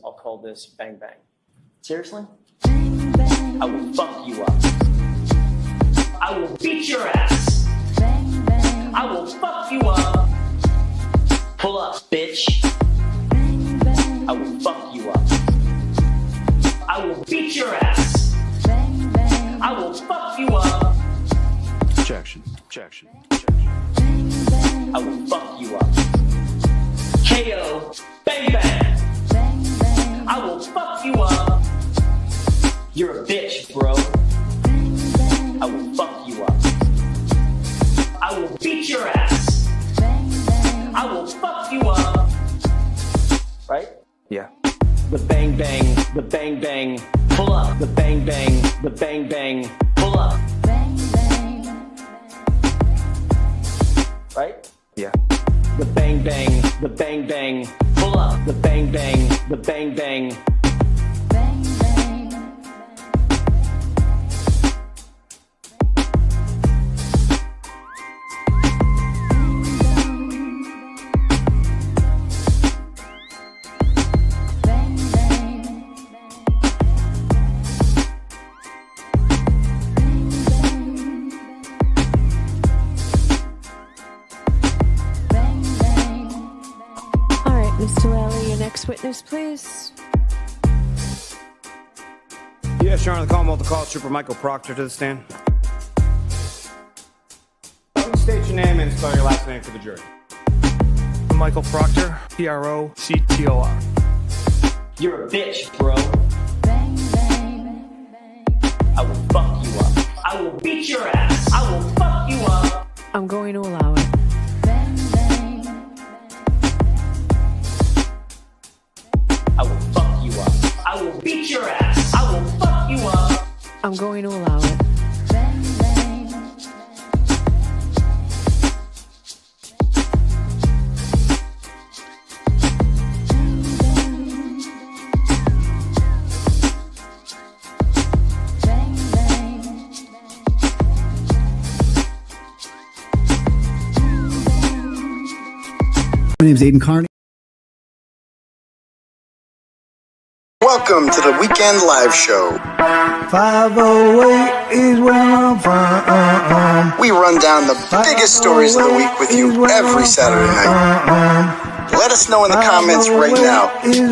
I'll call this Bang Bang. Seriously? Bang, bang. I will fuck you up. I will beat your ass. Bang, bang. I will fuck you up. Pull up, bitch. Bang, bang. I will fuck you up. I will beat your ass. Bang, bang. I will fuck you up. Objection. Objection. Bang, bang. I will fuck you up. KO. Bang bang. Bang, bang. I will fuck you up. You're a bitch, bro. Bang, bang. I will fuck you up. I will beat your ass. Bang, bang. I will fuck you up. Right? Yeah. The bang bang, the bang bang, pull up. The bang bang, the bang bang, pull up. Bang, bang. Right? Yeah. The bang bang, the bang bang, pull up. The bang bang, the bang bang. Bang, bang. Bang, bang. Bang, bang. All right, Mr. Lally, your next witness, please. Yes, Your Honor, the Commonwealth will call Trooper Michael Proctor to the stand. Please state your name and spell your last name for the jury. Michael Proctor, Proctor. You're a bitch, bro. Bang, bang. I will fuck you up. I will beat your ass. I will fuck you up. I'm going to allow it. Bang, bang. I will fuck you up. I will beat your ass. I will fuck you up. I'm going to allow it. Bang, bang. Bang, bang. My name's Aidan Kearney. Welcome to the Weekend Live Show. 508 is where I'm from. We run down the biggest stories of the week with you every Saturday night. Let us know in the comments right now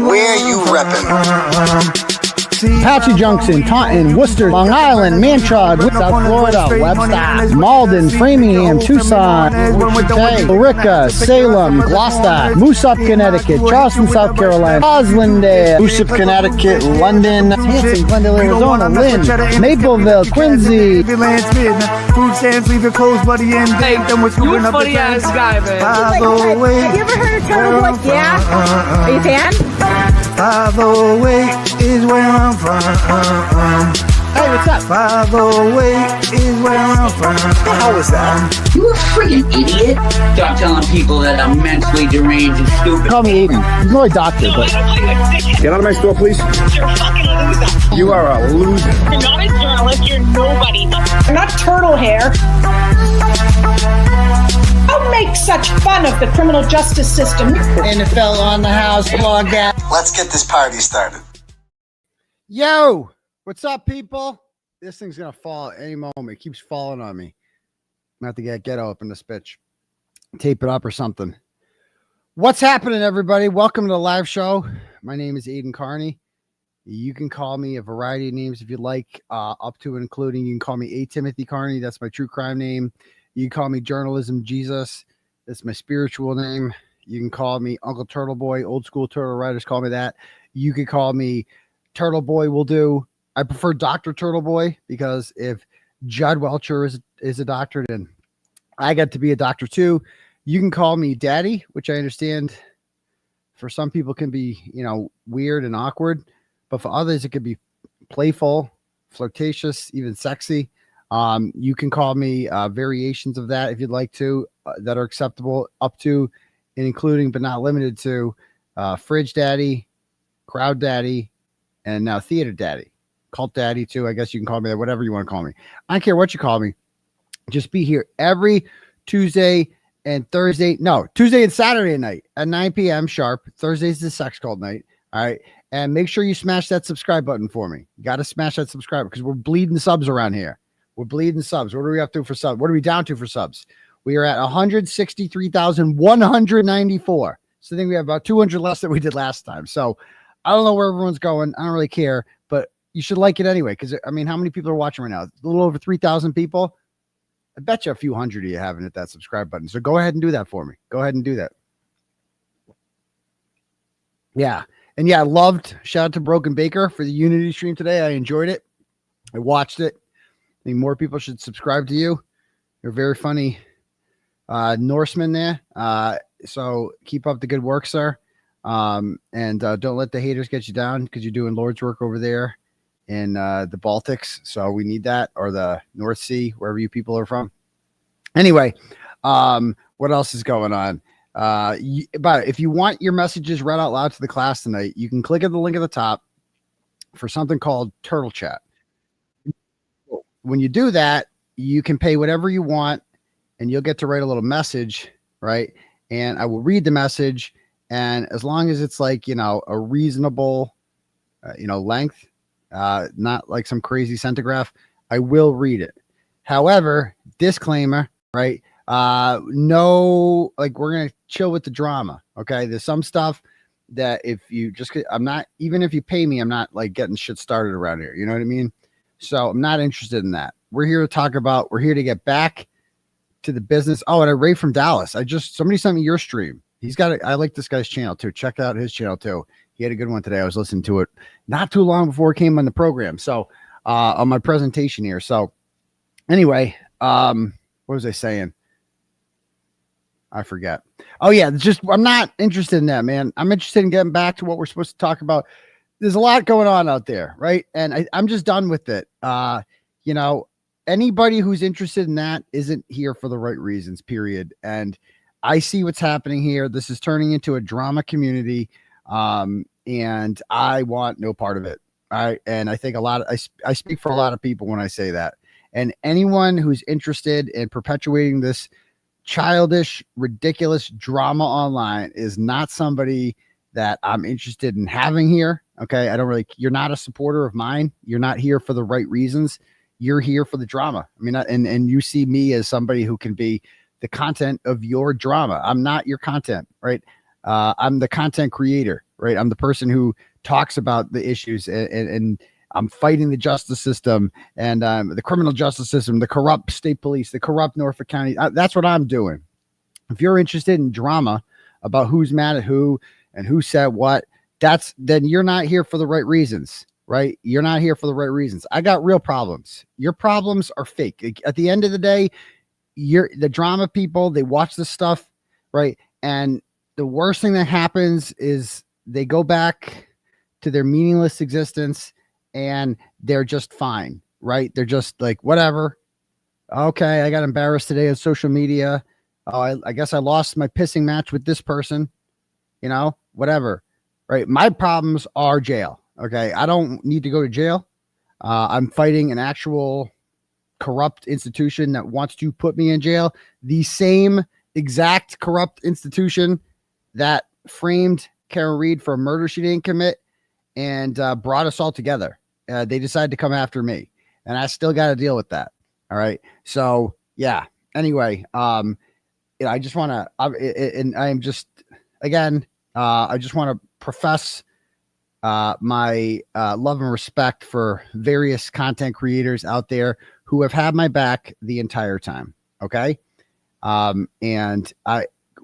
where you reppin'. Apache Junction, Taunton, Worcester, Long Island, Manchog, South Florida, Webster, Malden, Framingham, Tucson, Billerica, Salem, Gloucester, Moosop, Connecticut, Charleston, South Carolina, Roslindale, Moosop, Connecticut, London, Hanson, Glendale, Arizona, Lynn, Mapleville, Quincy. Food stamps, leave your clothes, buddy, and date them with You a funny ass guy, man. Have you ever heard of Turtleboy? Yeah? Are you a fan? 508 is where I'm from. Hey, what's up? 508 is where I'm from. How was that? You a freaking idiot. Stop telling people that I'm mentally deranged and stupid. Call me Aidan. I'm not a doctor, but... Get out of my store, please. You're a fucking loser. You are a loser. You're not a journalist. You're nobody. You're not turtle hair. Don't make such fun of the criminal justice system. NFL on the house, blog that. Let's get this party started. Yo, what's up, people? This thing's gonna fall at any moment. It keeps falling on me. I'm gonna have to get ghetto up in this bitch, tape it up or something. What's happening, everybody? Welcome to the live show. My name is Aidan Kearney. You can call me a variety of names if you'd like, up to and including. You can call me A. Timothy Kearney. That's my true crime name. You can call me Journalism Jesus. That's my spiritual name. You can call me Uncle Turtleboy. Old school turtle writers call me that. You could call me Turtleboy will do. I prefer Dr. Turtleboy because if Judd Welcher is a doctor, then I get to be a doctor too. You can call me Daddy, which I understand for some people can be, weird and awkward, but for others it could be playful, flirtatious, even sexy. You can call me variations of that if you'd like to, that are acceptable, up to and including but not limited to Fridge Daddy, Crowd Daddy, and now Theater Daddy, Cult Daddy too. I guess you can call me that, whatever you want to call me. I don't care what you call me. Just be here every Tuesday and Thursday. No, Tuesday and Saturday night at 9 p.m. sharp. Thursday's the sex cult night. All right. And make sure you smash that subscribe button for me. You got to smash that subscribe because we're bleeding subs around here. We're bleeding subs. What are we up to for subs? What are we down to for subs? We are at 163,194. So I think we have about 200 less than we did last time. So I don't know where everyone's going. I don't really care, but you should like it anyway. Because I mean, how many people are watching right now? A little over 3,000 people. I bet you a few hundred of you haven't hit that subscribe button. So go ahead and do that for me. Go ahead and do that. Yeah. And yeah, I loved, shout out to Broken Baker for the Unity stream today. I enjoyed it. I watched it. I think more people should subscribe to you. You're very funny Norseman there. So keep up the good work, sir. And don't let the haters get you down because you're doing Lord's work over there in the Baltics. So we need that, or the North Sea, wherever you people are from. Anyway, what else is going on? But if you want your messages read out loud to the class tonight, you can click at the link at the top for something called Turtle Chat. When you do that, you can pay whatever you want and you'll get to write a little message, right? And I will read the message. And as long as it's like, a reasonable, length, not like some crazy centigraph, I will read it. However, disclaimer, right? No, like we're going to chill with the drama. Okay. There's some stuff that if you even if you pay me, I'm not like getting shit started around here. You know what I mean? So I'm not interested in that. We're here to get back to the business. Oh, and a Ray from Dallas. Somebody sent me your stream. I like this guy's channel too. Check out his channel too. He had a good one today. I was listening to it not too long before it came on the program. So, on my presentation here. So anyway, what was I saying? I forget. Oh yeah. I'm not interested in that, man. I'm interested in getting back to what we're supposed to talk about. There's a lot going on out there. Right. And I'm just done with it. Anybody who's interested in that isn't here for the right reasons, period. And I see what's happening here. This is turning into a drama community. And I want no part of it. And I think I speak for a lot of people when I say that. And anyone who's interested in perpetuating this childish, ridiculous drama online is not somebody that I'm interested in having here. Okay. You're not a supporter of mine. You're not here for the right reasons. You're here for the drama. I mean, and you see me as somebody who can be the content of your drama. I'm not your content, right? I'm the content creator, right? I'm the person who talks about the issues and I'm fighting the justice system and the criminal justice system, the corrupt state police, the corrupt Norfolk County. That's what I'm doing. If you're interested in drama about who's mad at who and who said what, then you're not here for the right reasons, right? You're not here for the right reasons. I got real problems. Your problems are fake. At the end of the day, the drama people, they watch this stuff, right? And the worst thing that happens is they go back to their meaningless existence and they're just fine, right? They're just like, whatever. Okay, I got embarrassed today on social media. Oh, I guess I lost my pissing match with this person, whatever, right? My problems are jail. Okay, I don't need to go to jail. I'm fighting an actual corrupt institution that wants to put me in jail. The same exact corrupt institution that framed Karen Reed for a murder she didn't commit and brought us all together. They decided to come after me, and I still got to deal with that. All right. So yeah. Anyway, I just want to, and I'm just, again, I just want to profess my love and respect for various content creators out there who have had my back the entire time. Okay. And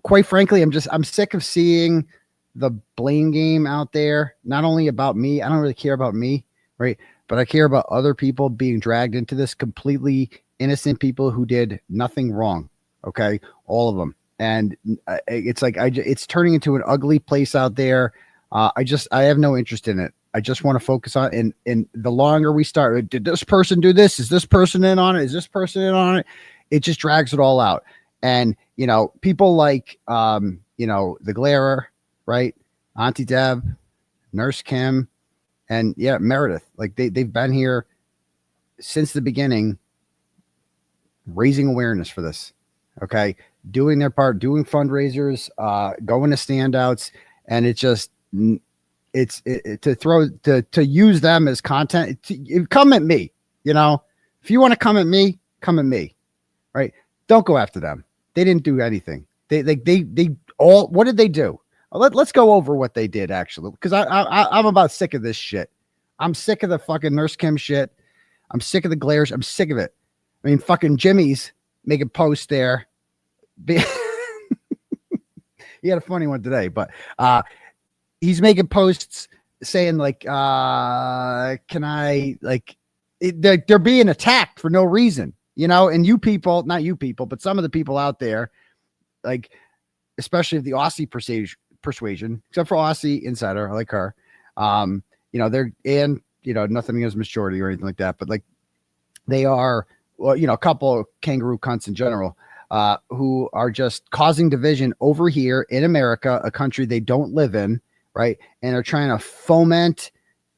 quite frankly, I'm sick of seeing the blame game out there. Not only about me, I don't really care about me, right? But I care about other people being dragged into this, completely innocent people who did nothing wrong. Okay. All of them. And it's like, it's turning into an ugly place out there. I have no interest in it. I just want to focus on, and the longer we start, did this person do this? Is this person in on it? Is this person in on it? It just drags it all out. And, people like, the Glairer, right? Auntie Deb, Nurse Kim, and yeah, Meredith, like they've been here since the beginning, raising awareness for this. Okay. Doing their part, doing fundraisers, going to standouts. And it's just, to use them as content. Come at me, if you want to come at me, right? Don't go after them. They didn't do anything. They all, what did they do? Let's go over what they did actually, because I'm about sick of this shit. I'm sick of the fucking Nurse Kim shit. I'm sick of the glares. I'm sick of it. I mean, fucking Jimmy's making posts there. He had a funny one today, but he's making posts saying like, can I like, they're being attacked for no reason, and you people, not you people, but some of the people out there, like, especially the Aussie persuasion, except for Aussie Insider. I like her. They're, and, nothing against majority or anything like that, but like they are, well, a couple of kangaroo cunts in general, who are just causing division over here in America, a country they don't live in. Right. And they're trying to foment,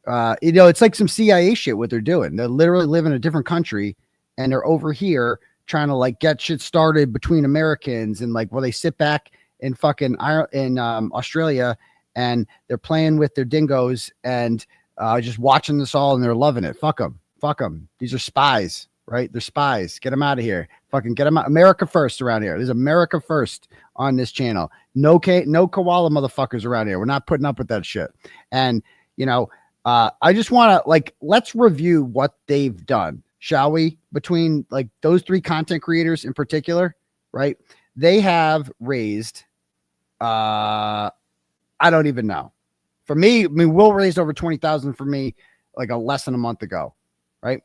it's like some CIA shit, what they're doing. They literally live in a different country and they're over here trying to like get shit started between Americans. And like, they sit back in fucking Australia and they're playing with their dingoes and just watching this all and they're loving it. Fuck them. These are spies, right? They're spies. Get them out of here. Fucking get them out. America first around here. There's America first on this channel. No koala motherfuckers around here. We're not putting up with that shit. And, I just want to like, let's review what they've done, shall we? Between like those three content creators in particular, right? They have raised, I don't even know. For me, I mean, Will raised over 20,000 for me, like less than a month ago, right?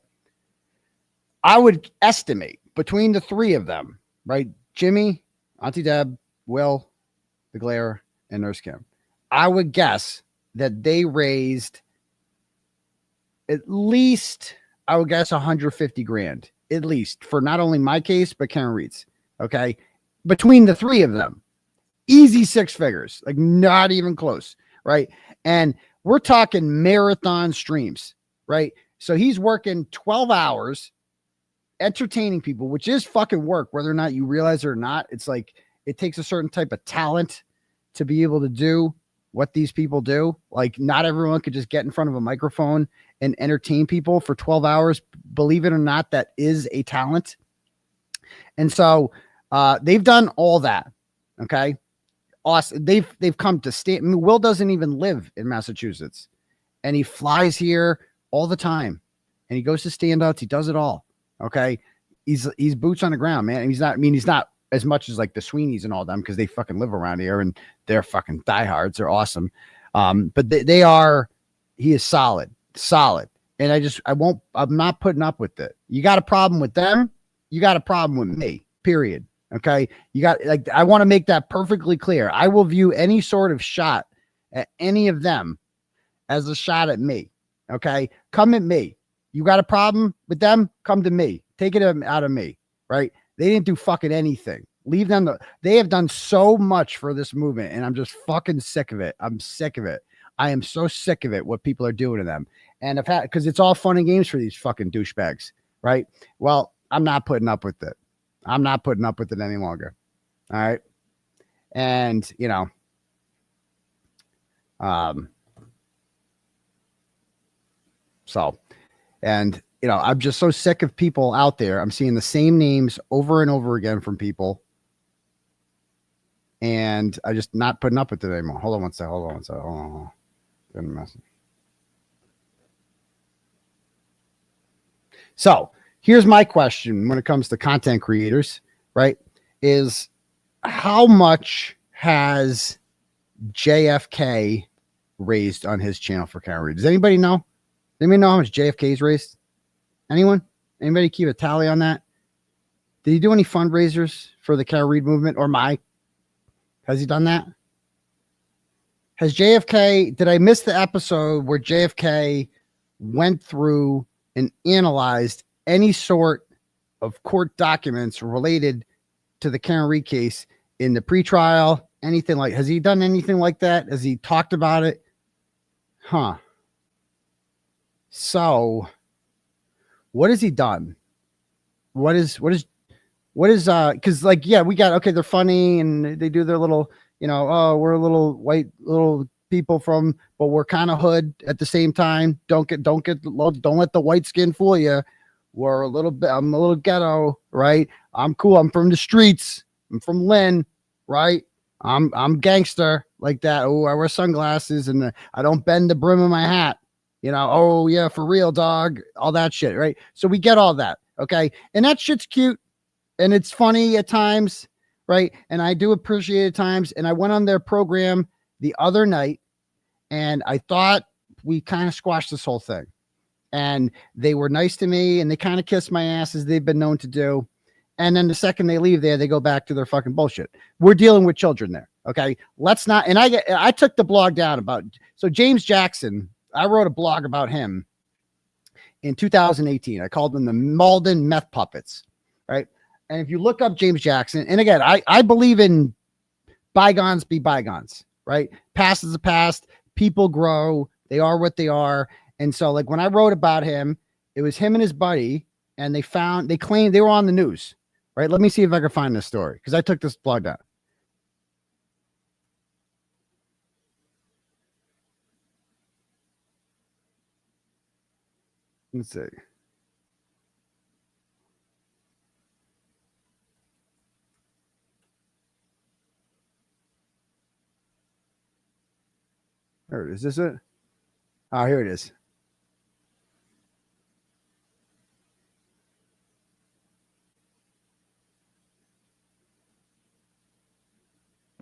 I would estimate between the three of them, right? Jimmy, Auntie Deb, Will, the Glare, and Nurse Kim. I would guess that they raised at least, I would guess 150 grand, at least, for not only my case, but Karen Reed's. Okay. Between the three of them, easy six figures, like not even close. Right. And we're talking marathon streams, right? So he's working 12 hours entertaining people, which is fucking work, whether or not you realize it or not. It's like, it takes a certain type of talent to be able to do what these people do. Like not everyone could just get in front of a microphone and entertain people for 12 hours. Believe it or not, that is a talent. And so they've done all that. Okay. Awesome. They've come to state. I mean, Will doesn't even live in Massachusetts and he flies here all the time and he goes to stand-ups. He does it all. Okay. He's boots on the ground, man. He's not as much as like the Sweeneys and all them, because they fucking live around here and they're fucking diehards. They're awesome. But he is solid. And I'm not putting up with it. You got a problem with them. You got a problem with me, period. Okay. I want to make that perfectly clear. I will view any sort of shot at any of them as a shot at me. Okay. Come at me. You got a problem with them? Come to me. Take it out of me. Right. They didn't do fucking anything. Leave them. They have done so much for this movement and I'm just fucking sick of it. I'm sick of it. I am so sick of it. What people are doing to them. And because it's all fun and games for these fucking douchebags. Right. Well, I'm not putting up with it. I'm not putting up with it any longer. All right. And, I'm just so sick of people out there. I'm seeing the same names over and over again from people. And I just not putting up with it anymore. Hold on one second. Good message. So here's my question when it comes to content creators, right? Is how much has JFK raised on his channel for Karen Reed? Does anybody know? Does anybody know how much JFK's raised? Anyone? Anybody keep a tally on that? Did he do any fundraisers for the Karen Reed movement or Mike? Has he done that? Has JFK, did I miss the episode where JFK went through and analyzed any sort of court documents related to the Karen Reed case in the pretrial? Anything like, has he done anything like that? Has he talked about it? Huh. So what has he done? What is, cause like, yeah, we got, okay, they're funny and they do their little, we're a little white, little people from, but we're kind of hood at the same time. Don't let the white skin fool you. We're I'm a little ghetto, right? I'm cool. I'm from the streets. I'm from Lynn, right? I'm gangster like that. Oh, I wear sunglasses and I don't bend the brim of my hat. You know, oh yeah, for real, dog. All that shit, right? So we get all that, okay? And that shit's cute and it's funny at times, right? And I do appreciate it at times. And I went on their program the other night and I thought we kind of squashed this whole thing. And they were nice to me and they kind of kissed my ass as they've been known to do. And then the second they leave there, they go back to their fucking bullshit. We're dealing with children there. Okay. Let's not. And I took the blog down so James Jackson, I wrote a blog about him in 2018. I called them the Malden Meth Puppets. Right. And if you look up James Jackson, and again, I believe in bygones be bygones, right? Past is the past. People grow. They are what they are. And so like when I wrote about him, it was him and his buddy, and they claimed they were on the news, right? Let me see if I can find this story because I took this blog down. Let's see. There it is. Is this it? Oh, here it is.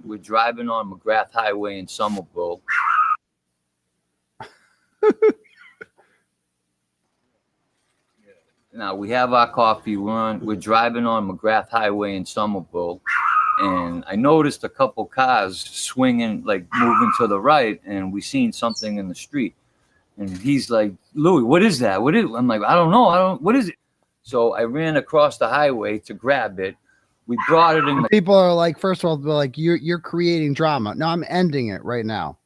We're driving on McGrath Highway in Somerville. Now we have our coffee. We're driving on McGrath Highway in Somerville, and I noticed a couple cars swinging, like moving to the right, and we seen something in the street. And he's like, "Louis, what is that? What is?" I'm like, "I don't know. What is it?" So I ran across the highway to grab it. We brought it in. People are like, first of all, they're like, you're creating drama. No, I'm ending it right now.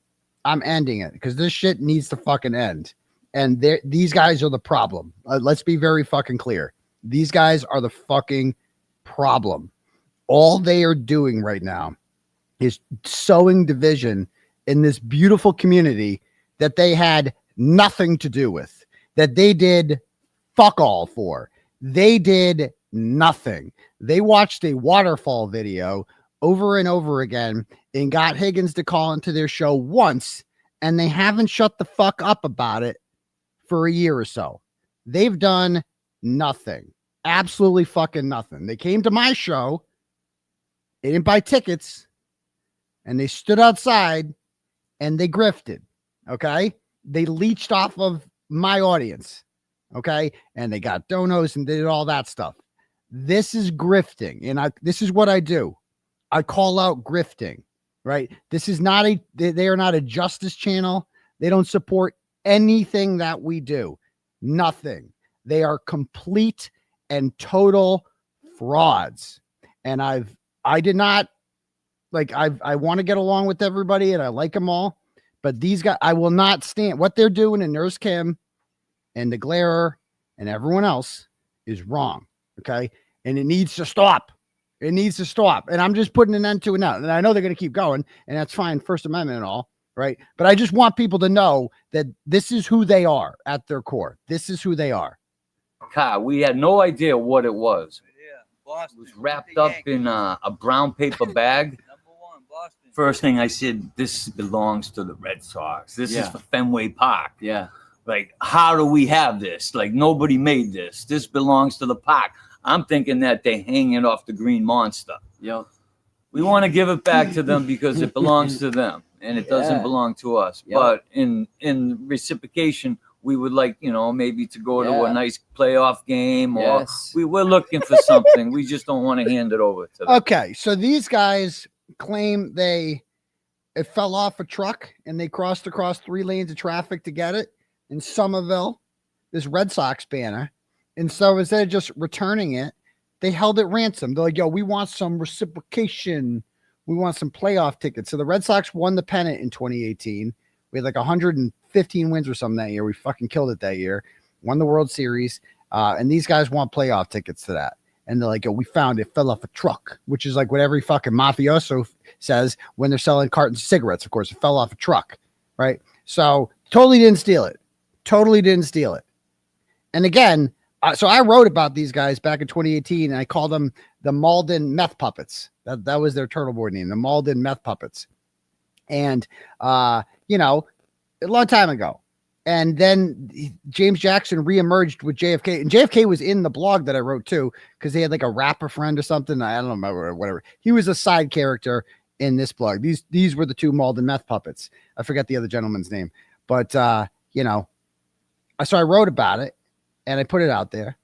I'm ending it because this shit needs to fucking end. And these guys are the problem. Let's be very fucking clear. These guys are the fucking problem. All they are doing right now is sowing division in this beautiful community that they had nothing to do with, that they did fuck all for. They did nothing. They watched a waterfall video over and over again and got Higgins to call into their show once, and they haven't shut the fuck up about it for a year or so. They've done nothing. Absolutely fucking nothing. They came to my show, they didn't buy tickets, and they stood outside and they grifted. Okay. They leached off of my audience. Okay. And they got donos and did all that stuff. This is grifting. And this is what I do. I call out grifting, right? This is not they are not a justice channel. They don't support anything that we do. Nothing. They are complete and total frauds. And I want to get along with everybody and I like them all, but these guys, I will not stand what they're doing in Nurse Kim and the Glairer and everyone else is wrong. Okay. And it needs to stop. It needs to stop. And I'm just putting an end to it now. And I know they're going to keep going, and that's fine. First Amendment and all, right? But I just want people to know that this is who they are at their core. This is who they are. We had no idea what it was. It was wrapped up in a brown paper bag. First thing I said, this belongs to the Red Sox. This is for Fenway Park. Yeah. Like, how do we have this? Like, nobody made this. This belongs to the park. I'm thinking that they hang it off the Green Monster. Yep. We want to give it back to them because it belongs to them and it doesn't belong to us. Yep. But in reciprocation, we would like, maybe to go to a nice playoff game or we're looking for something. We just don't want to hand it over to them. Okay. So these guys claim it fell off a truck and they crossed across 3 lanes of traffic to get it in Somerville, this Red Sox banner. And so instead of just returning it, they held it ransom. They're like, yo, we want some reciprocation. We want some playoff tickets. So the Red Sox won the pennant in 2018. We had like 115 wins or something that year. We fucking killed it that year. Won the World Series. And these guys want playoff tickets to that. And they're like, yo, we found it fell off a truck, which is like what every fucking mafioso says when they're selling cartons of cigarettes. Of course, it fell off a truck. right? So totally didn't steal it. Totally didn't steal it. And again, so I wrote about these guys back in 2018, and I called them the Malden Meth Puppets. That was their turtle board name, the Malden Meth Puppets. And, you know, a long time ago. And then James Jackson reemerged with JFK, and JFK was in the blog that I wrote too, because they had like a rapper friend or something. I don't remember, whatever. He was a side character in this blog. These were the two Malden Meth Puppets. I forget the other gentleman's name, but you know, so I wrote about it and I put it out there,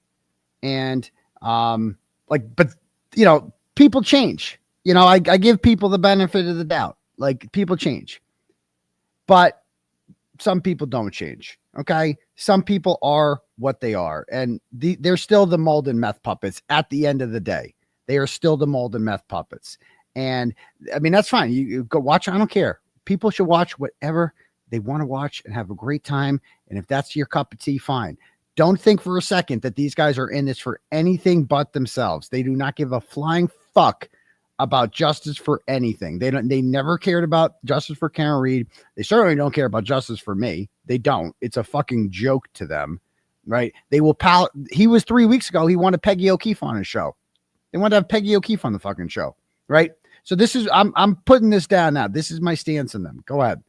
and but you know, people change. You know, I give people the benefit of the doubt. Like, people change, but some people don't change. Okay. Some people are what they are, and they're still the Malden Meth Puppets at the end of the day. They are still the Malden Meth Puppets. And I mean, that's fine. You go watch. I don't care. People should watch whatever they want to watch and have a great time. And if that's your cup of tea, fine. Don't think for a second that these guys are in this for anything but themselves. They do not give a flying fuck about justice for anything. They never cared about justice for Karen Reed. They certainly don't care about justice for me. They don't. It's a fucking joke to them, right? They will he was 3 weeks ago. He wanted Peggy O'Keefe on his show. They wanted to have Peggy O'Keefe on the fucking show, right? So this is, I'm putting this down now. This is my stance on them. Go ahead.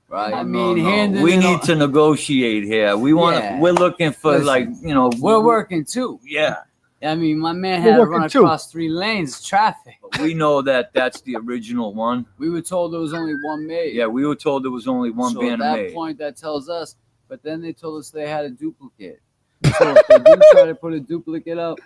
Right. I mean, we need to negotiate here. We want to, we're looking for, Listen, like, you know, we're working too. Yeah. I mean, my man had to run across 3 lanes, traffic. We know that that's the original one. We were told there was only one made. Yeah, we were told there was only one banner at that made. point, that tells us. But then they told us they had a duplicate. So if they do try to put a duplicate up,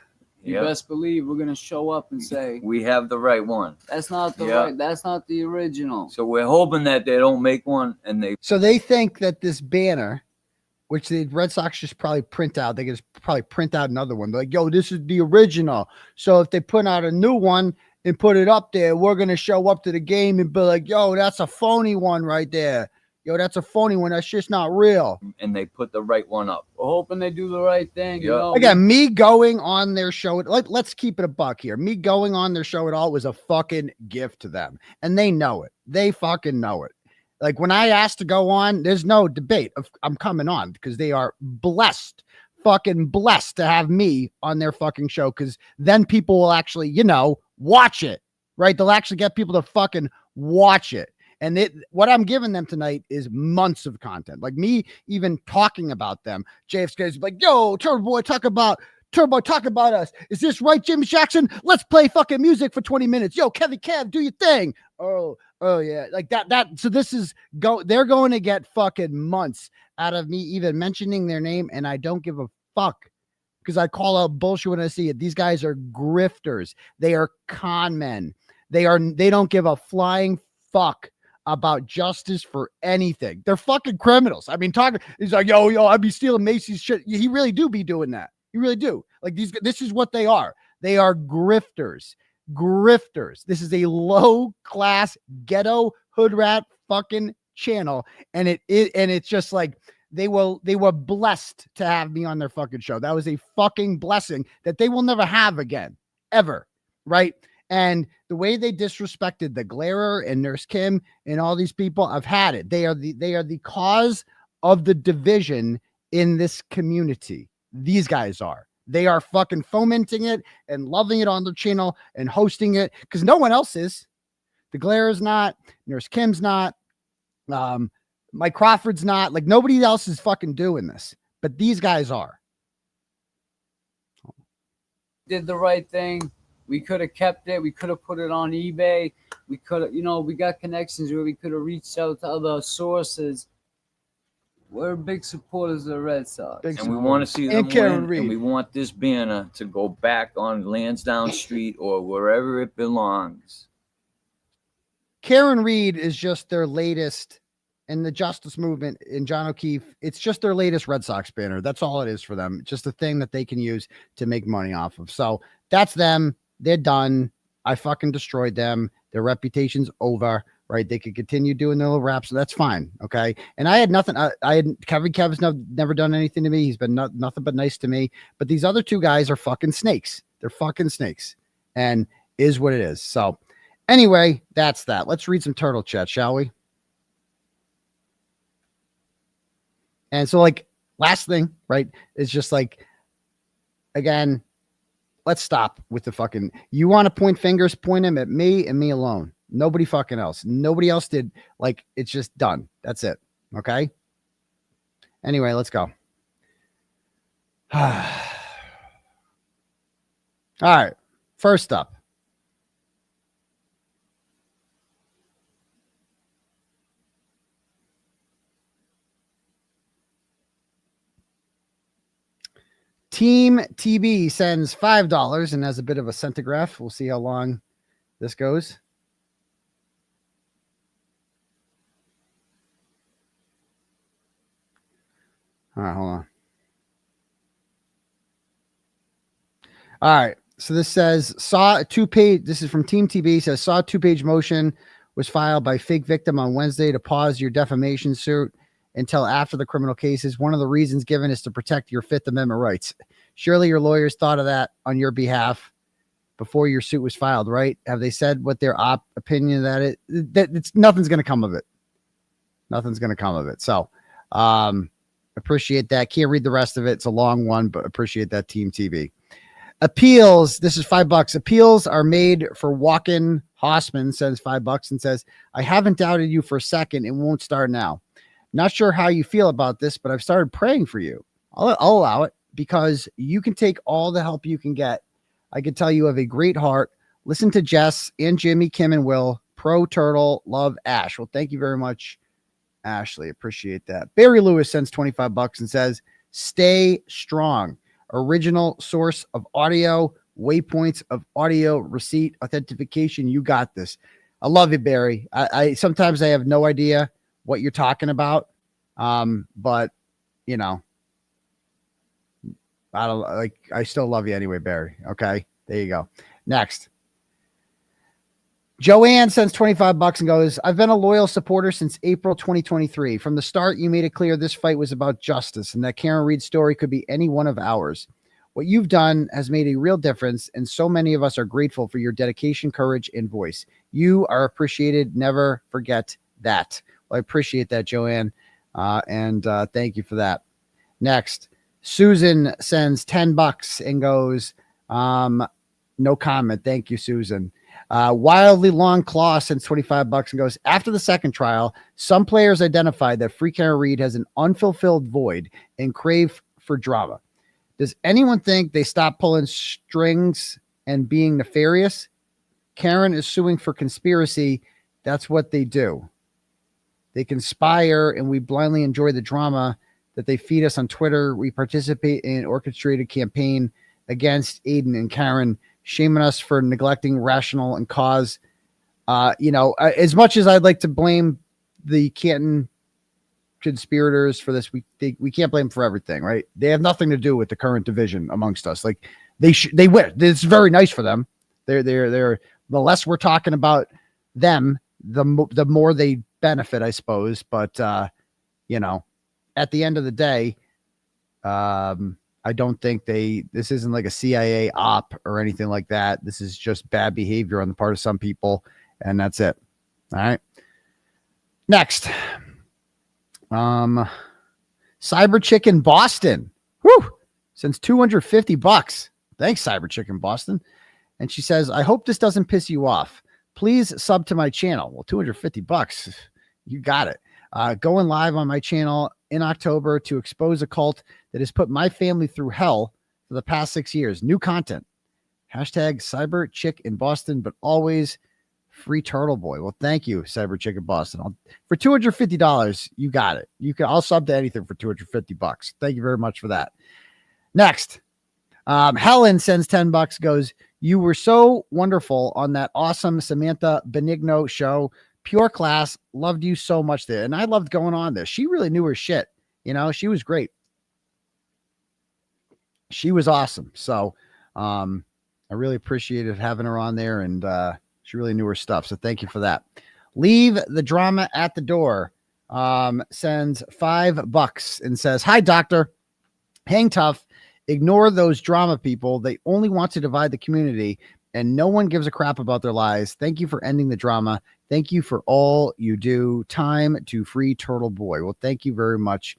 you best believe we're gonna show up and say we have the right one. That's not the right. That's not the original. So we're hoping that they don't make one, and So they think that this banner, which the Red Sox just probably print out, they can just probably print out another one. They're like, yo, this is the original. So if they put out a new one and put it up there, we're gonna show up to the game and be like, yo, that's a phony one right there. Yo, that's a phony one. That's just not real. And they put the right one up. We're hoping they do the right thing. You know? Again, me going on their show, let's keep it a buck here. Me going on their show at all was a fucking gift to them. And they know it. They fucking know it. Like, when I asked to go on, there's no debate of I'm coming on, because they are fucking blessed to have me on their fucking show. Because then people will actually, you know, watch it, right? They'll actually get people to fucking watch it. And what I'm giving them tonight is months of content. Like, me even talking about them. JFK's like, yo, Turtleboy, talk about us. Is this right, James Jackson? Let's play fucking music for 20 minutes. Yo, Kev, do your thing. Oh yeah. Like that. So this is they're going to get fucking months out of me even mentioning their name. And I don't give a fuck, because I call out bullshit when I see it. These guys are grifters. They are con men. They don't give a flying fuck about justice for anything. They're fucking criminals. I mean, he's like, yo, I'd be stealing Macy's shit. He really do be doing that. You really do. Like, this is what they are. They are grifters. This is a low class ghetto hood rat fucking channel. And it's just like, they were blessed to have me on their fucking show. That was a fucking blessing that they will never have again, ever. Right. And the way they disrespected the Glairer and Nurse Kim and all these people, I've had it. They are the cause of the division in this community. These guys are. They are fucking fomenting it and loving it on their channel and hosting it, because no one else is. The Glairer's not. Nurse Kim's not. Mike Crawford's not. Like, nobody else is fucking doing this, but these guys are. Did the right thing. We could have kept it. We could have put it on eBay. We could have, we got connections where we could have reached out to other sources. We're big supporters of the Red Sox. And we want to see them win. And we want this banner to go back on Lansdowne Street or wherever it belongs. Karen Reed is just their latest, and the Justice Movement in John O'Keefe, it's just their latest Red Sox banner. That's all it is for them. Just a thing that they can use to make money off of. So that's them. They're done. I fucking destroyed them. Their reputation's over, right? They could continue doing their little raps. So that's fine. Okay. And I had nothing. Kev's never done anything to me. He's been nothing but nice to me. But these other two guys are fucking snakes. They're fucking snakes, and is what it is. So anyway, that's that. Let's read some turtle chat, shall we? And so, like, last thing, right, is just like, again, let's stop with the fucking, you want to point fingers, point them at me and me alone. Nobody fucking else. Nobody else did. Like, it's just done. That's it. Okay. Anyway, let's go. All right. First up. Team TB sends $5 and has a bit of a centograph. We'll see how long this goes. All right, hold on. All right. So this says, saw a 2-page, this is from Team TB, says, saw a 2-page motion was filed by fake victim on Wednesday to pause your defamation suit until after the criminal cases. One of the reasons given is to protect your Fifth Amendment rights. Surely your lawyers thought of that on your behalf before your suit was filed, right? Have they said what their opinion that it's nothing's going to come of it. Nothing's going to come of it. So, appreciate that. Can't read the rest of it. It's a long one, but appreciate that, Team TV. Appeals. This is $5. Appeals are made for walk-in. Hossman sends $5 and says, I haven't doubted you for a second. It won't start now. Not sure how you feel about this, but I've started praying for you. I'll allow it because you can take all the help you can get. I can tell you have a great heart. Listen to Jess and Jimmy, Kim, and Will. Pro Turtle. Love, Ash. Well, thank you very much, Ashley. Appreciate that. Barry Lewis sends $25 and says, stay strong. Original source of audio, waypoints of audio, receipt, authentication. You got this. I love you, Barry. I sometimes I have no idea what you're talking about. But you know, I still love you anyway, Barry. Okay. There you go. Next. Joanne sends $25 and goes, I've been a loyal supporter since April 2023. From the start, you made it clear this fight was about justice and that Karen Reed's story could be any one of ours. What you've done has made a real difference, and so many of us are grateful for your dedication, courage, and voice. You are appreciated. Never forget that. Well, I appreciate that, Joanne, and thank you for that. Next, Susan sends $10 and goes, no comment. Thank you, Susan. Wildly Long Claw sends $25 and goes, after the second trial, some players identified that Free Karen Reed has an unfulfilled void and crave for drama. Does anyone think they stopped pulling strings and being nefarious? Karen is suing for conspiracy. That's what they do. They conspire and we blindly enjoy the drama that they feed us on Twitter. We participate in an orchestrated campaign against Aidan and Karen, shaming us for neglecting rational and cause. As much as I'd like to blame the Canton conspirators for this, we can't blame them for everything, right? They have nothing to do with the current division amongst us. Like they win. It's very nice for them. They're the less we're talking about them, the more they benefit, I suppose. But at the end of the day, I don't think this isn't like a CIA op or anything like that. This is just bad behavior on the part of some people, and that's it. All right. Next. Cyber Chicken Boston. Whew. Sends $250. Thanks, Cyber Chicken Boston. And she says, I hope this doesn't piss you off. Please sub to my channel. Well, $250. You got it. Going live on my channel in October to expose a cult that has put my family through hell for the past 6 years. New content. Hashtag Cyber Chick in Boston, but always Free Turtleboy. Well, thank you, Cyber Chick in Boston. For $250, you got it. I'll sub to anything for $250. Thank you very much for that. Next. Helen sends $10, goes, you were so wonderful on that awesome Samantha Benigno show. Pure class. Loved you so much there. And I loved going on there. She really knew her shit. She was great. She was awesome. So I really appreciated having her on there, and she really knew her stuff. So thank you for that. Leave the drama at the door. Sends $5 and says, hi, doctor. Hang tough. Ignore those drama people. They only want to divide the community, and no one gives a crap about their lies. Thank you for ending the drama. Thank you for all you do. Time to Free Turtle Boy. Well, thank you very much,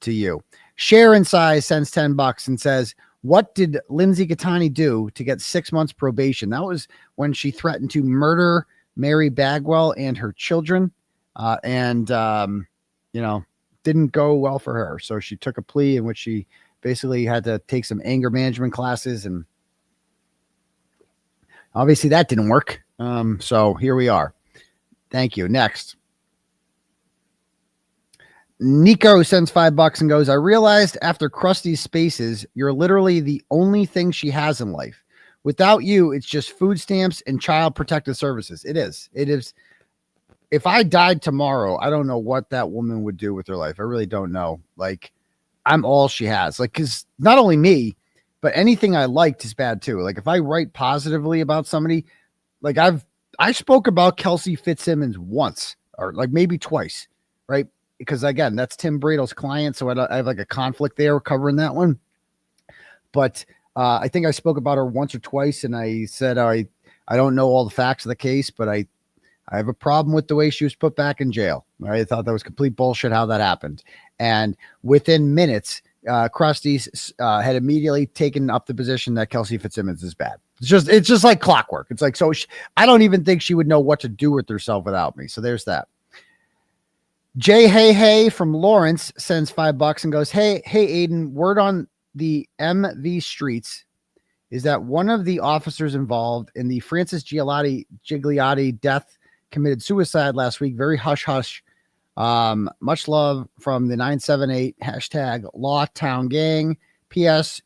to you. Sharon Size sends $10 and says, what did Lindsay Gaetani do to get 6 months probation? That was when she threatened to murder Mary Bagwell and her children. Didn't go well for her. So she took a plea in which she basically had to take some anger management classes, and obviously that didn't work. So here we are. Thank you. Next. Nico sends $5 and goes, I realized after Krusty's Spaces, you're literally the only thing she has in life. Without you, it's just food stamps and child protective services. It is. If I died tomorrow, I don't know what that woman would do with her life. I really don't know. Like, I'm all she has. Like, because not only me, but anything I liked is bad too. Like, if I write positively about somebody, like I spoke about Kelsey Fitzsimmons once, or like maybe twice, right? Because again, that's Tim Bradel's client, so I have like a conflict there covering that one. But I think I spoke about her once or twice, and I said I don't know all the facts of the case, but I have a problem with the way she was put back in jail. I thought that was complete bullshit how that happened. And within minutes, Krusty's had immediately taken up the position that Kelsey Fitzsimmons is bad. It's just like clockwork. It's like, so I don't even think she would know what to do with herself without me. So there's that. Jay Hey from Lawrence sends $5 and goes, Hey, Aidan, word on the MV streets is that one of the officers involved in the Francis Gigliotti death committed suicide last week. Very hush hush. Much love from the 978 hashtag Lawtown Gang. P.S.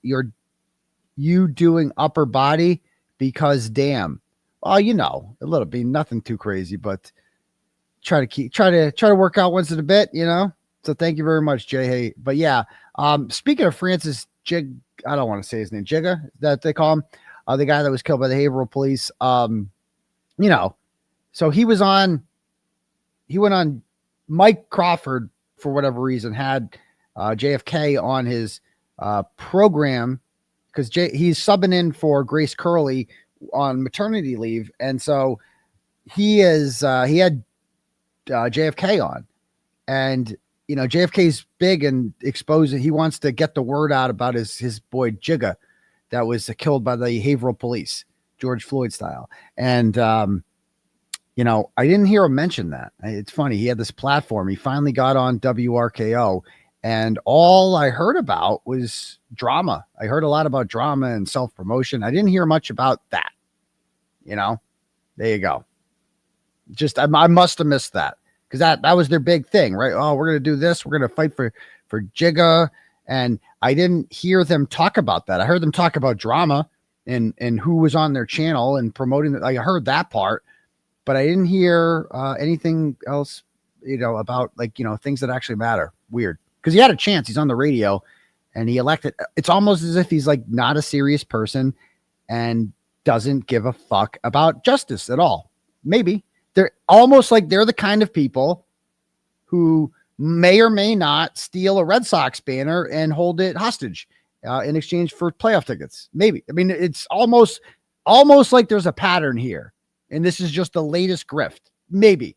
You doing upper body because damn. Oh, a little bit, nothing too crazy, but try to work out once in a bit, So thank you very much, Jay. Hey, but yeah. Speaking of Francis I don't want to say his name, Jigga, that they call him, the guy that was killed by the Haverhill police. So he went on Mike Crawford for whatever reason, had JFK on his program because he's subbing in for Grace Curley on maternity leave. And so he had JFK on, and JFK's big and exposing. He wants to get the word out about his boy Jigga that was killed by the Haverhill police, George Floyd style. And, I didn't hear him mention that. It's funny. He had this platform. He finally got on WRKO, and all I heard about was drama. I heard a lot about drama and self-promotion. I didn't hear much about that. There you go. Just, I must have missed that. Because that was their big thing, right? Oh, we're going to do this. We're going to fight for Jigga. And I didn't hear them talk about that. I heard them talk about drama and who was on their channel and promoting it. I heard that part, but I didn't hear anything else, about things that actually matter. Weird. Because he had a chance. He's on the radio and he elected. It's almost as if he's like not a serious person and doesn't give a fuck about justice at all. Maybe. They're almost like they're the kind of people who may or may not steal a Red Sox banner and hold it hostage in exchange for playoff tickets. Maybe. I mean, it's almost like there's a pattern here, and this is just the latest grift. Maybe.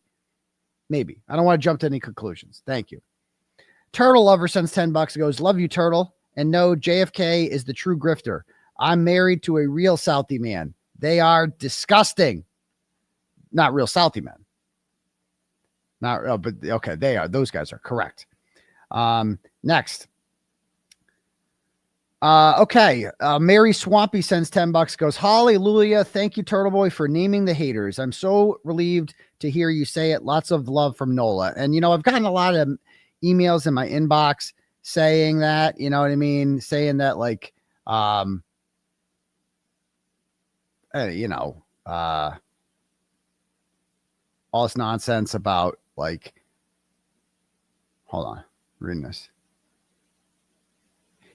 I don't want to jump to any conclusions. Thank you. Turtle Lover sends $10 and goes, love you, Turtle. And no, JFK is the true grifter. I'm married to a real Southie man. They are disgusting. Not real Southie men. But okay, they are. Those guys are correct. Next. Mary Swampy sends $10, goes, hallelujah. Thank you, Turtleboy, for naming the haters. I'm so relieved to hear you say it. Lots of love from Nola. And, I've gotten a lot of emails in my inbox saying that, saying that like, all this nonsense about like, hold on, reading this.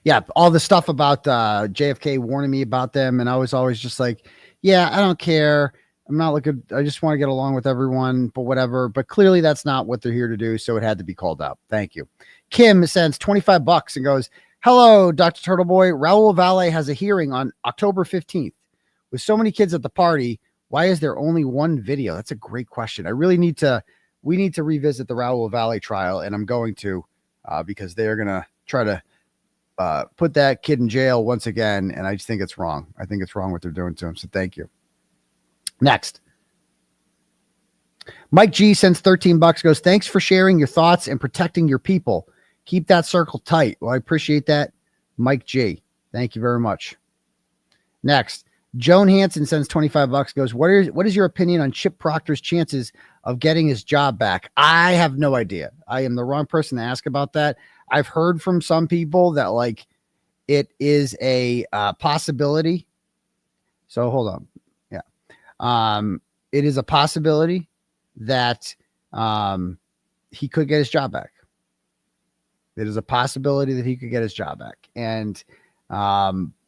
Yeah, all the stuff about JFK warning me about them, and I was always just like, yeah, I don't care. I'm not looking. I just want to get along with everyone, but whatever. But clearly, that's not what they're here to do, so it had to be called out. Thank you. Kim sends $25 and goes, hello, Dr. Turtleboy. Raul Valle has a hearing on October 15th. With so many kids at the party, why is there only one video? That's a great question. We need to revisit the Raul Valle trial, and I'm going to, because they're going to try to put that kid in jail once again. And I just think it's wrong. I think it's wrong what they're doing to him. So thank you. Next. Mike G sends $13, goes, thanks for sharing your thoughts and protecting your people. Keep that circle tight. Well, I appreciate that. Mike G. Thank you very much. Next. Joan Hansen sends $25, goes, what is your opinion on Chip Proctor's chances of getting his job back? I have no idea. I am the wrong person to ask about that. I've heard from some people that like it is a possibility. So hold on. Yeah. It is a possibility that he could get his job back. It is a possibility that he could get his job back. And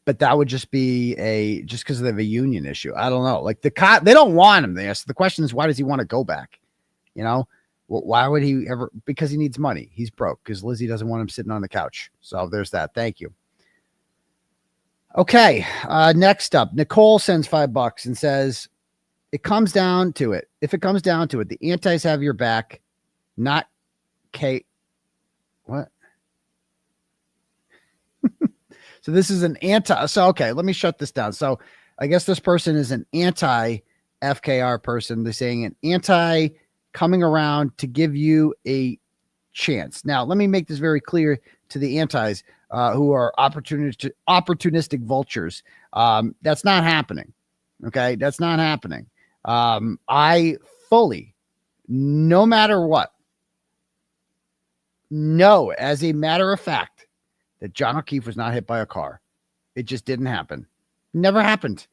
but that would just be just because of a union issue. I don't know. Like they don't want him there. So the question is, why does he want to go back? You know, why would he ever? Because he needs money. He's broke because Lizzie doesn't want him sitting on the couch. So there's that. Thank you. Okay. Next up, Nicole sends $5 and says, it comes down to it. If it comes down to it, the antis have your back, not Kate. What? So this is an anti. So, okay, let me shut this down. So I guess this person is an anti FKR person. They're saying an anti coming around to give you a chance. Now, let me make this very clear to the antis who are opportunistic vultures. That's not happening. Okay. That's not happening. I fully, no matter what, know as a matter of fact that John O'Keefe was not hit by a car. It just didn't happen. Never happened.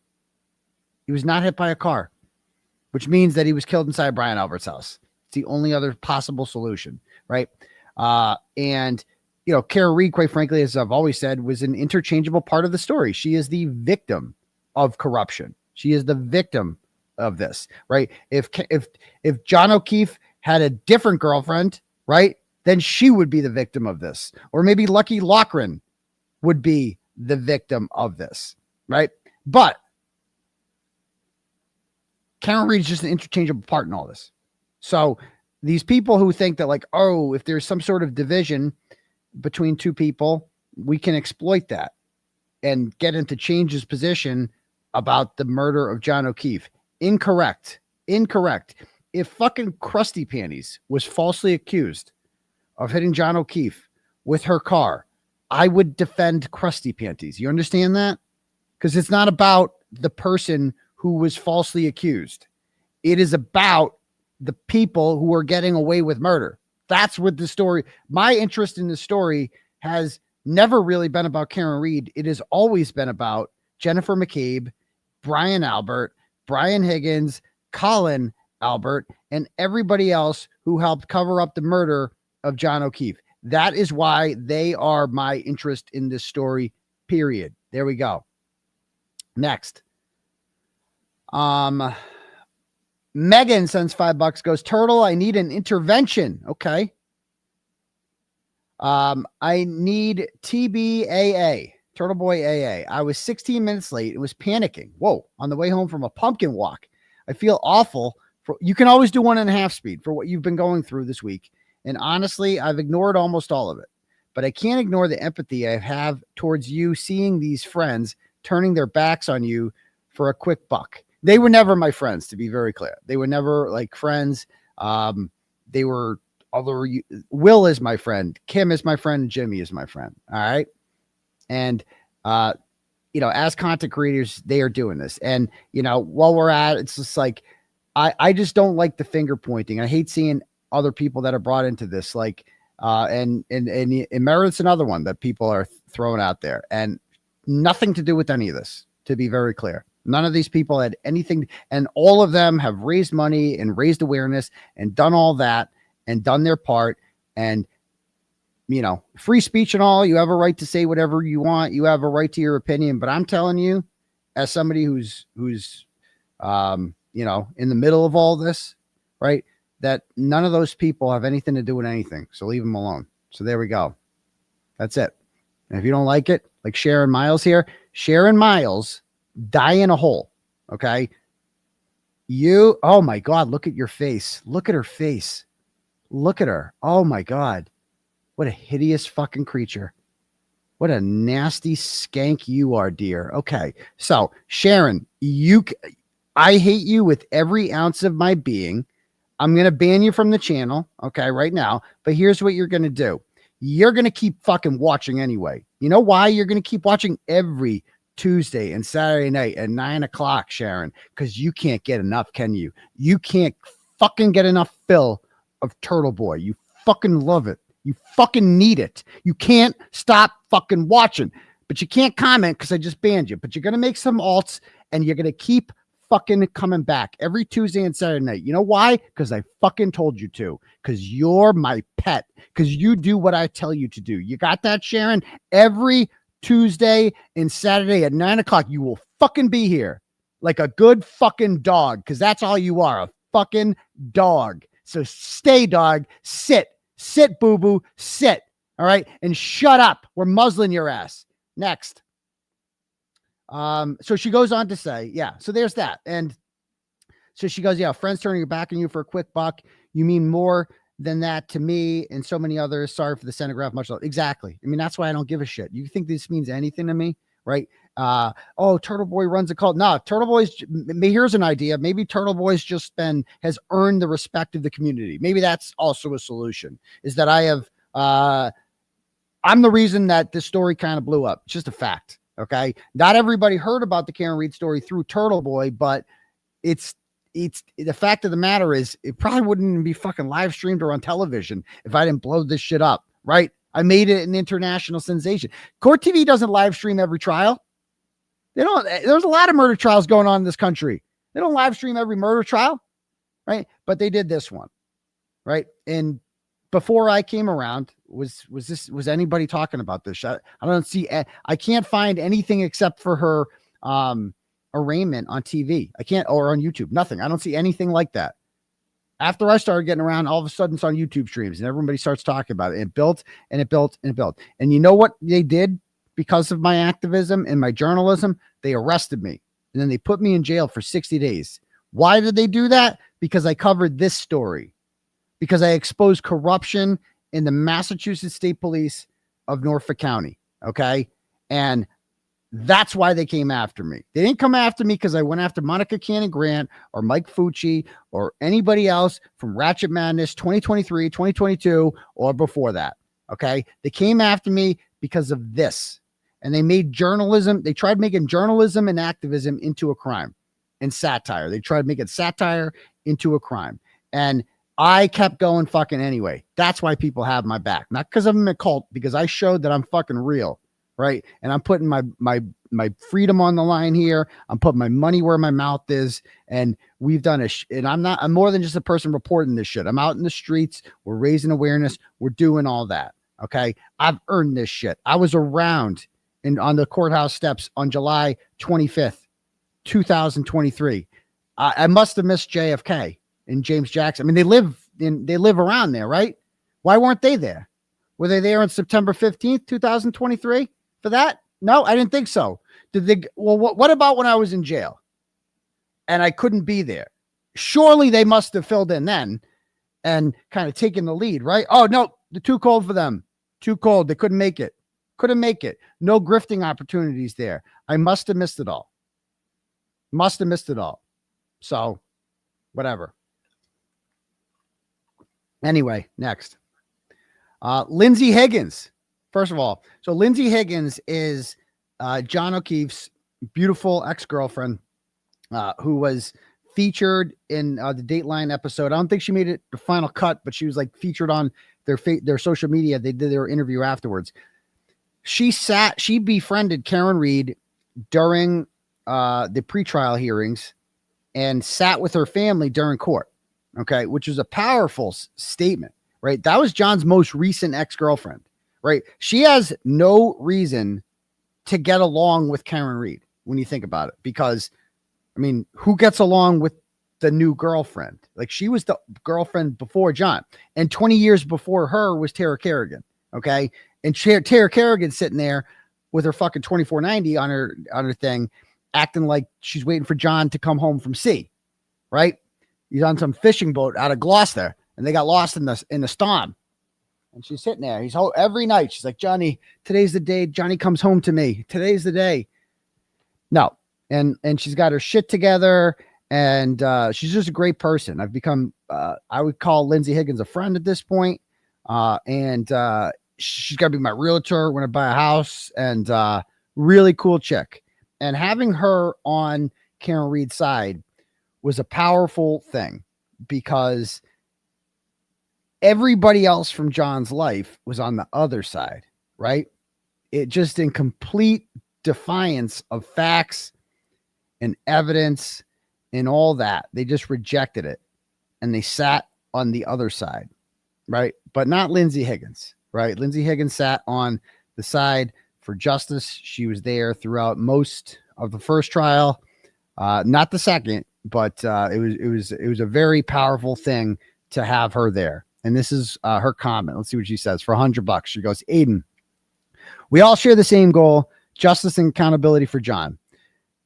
He was not hit by a car, which means that he was killed inside Brian Albert's house. It's the only other possible solution, right? And, you know, Kara Reed, quite frankly, as I've always said, was an interchangeable part of the story. She is the victim of corruption. She is the victim of this, right? If John O'Keefe had a different girlfriend, right, then she would be the victim of this. Or maybe Lucky Loughran would be the victim of this, right? But Karen Reed is just an interchangeable part in all this. So these people who think that like, oh, if there's some sort of division between two people, we can exploit that and get into Change's position about the murder of John O'Keefe. Incorrect. If fucking Krusty Panties was falsely accused of hitting John O'Keefe with her car, I would defend Krusty Panties. You understand that? Because it's not about the person who was falsely accused. It is about the people who are getting away with murder. That's what the story, my interest in the story has never really been about Karen Reed. It has always been about Jennifer McCabe, Brian Albert, Brian Higgins, Colin Albert, and everybody else who helped cover up the murder of John O'Keefe. That is why they are my interest in this story, period. There we go. Next. Megan sends $5, goes, Turtle, I need an intervention. Okay. I need TBAA, Turtle Boy AA. I was 16 minutes late and was panicking. Whoa. On the way home from a pumpkin walk. I feel awful. You can always do 1.5 speed for what you've been going through this week. And honestly, I've ignored almost all of it, but I can't ignore the empathy I have towards you seeing these friends turning their backs on you for a quick buck. They were never my friends, to be very clear. They were never like friends. They were, although Will is my friend, Kim is my friend, and Jimmy is my friend. All right. And, you know, as content creators, they are doing this. And, you know, while we're at it, it's just like, I just don't like the finger pointing. I hate seeing other people that are brought into this, like, and Meredith's another one that people are throwing out there, and nothing to do with any of this, to be very clear. None of these people had anything, and all of them have raised money and raised awareness and done all that and done their part. And, you know, free speech and all, you have a right to say whatever you want. You have a right to your opinion, but I'm telling you, as somebody who's, you know, in the middle of all this, right, that none of those people have anything to do with anything. So leave them alone. So there we go. That's it. And if you don't like it, like Sharon Miles here, Sharon Miles, die in a hole. Okay. Oh my God, look at your face. Look at her face. Look at her. Oh my God. What a hideous fucking creature. What a nasty skank you are, dear. Okay. So, Sharon, I hate you with every ounce of my being. I'm going to ban you from the channel, okay, right now. But here's what you're going to do. You're going to keep fucking watching anyway. You know why? You're going to keep watching every Tuesday and Saturday night at 9:00, Sharon, because you can't get enough, can you? You can't fucking get enough fill of Turtleboy. You fucking love it. You fucking need it. You can't stop fucking watching, but you can't comment because I just banned you. But you're going to make some alts and you're going to keep fucking coming back every Tuesday and Saturday night. You know why? Because I fucking told you to. Because you're my pet. Because you do what I tell you to do. You got that, Sharon? Every Tuesday and Saturday at 9:00, you will fucking be here like a good fucking dog. Because that's all you are, a fucking dog. So stay, dog. Sit, boo boo, sit. All right, and shut up. We're muzzling your ass. Next. So she goes on to say, yeah, so there's that. And so she goes, yeah, friends turning your back on you for a quick buck. You mean more than that to me and so many others. Sorry for the cenograph. Much love. Exactly. I mean, that's why I don't give a shit. You think this means anything to me, right? Oh, Turtleboy runs a cult. No, Turtleboy's, here's an idea. Maybe Turtleboy's has earned the respect of the community. Maybe that's also a solution, is that I'm the reason that this story kind of blew up. It's just a fact. Okay. Not everybody heard about the Karen Reed story through Turtleboy, but it's the fact of the matter is it probably wouldn't even be fucking live streamed or on television if I didn't blow this shit up. Right. I made it an international sensation. Court TV doesn't live stream every trial. There's a lot of murder trials going on in this country. They don't live stream every murder trial. Right. But they did this one. Right. And before I came around, was anybody talking about this? I don't see, I can't find anything except for her arraignment on TV. I can't, or on YouTube, nothing. I don't see anything like that. After I started getting around, all of a sudden it's on YouTube streams and everybody starts talking about it. It built and it built and it built. And you know what they did because of my activism and my journalism? They arrested me and then they put me in jail for 60 days. Why did they do that? Because I covered this story. Because I exposed corruption in the Massachusetts State Police of Norfolk County. Okay. And that's why they came after me. They didn't come after me because I went after Monica Cannon Grant or Mike Fucci or anybody else from Ratchet Madness 2023, 2022, or before that. Okay. They came after me because of this. And they made journalism. They tried making journalism and activism into a crime and satire. They tried making satire into a crime. And I kept going fucking anyway. That's why people have my back. Not because I'm a cult, because I showed that I'm fucking real, right? And I'm putting my freedom on the line here. I'm putting my money where my mouth is. And we've done and I'm more than just a person reporting this shit. I'm out in the streets. We're raising awareness. We're doing all that. Okay. I've earned this shit. I was around on the courthouse steps on July 25th, 2023. I must have missed JFK. And James Jackson. I mean, they live around there, right? Why weren't they there? Were they there on September 15th, 2023 for that? No, I didn't think so. What about when I was in jail and I couldn't be there? Surely they must have filled in then and kind of taken the lead, right? Oh, no, they're too cold for them. Too cold. They couldn't make it. No grifting opportunities there. I must have missed it all. So whatever. Anyway, next. Lindsay Higgins. First of all, so Lindsay Higgins is John O'Keefe's beautiful ex-girlfriend who was featured in the Dateline episode. I don't think she made it the final cut, but she was like featured on their social media. They did their interview afterwards. She befriended Karen Reed during the pretrial hearings and sat with her family during court. Okay. Which is a powerful statement, right? That was John's most recent ex-girlfriend, right? She has no reason to get along with Karen Reed when you think about it, because I mean, who gets along with the new girlfriend? Like, she was the girlfriend before John, and 20 years before her was Tara Kerrigan. Okay. And Tara Kerrigan sitting there with her fucking 2490 on her thing, acting like she's waiting for John to come home from sea. Right. He's on some fishing boat out of Gloucester and they got lost in the storm. And she's sitting there. Every night. She's like, Johnny, today's the day Johnny comes home to me. Today's the day. No. And she's got her shit together. And she's just a great person. I've become, I would call Lindsay Higgins a friend at this point. And she's got to be my realtor when I buy a house. And really cool chick. And having her on Karen Reed's side was a powerful thing because everybody else from John's life was on the other side, right? It just in complete defiance of facts and evidence and all that. They just rejected it and they sat on the other side, right? But not Lindsay Higgins, right? Lindsay Higgins sat on the side for justice. She was there throughout most of the first trial, not the second, but it was a very powerful thing to have her there. And this is her comment. Let's see what she says. For $100, she goes, Aidan, we all share the same goal, justice and accountability for John.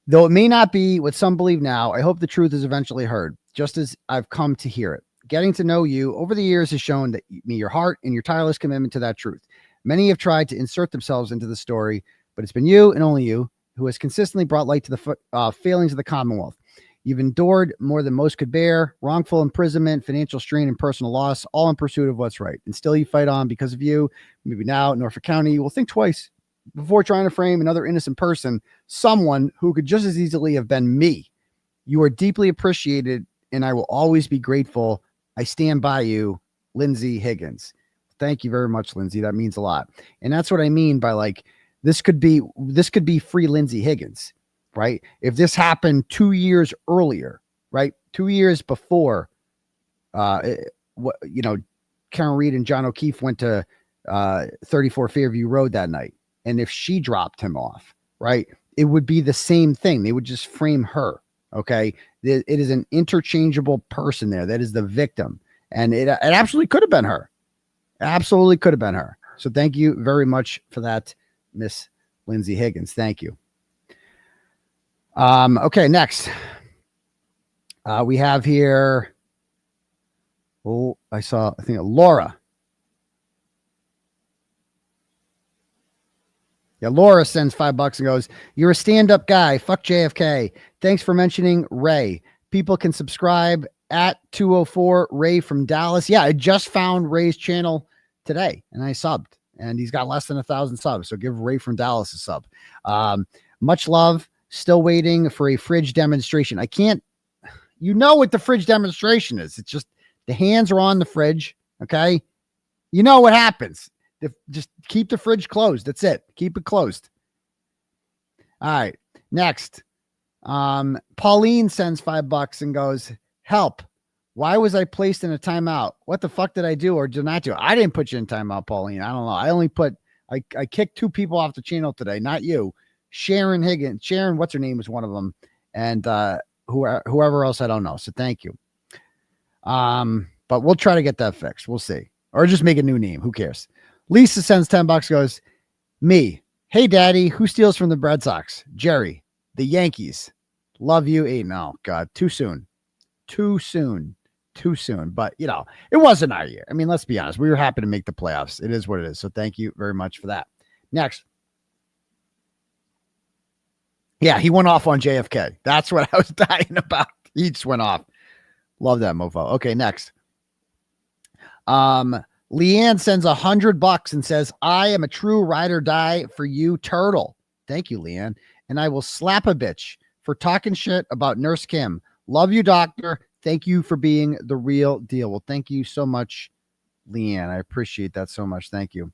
Though it may not be what some believe now, I hope the truth is eventually heard, just as I've come to hear it. Getting to know you over the years has shown me your heart and your tireless commitment to that truth. Many have tried to insert themselves into the story, but it's been you and only you who has consistently brought light to the failings of the Commonwealth. You've endured more than most could bear, wrongful imprisonment, financial strain, and personal loss, all in pursuit of what's right. And still you fight on because of you. Maybe now in Norfolk County, you will think twice before trying to frame another innocent person, someone who could just as easily have been me. You are deeply appreciated, and I will always be grateful. I stand by you, Lindsay Higgins. Thank you very much, Lindsay. That means a lot. And that's what I mean by like, this could be free Lindsay Higgins. Right? If this happened 2 years earlier, right? 2 years before, Karen Reed and John O'Keefe went to 34 Fairview Road that night. And if she dropped him off, right, it would be the same thing. They would just frame her. Okay. It is an interchangeable person there. That is the victim. And it absolutely could have been her. Absolutely could have been her. So thank you very much for that, Miss Lindsay Higgins. Thank you. Okay, next. We have here. Oh, I think Laura. Yeah, Laura sends $5 and goes, you're a stand-up guy. Fuck JFK. Thanks for mentioning Ray. People can subscribe at 204 Ray from Dallas. Yeah, I just found Ray's channel today and I subbed and he's got less than 1,000 subs. So give Ray from Dallas a sub. Much love. Still waiting for a fridge demonstration. I can't, you know what the fridge demonstration is. It's just the hands are on the fridge. Okay. You know what happens. Just keep the fridge closed. That's it. Keep it closed. All right. Next. Pauline sends $5 and goes, help. Why was I placed in a timeout? What the fuck did I do or did not do? I didn't put you in timeout, Pauline. I don't know. I only I kicked 2 people off the channel today. Not you. Sharon Higgins, what's her name was one of them. And whoever else, I don't know. So thank you. But we'll try to get that fixed. We'll see. Or just make a new name. Who cares? Lisa sends $10, goes, me. Hey, daddy, who steals from the Red Sox? Jerry, the Yankees. Love you. Aidan. Oh, God. Too soon. But, it wasn't our year. I mean, let's be honest. We were happy to make the playoffs. It is what it is. So thank you very much for that. Next. Yeah, he went off on JFK. That's what I was dying about. He just went off. Love that mofo. Okay, next. Leanne sends $100 and says, I am a true ride or die for you, Turtle. Thank you, Leanne. And I will slap a bitch for talking shit about Nurse Kim. Love you, doctor. Thank you for being the real deal. Well, thank you so much, Leanne. I appreciate that so much. Thank you.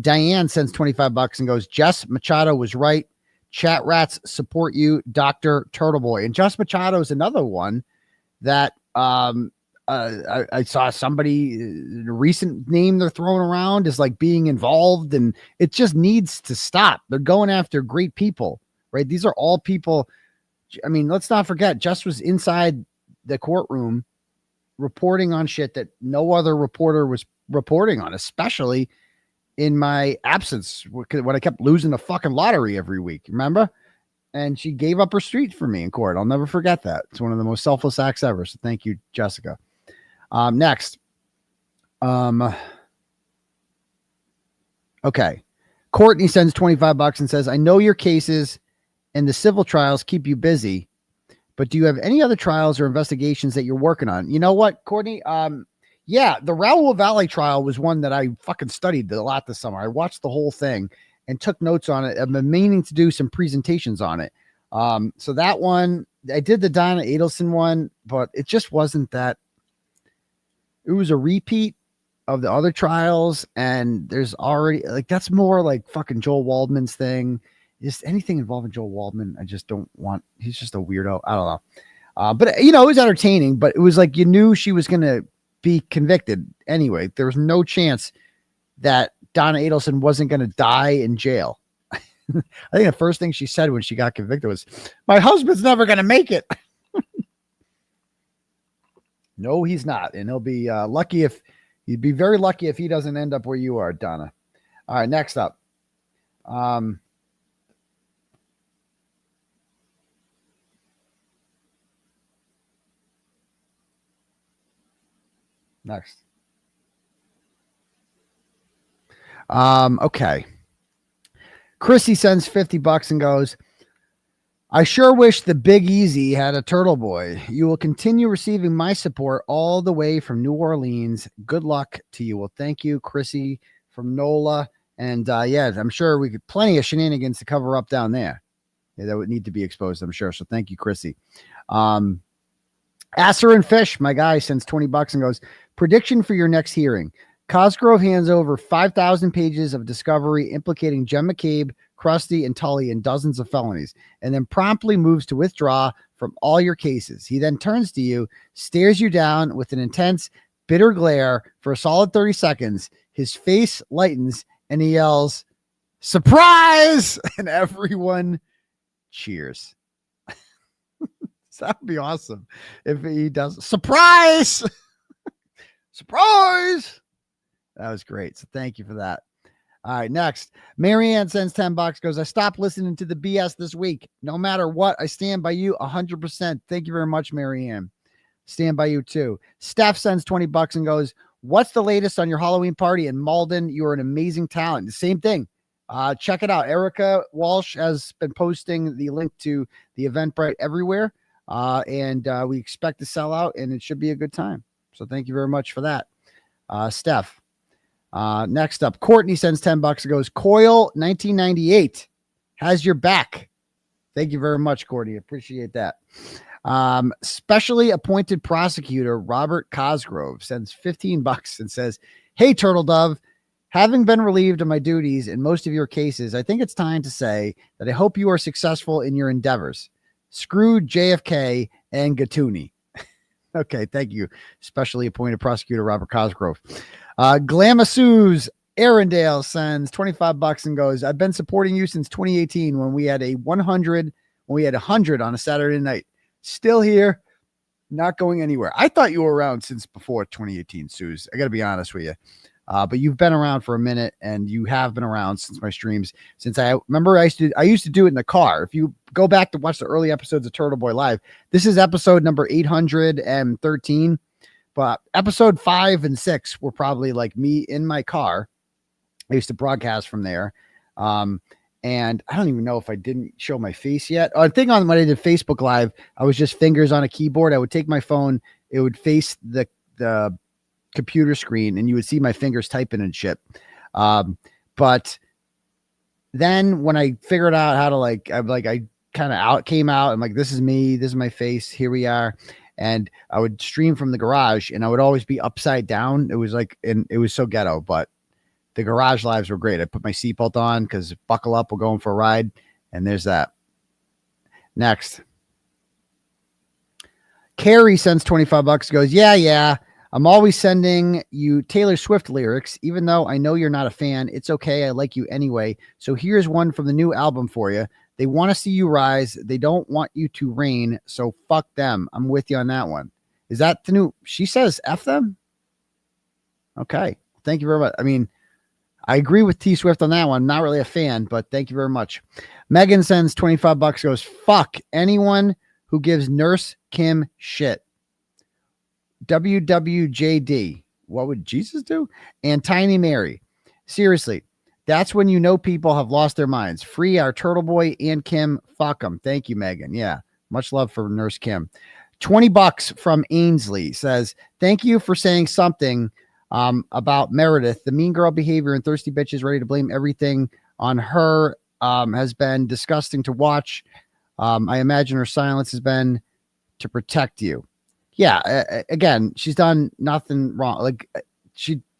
Diane sends $25 and goes, Jess Machado was right. Chat rats support you, Dr. Turtleboy. And Jess Machado is another one that I saw somebody, a recent name they're throwing around is like being involved, and it just needs to stop. They're going after great people, right? These are all people. I mean, let's not forget, Jess was inside the courtroom reporting on shit that no other reporter was reporting on, especially in my absence when I kept losing the fucking lottery every week. Remember? And she gave up her street for me in court. I'll never forget that. It's one of the most selfless acts ever. So thank you, Jessica. Next. Okay. Courtney sends $25 and says, I know your cases and the civil trials keep you busy, but do you have any other trials or investigations that you're working on? You know what, Courtney? Yeah, the Raoul Valley trial was one that I fucking studied a lot this summer. I watched the whole thing and took notes on it. I've been meaning to do some presentations on it. So that one, I did the Donna Adelson one, but it just wasn't that. It was a repeat of the other trials, and there's already like that's more like fucking Joel Waldman's thing. Just anything involving Joel Waldman, I just don't want. He's just a weirdo. I don't know. But you know, it was entertaining. But it was like you knew she was gonna be convicted anyway. There was no chance that Donna Adelson wasn't gonna die in jail. I think the first thing she said when she got convicted was, "My husband's never gonna make it." No, he's not, and he'll be lucky if. You'd be very lucky if he doesn't end up where you are, Donna. All right, next up. Next. Okay. Chrissy sends $50 and goes, I sure wish the Big Easy had a turtle boy. You will continue receiving my support all the way from New Orleans. Good luck to you. Well, thank you, Chrissy from NOLA. And yeah, I'm sure we could plenty of shenanigans to cover up down there. Yeah, that would need to be exposed, I'm sure. So thank you, Chrissy. Asser and Fish, my guy, sends $20 and goes, prediction for your next hearing. Cosgrove hands over 5,000 pages of discovery implicating Jem McCabe, Krusty, and Tully in dozens of felonies, and then promptly moves to withdraw from all your cases. He then turns to you, stares you down with an intense, bitter glare for a solid 30 seconds. His face lightens, and he yells, surprise! And everyone cheers. That would be awesome if he does. Surprise! Surprise! That was great. So thank you for that. All right, next. Marianne sends $10, goes, I stopped listening to the BS this week. No matter what, I stand by you 100%. Thank you very much, Marianne. Stand by you too. Steph sends $20 and goes, what's the latest on your Halloween party in Malden? You are an amazing talent. The same thing. Check it out. Erica Walsh has been posting the link to the Eventbrite everywhere. And we expect to sell out, and it should be a good time. So thank you very much for that, Steph. Next up, Courtney sends $10 and goes, Coil 1998 has your back. Thank you very much, Courtney. Appreciate that. Specially appointed prosecutor Robert Cosgrove sends $15 and says, hey, Turtle Dove, having been relieved of my duties in most of your cases, I think it's time to say that I hope you are successful in your endeavors. Screw JFK and Gaetani. Okay, thank you. Specially appointed prosecutor Robert Cosgrove. Glamasu's Arendelle sends $25 and goes, I've been supporting you since 2018 when we had 100 on a Saturday night. Still here, not going anywhere. I thought you were around since before 2018, Suze. I got to be honest with you. But you've been around for a minute, and you have been around since my streams. Since I remember, I used to do it in the car. If you go back to watch the early episodes of Turtle Boy Live, this is episode number 813. But episode 5 and 6 were probably like me in my car. I used to broadcast from there. And I don't even know if I didn't show my face yet. I think on when I did Facebook Live, I was just fingers on a keyboard. I would take my phone, it would face the computer screen, and you would see my fingers typing and shit. But then when I figured out how to I kind of came out. I'm like, this is me. This is my face. Here we are. And I would stream from the garage, and I would always be upside down. It was and it was so ghetto, but the garage lives were great. I put my seatbelt on because buckle up, we're going for a ride. And there's that. Next. Carrie sends $25, goes, yeah. I'm always sending you Taylor Swift lyrics, even though I know you're not a fan. It's okay. I like you anyway. So here's one from the new album for you. They want to see you rise. They don't want you to reign. So fuck them. I'm with you on that one. Is that the new? She says F them. Okay. Thank you very much. I mean, I agree with T Swift on that one. Not really a fan, but thank you very much. Megan sends $25, goes, fuck anyone who gives Nurse Kim shit. WWJD. What would Jesus do? And Tiny Mary. Seriously, That's when you know people have lost their minds. Free our Turtle Boy and Kim. Fuck them. Thank you, Megan. Yeah. Much love for Nurse Kim. $20 from Ainsley says, thank you for saying something about Meredith. The mean girl behavior and thirsty bitches ready to blame everything on her has been disgusting to watch. I imagine her silence has been to protect you. Yeah. Again, she's done nothing wrong. Like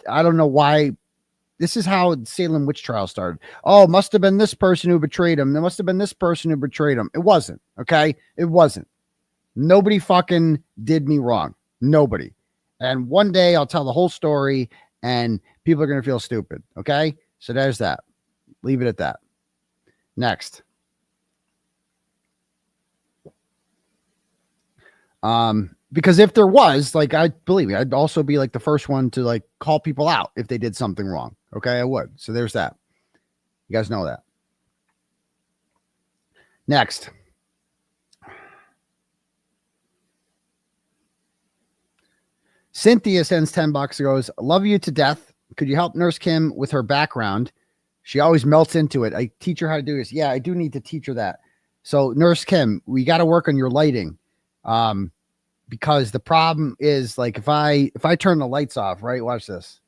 I don't know why. This is how Salem witch trial started. Oh, must have been this person who betrayed him. There must have been this person who betrayed him. It wasn't. Okay. It wasn't. Nobody fucking did me wrong. Nobody. And one day I'll tell the whole story and people are going to feel stupid. Okay. So there's that. Leave it at that. Next. Because if there was, like, I believe me, I'd also be like the first one to like call people out if they did something wrong. Okay, I would. So there's that. You guys know that. Next. Cynthia sends $10 and goes, love you to death. Could you help Nurse Kim with her background? She always melts into it. I teach her how to do this. Yeah, I do need to teach her that. So Nurse Kim, we got to work on your lighting. Because the problem is, like, if I turn the lights off, right? Watch this.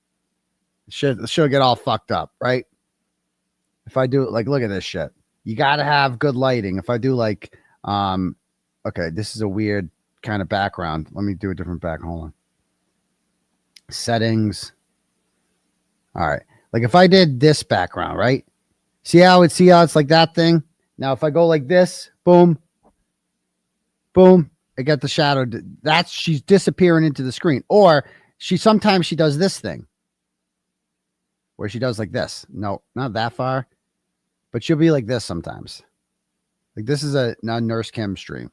She'll get all fucked up, right? If I do, like, look at this shit. You got to have good lighting. If I do, like, okay, this is a weird kind of background. Let me do a different back. Hold on. Settings. All right. Like, if I did this background, right? See how it's like that thing? Now, if I go like this, boom, boom. I get the shadow. She's disappearing into the screen. Or sometimes she does this thing where she does like this. No, not that far, but she'll be like this sometimes. Like this is a Nurse Kim stream.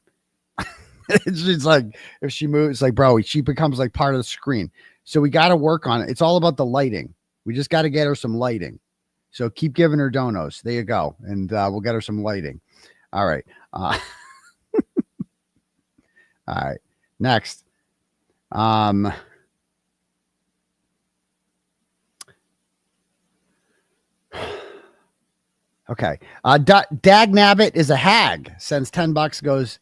It's like, if she moves, like, bro, she becomes like part of the screen. So we got to work on it. It's all about the lighting. We just got to get her some lighting. So keep giving her donos. There you go. And we'll get her some lighting. All right. All right. Next. Okay. Dag Nabbit is a hag. Sends $10. Goes,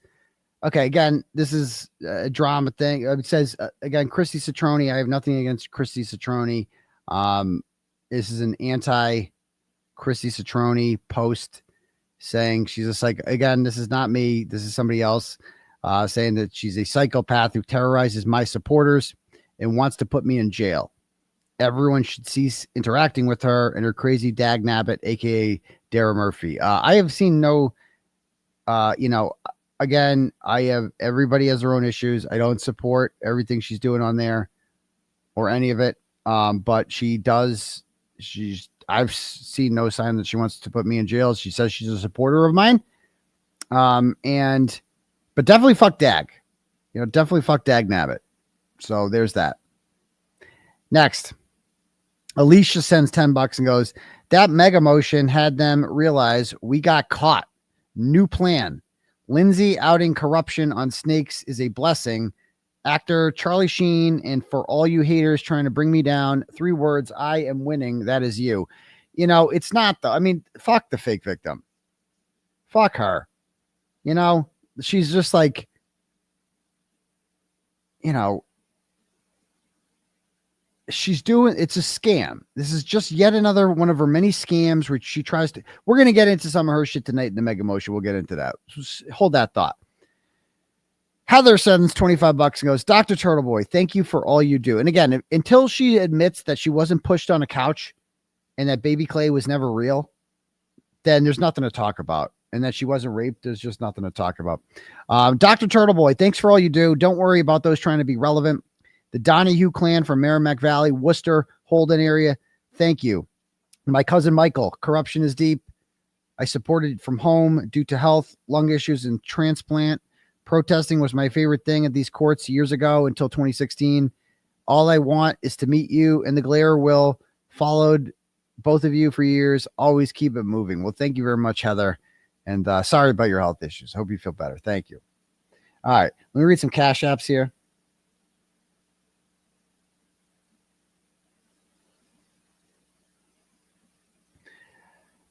okay. Again, this is a drama thing. It says, again, Christy Citroni. I have nothing against Christy Citroni. This is an anti Christy Citroni post saying she's a psych. Again, this is not me. This is somebody else saying that she's a psychopath who terrorizes my supporters and wants to put me in jail. Everyone should cease interacting with her and her crazy Dag Nabbit, aka Dara Murphy. I have seen no, again, everybody has their own issues. I don't support everything she's doing on there or any of it. But I've seen no sign that she wants to put me in jail. She says she's a supporter of mine. But definitely fuck Dag, definitely fuck Dag Nabbit. So there's that. Next, Alicia sends $10 and goes, that mega motion had them realize we got caught. New plan. Lindsay outing corruption on snakes is a blessing. Actor Charlie Sheen, and for all you haters trying to bring me down, 3 words, I am winning. That is you. It's not though. I mean, fuck the fake victim. Fuck her. She's just like, she's doing, it's a scam. This is just yet another one of her many scams where she tries to, we're going to get into some of her shit tonight in the Mega Motion. We'll get into that. Hold that thought. Heather sends $25 and goes, Dr. Turtleboy, thank you for all you do. And again, until she admits that she wasn't pushed on a couch and that baby Clay was never real, then there's nothing to talk about. And that she wasn't raped, there's just nothing to talk about. Dr. Turtleboy, thanks for all you do. Don't worry about those trying to be relevant. The Donahue clan from Merrimack Valley, Worcester, Holden area, thank you. My cousin Michael, corruption is deep. I supported from home due to health, lung issues, and transplant. Protesting was my favorite thing at these courts years ago until 2016. All I want is to meet you, and the glare will followed both of you for years. Always keep it moving. Well, thank you very much, Heather. And sorry about your health issues. Hope you feel better. Thank you. All right. Let me read some cash apps here.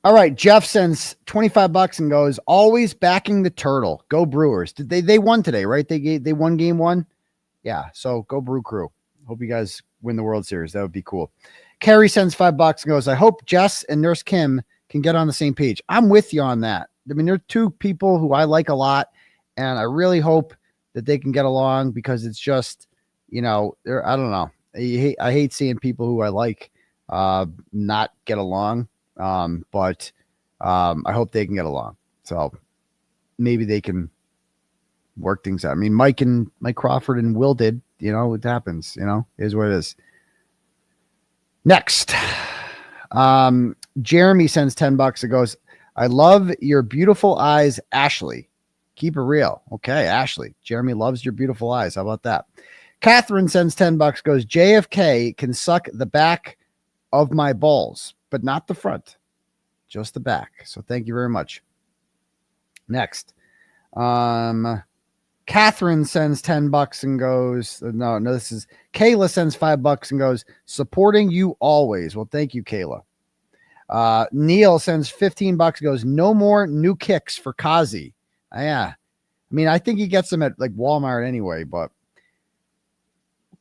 All right. Jeff sends $25 and goes, always backing the turtle. Go Brewers. Did they won today, right? They won game 1. Yeah. So go Brew Crew. Hope you guys win the World Series. That would be cool. Carrie sends $5 and goes, I hope Jess and Nurse Kim can get on the same page. I'm with you on that. I mean, they're two people who I like a lot, and I really hope that they can get along because it's just, I don't know. I hate seeing people who I like not get along. But I hope they can get along. So maybe they can work things out. I mean, Mike Crawford and Will did, it happens, is what it is. Next. Jeremy sends $10 and goes, I love your beautiful eyes, Ashley. Keep it real. Okay, Ashley. Jeremy loves your beautiful eyes. How about that? Catherine sends $10, goes, JFK can suck the back of my balls, but not the front, just the back. So thank you very much. Next. Catherine sends $10 and goes, no, this is Kayla sends $5 and goes, supporting you always. Well, thank you, Kayla. Neil sends $15, goes, no more new kicks for Kazi. Yeah. I mean, I think he gets them at like Walmart anyway, but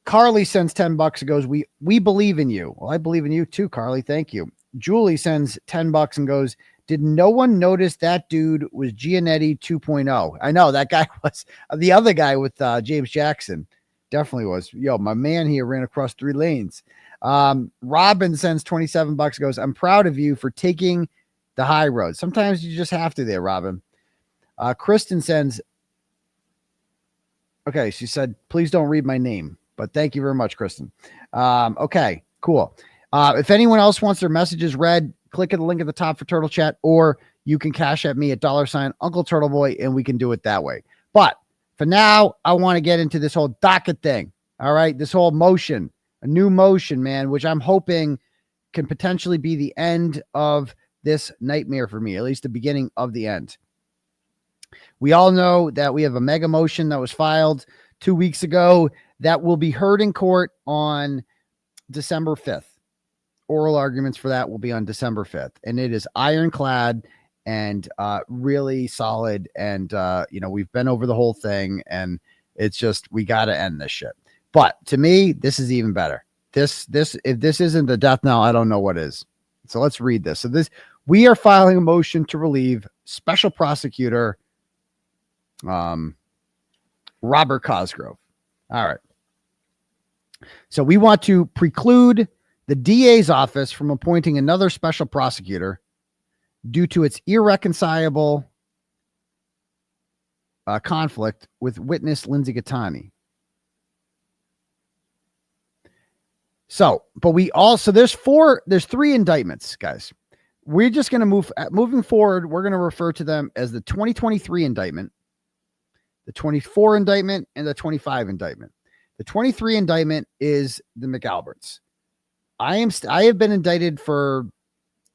Carly sends $10 and goes, we believe in you. Well, I believe in you too, Carly. Thank you. Julie sends $10 and goes, did no one notice that dude was Giannetti 2.0? I know that guy was the other guy with James Jackson. Definitely was. Yo, my man here ran across 3 lanes. Robin sends $27, goes, I'm proud of you for taking the high road. Sometimes you just have to there, Robin. Kristen sends, okay, she said, please don't read my name, but thank you very much, Kristen. Okay, cool. If anyone else wants their messages read, click at the link at the top for Turtle Chat, or you can cash at me at $ Uncle Turtleboy, and we can do it that way. But for now, I want to get into this whole docket thing. All right, this whole motion, a new motion, man, which I'm hoping can potentially be the end of this nightmare for me, at least the beginning of the end. We all know that we have a mega motion that was filed 2 weeks ago that will be heard in court on December 5th. Oral arguments for that will be on December 5th. And it is ironclad and really solid. And, we've been over the whole thing, and it's just, we got to end this shit. But to me, this is even better. If this isn't the death knell, I don't know what is. So let's read this. So we are filing a motion to relieve Special Prosecutor Robert Cosgrove. All right. So we want to preclude the DA's office from appointing another special prosecutor due to its irreconcilable conflict with witness Lindsay Gaetani. So, but we also, there's 3 indictments, guys. We're just going to moving forward. We're going to refer to them as the 2023 indictment, the 24 indictment, and the 25 indictment. The 23 indictment is the McAlberts. I have been indicted for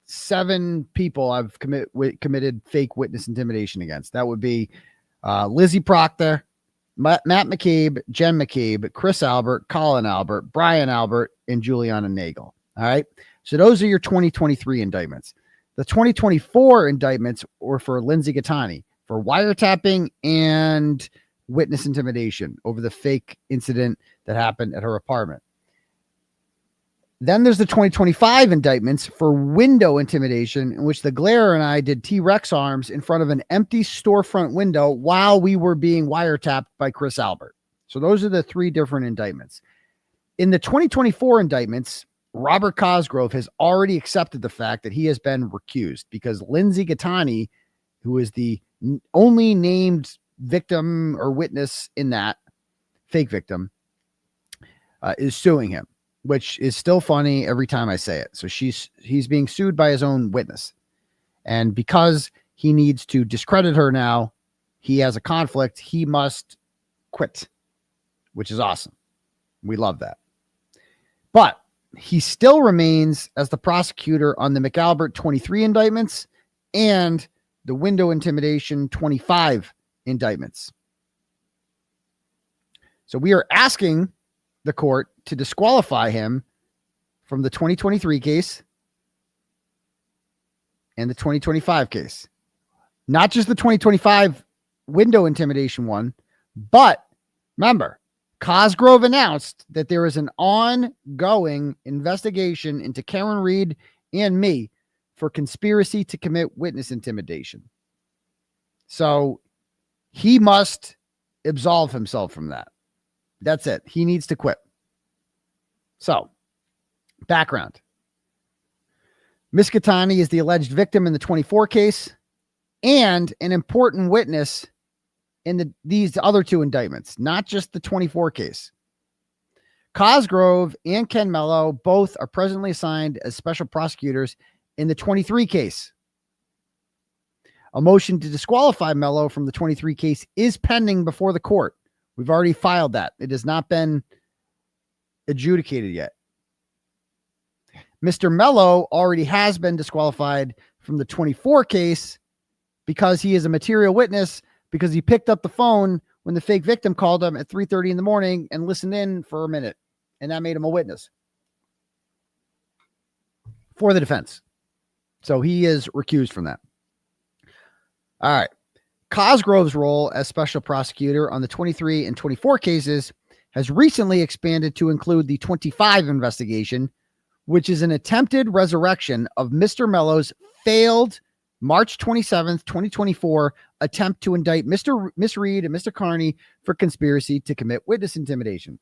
7 people I've committed fake witness intimidation against. That would be Lizzie Proctor, Matt McCabe, Jen McCabe, Chris Albert, Colin Albert, Brian Albert, and Juliana Nagel. All right. So those are your 2023 indictments. The 2024 indictments were for Lindsay Gaetani for wiretapping and witness intimidation over the fake incident that happened at her apartment. Then there's the 2025 indictments for window intimidation, in which the Glare and I did T-Rex arms in front of an empty storefront window while we were being wiretapped by Chris Albert. So those are the 3 different indictments. In the 2024 indictments, Robert Cosgrove has already accepted the fact that he has been recused because Lindsay Gaetani, who is the only named victim or witness in that fake victim, is suing him, which is still funny every time I say it. So he's being sued by his own witness. And because he needs to discredit her now, he has a conflict. He must quit, which is awesome. We love that. But he still remains as the prosecutor on the McAlbert 23 indictments and the window intimidation 25 indictments. So we are asking the court to disqualify him from the 2023 case and the 2025 case. Not just the 2025 window intimidation one, but remember, Cosgrove announced that there is an ongoing investigation into Karen Reed and me for conspiracy to commit witness intimidation. So he must absolve himself from that. That's it. He needs to quit. So, background. Miss Gaetani is the alleged victim in the 24 case and an important witness in these other two indictments, not just the 24 case. Cosgrove and Ken Mello both are presently assigned as special prosecutors in the 23 case. A motion to disqualify Mello from the 23 case is pending before the court. We've already filed that. It has not been adjudicated yet. Mr. Mello already has been disqualified from the 24 case because he is a material witness, because he picked up the phone when the fake victim called him at 3:30 in the morning and listened in for a minute, and that made him a witness for the defense. So he is recused from that. All right. Cosgrove's role as special prosecutor on the 23 and 24 cases has recently expanded to include the 25 investigation, which is an attempted resurrection of Mr. Mello's failed March 27th, 2024 attempt to indict Miss Reed and Mr. Kearney for conspiracy to commit witness intimidation.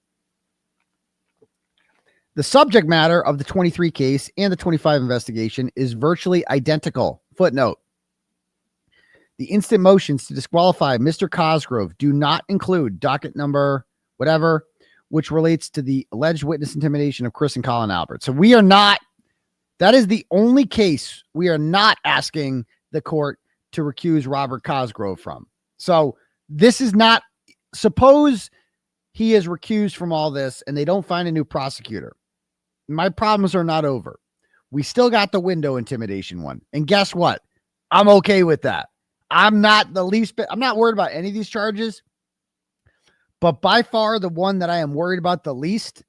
The subject matter of the 23 case and the 25 investigation is virtually identical. Footnote. The instant motions to disqualify Mr. Cosgrove do not include docket number whatever, which relates to the alleged witness intimidation of Chris and Colin Albert. So we are not, that is the only case we are not asking the court to recuse Robert Cosgrove from. So this is not, suppose he is recused from all this and they don't find a new prosecutor. My problems are not over. We still got the window intimidation one. And guess what? I'm okay with that. I'm not the least bit, I'm not worried about any of these charges, but by far the one that I am worried about the least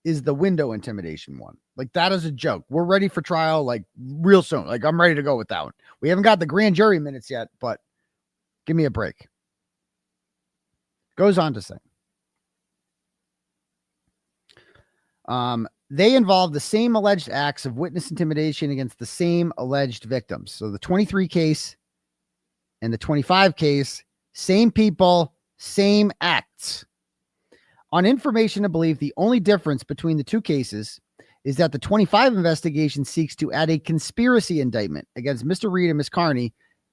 is the window intimidation one. Like, that is a joke. We're ready for trial like real soon. Like, I'm ready to go with that one. We haven't got the grand jury minutes yet, but give me a break. Goes on to say, they involve the same alleged acts of witness intimidation against the same alleged victims. So the 23 case and the 25 case, same people, same acts. On information to believe, the only difference between the two cases is that the 25 investigation seeks to add a conspiracy indictment against Mr. Reed and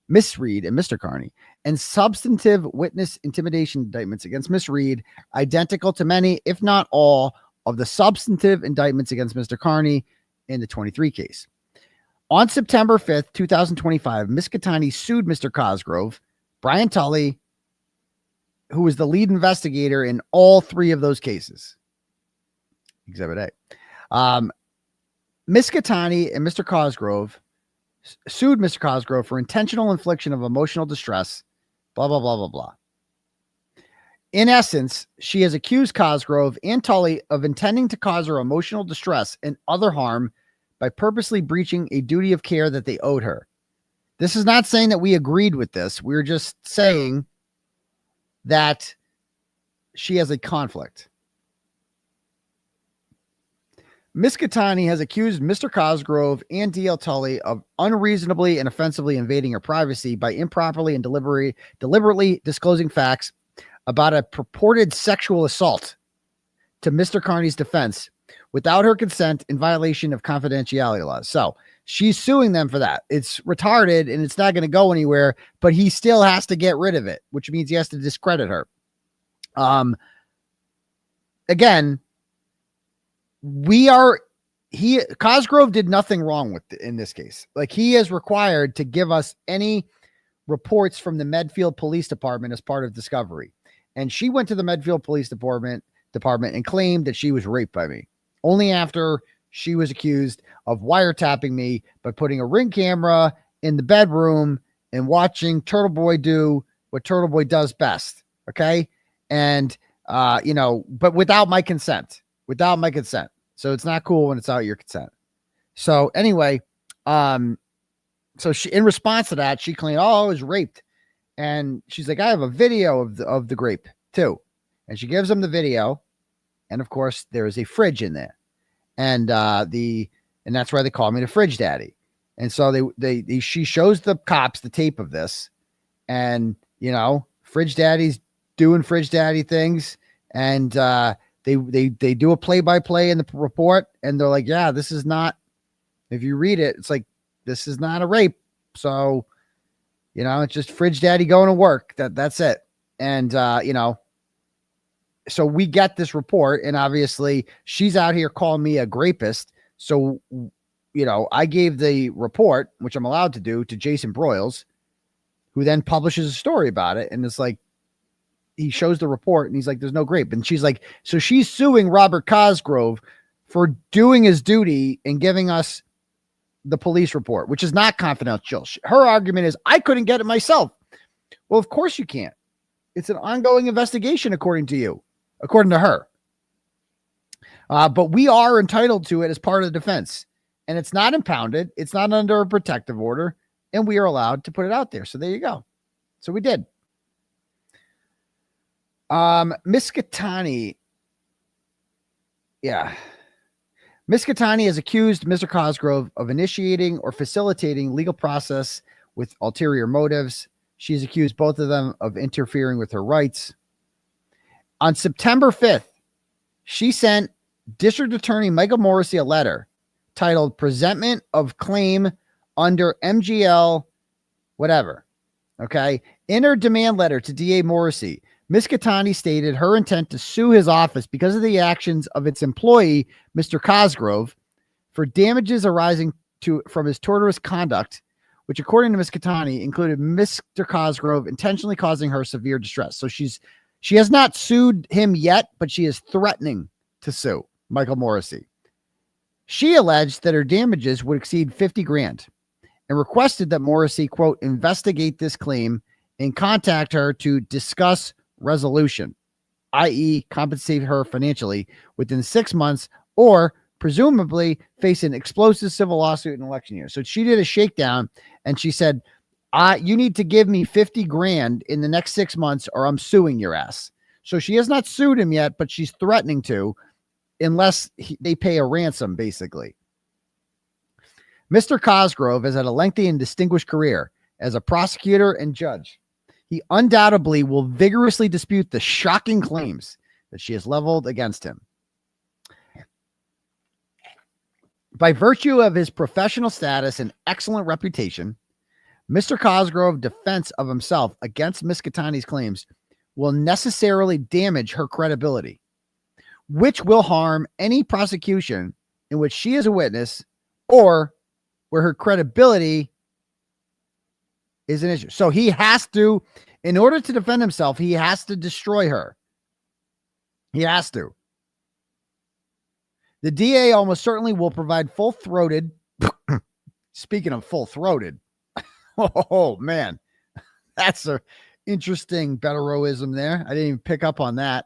Miss Reed and Mr. Kearney, and substantive witness intimidation indictments against Miss Reed, identical to many, if not all, of the substantive indictments against Mr. Kearney in the 23 case. On September 5th, 2025, Miss Gaetani sued Mr. Cosgrove, Brian Tully, who was the lead investigator in all three of those cases. Exhibit A. Miss Gaetani and Mr. Cosgrove sued Mr. Cosgrove for intentional infliction of emotional distress, blah, blah, blah, blah, blah. In essence, she has accused Cosgrove and Tully of intending to cause her emotional distress and other harm by purposely breaching a duty of care that they owed her. This is not saying that we agreed with this. We're just saying that she has a conflict. Miss Gaetani has accused Mr. Cosgrove and D.L. Tully of unreasonably and offensively invading her privacy by improperly and deliberately disclosing facts about a purported sexual assault to Mr. Kearney's defense without her consent in violation of confidentiality laws. So she's suing them for that. It's retarded and it's not going to go anywhere, but he still has to get rid of it, which means he has to discredit her. Again, Cosgrove did nothing wrong in this case. Like, he is required to give us any reports from the Medfield Police Department as part of discovery. And she went to the Medfield Police Department and claimed that she was raped by me. Only after she was accused of wiretapping me by putting a Ring camera in the bedroom and watching Turtleboy do what Turtleboy does best. Okay. And, but without my consent. So it's not cool when it's out your consent. So anyway, So she, in response to that, she claimed, "Oh, I was raped," and she's like, "I have a video of the rape too," and she gives him the video, and of course there is a fridge in there, and that's why they call me the fridge daddy. And so she shows the cops the tape of this, and fridge daddy's doing fridge daddy things, and they do a play-by-play in the report, and they're like, yeah, this is not, if you read it, it's like, this is not a rape. So, it's just fridge daddy going to work. That's it. And so we get this report, and obviously she's out here calling me a rapist. So, I gave the report, which I'm allowed to do, to Jason Broyles, who then publishes a story about it. And it's like, he shows the report and he's like, there's no rape. And she's like, so she's suing Robert Cosgrove for doing his duty and giving us the police report, which is not confidential. Her argument is, I couldn't get it myself. Well, of course you can't. It's an ongoing investigation, according to her. But we are entitled to it as part of the defense, and it's not impounded. It's not under a protective order, and we are allowed to put it out there. So there you go. So we did. Miss Gaetani. Yeah. Miss Gaetani has accused Mr. Cosgrove of initiating or facilitating legal process with ulterior motives. She's accused both of them of interfering with her rights. On September 5th, she sent District Attorney Michael Morrissey a letter titled Presentment of Claim under MGL whatever. Okay. In her demand letter to DA Morrissey, Ms. Gaetani stated her intent to sue his office because of the actions of its employee, Mr. Cosgrove, for damages arising from his torturous conduct, which, according to Ms. Gaetani, included Mr. Cosgrove intentionally causing her severe distress. So she has not sued him yet, but she is threatening to sue Michael Morrissey. She alleged that her damages would exceed $50,000 and requested that Morrissey, quote, investigate this claim and contact her to discuss resolution, i.e. compensate her financially within 6 months, or presumably face an explosive civil lawsuit in election year. So she did a shakedown and she said, you need to give me $50,000 in the next 6 months or I'm suing your ass. So she has not sued him yet, but she's threatening to, unless they pay a ransom, basically. Mr. Cosgrove has had a lengthy and distinguished career as a prosecutor and judge. He undoubtedly will vigorously dispute the shocking claims that she has leveled against him. By virtue of his professional status and excellent reputation, Mr. Cosgrove's defense of himself against Ms. Gaetani's claims will necessarily damage her credibility, which will harm any prosecution in which she is a witness or where her credibility is an issue. So he has to, in order to defend himself, he has to destroy her. He has to. The DA almost certainly will provide full-throated, speaking of full-throated, oh man, that's a interesting Bederowism there. I didn't even pick up on that.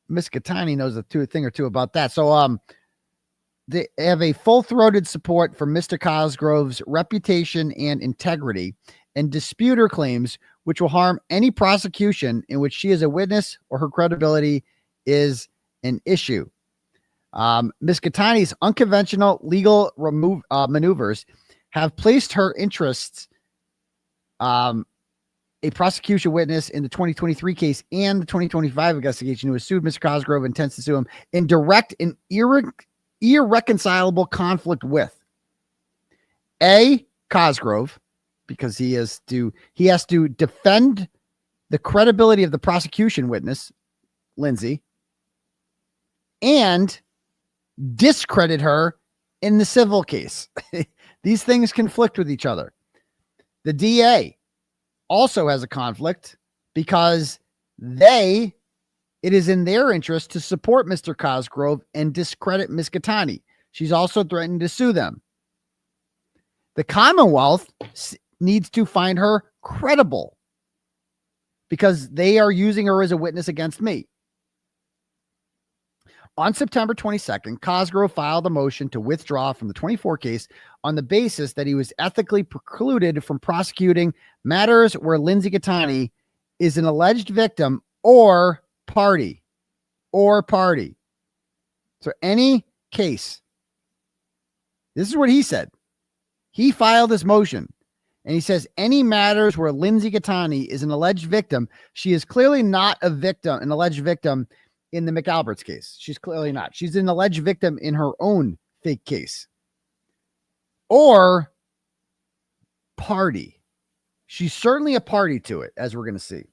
Miss Gaetani knows a thing or two about that. So, they have a full-throated support for Mr. Cosgrove's reputation and integrity and dispute her claims, which will harm any prosecution in which she is a witness or her credibility is an issue. Ms. Gaetani's unconventional legal maneuvers have placed her interests, a prosecution witness in the 2023 case and the 2025 investigation who has sued Mr. Cosgrove and intends to sue him, in direct and irreconcilable conflict with Cosgrove, because he has to defend the credibility of the prosecution witness, Lindsay, and discredit her in the civil case. These things conflict with each other. The DA also has a conflict because it is in their interest to support Mr. Cosgrove and discredit Ms. Gaetani. She's also threatened to sue them. The Commonwealth needs to find her credible because they are using her as a witness against me. On September 22nd, Cosgrove filed a motion to withdraw from the 24 case on the basis that he was ethically precluded from prosecuting matters where Lindsay Gaetani is an alleged victim or party. So any case, this is what he said. He filed this motion and he says any matters where Lindsay Gaetani is an alleged victim, she is clearly not a victim, an alleged victim in the McAlbert's case. She's clearly not. She's an alleged victim in her own fake case. Or party. She's certainly a party to it, as we're going to see.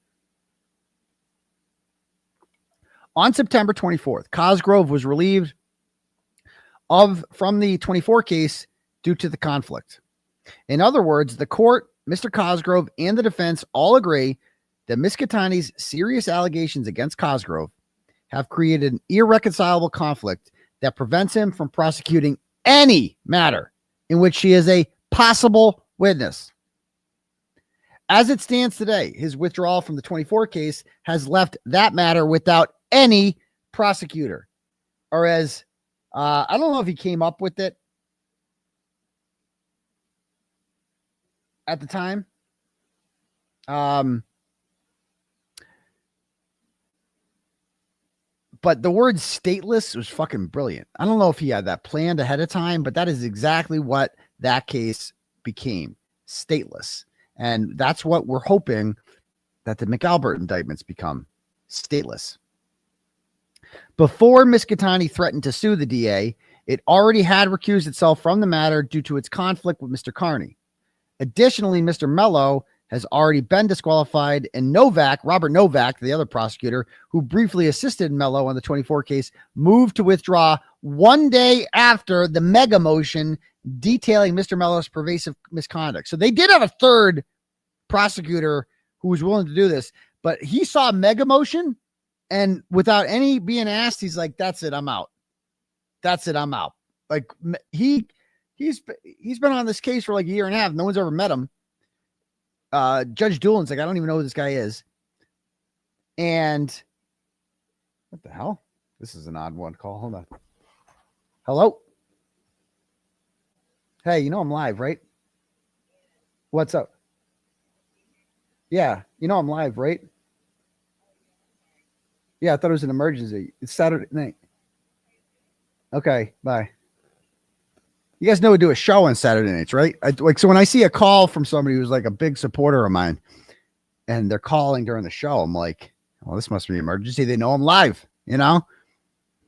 On September 24th, Cosgrove was relieved from the 24 case due to the conflict. In other words, the court, Mr. Cosgrove, and the defense all agree that Ms. Gaetani's serious allegations against Cosgrove have created an irreconcilable conflict that prevents him from prosecuting any matter in which she is a possible witness. As it stands today, his withdrawal from the 24 case has left that matter without any prosecutor. Or as, I don't know if he came up with it at the time. But the word stateless was fucking brilliant. I don't know if he had that planned ahead of time, but that is exactly what that case became. Stateless. And that's what we're hoping that the McAlbert indictments become. Stateless. Before Ms. Gaetani threatened to sue the DA, it already had recused itself from the matter due to its conflict with Mr. Kearney. Additionally, Mr. Mello has already been disqualified, and Robert Novak, the other prosecutor who briefly assisted Mello on the 24 case, moved to withdraw 1 day after the mega motion detailing Mr. Mello's pervasive misconduct. So they did have a third prosecutor who was willing to do this, but he saw a mega motion, and without any being asked, he's like, that's it, I'm out. That's it, I'm out. Like he's been on this case for like a year and a half. No one's ever met him. Judge Doolin's like, I don't even know who this guy is. And what the hell? This is an odd one call. Hold on. Hello? Hey, you know I'm live, right? What's up? Yeah, you know I'm live, right? Yeah, I thought it was an emergency. It's Saturday night. Okay, bye. You guys know we do a show on Saturday nights, right? So when I see a call from somebody who's like a big supporter of mine and they're calling during the show, I'm like, well, this must be an emergency. They know I'm live, you know?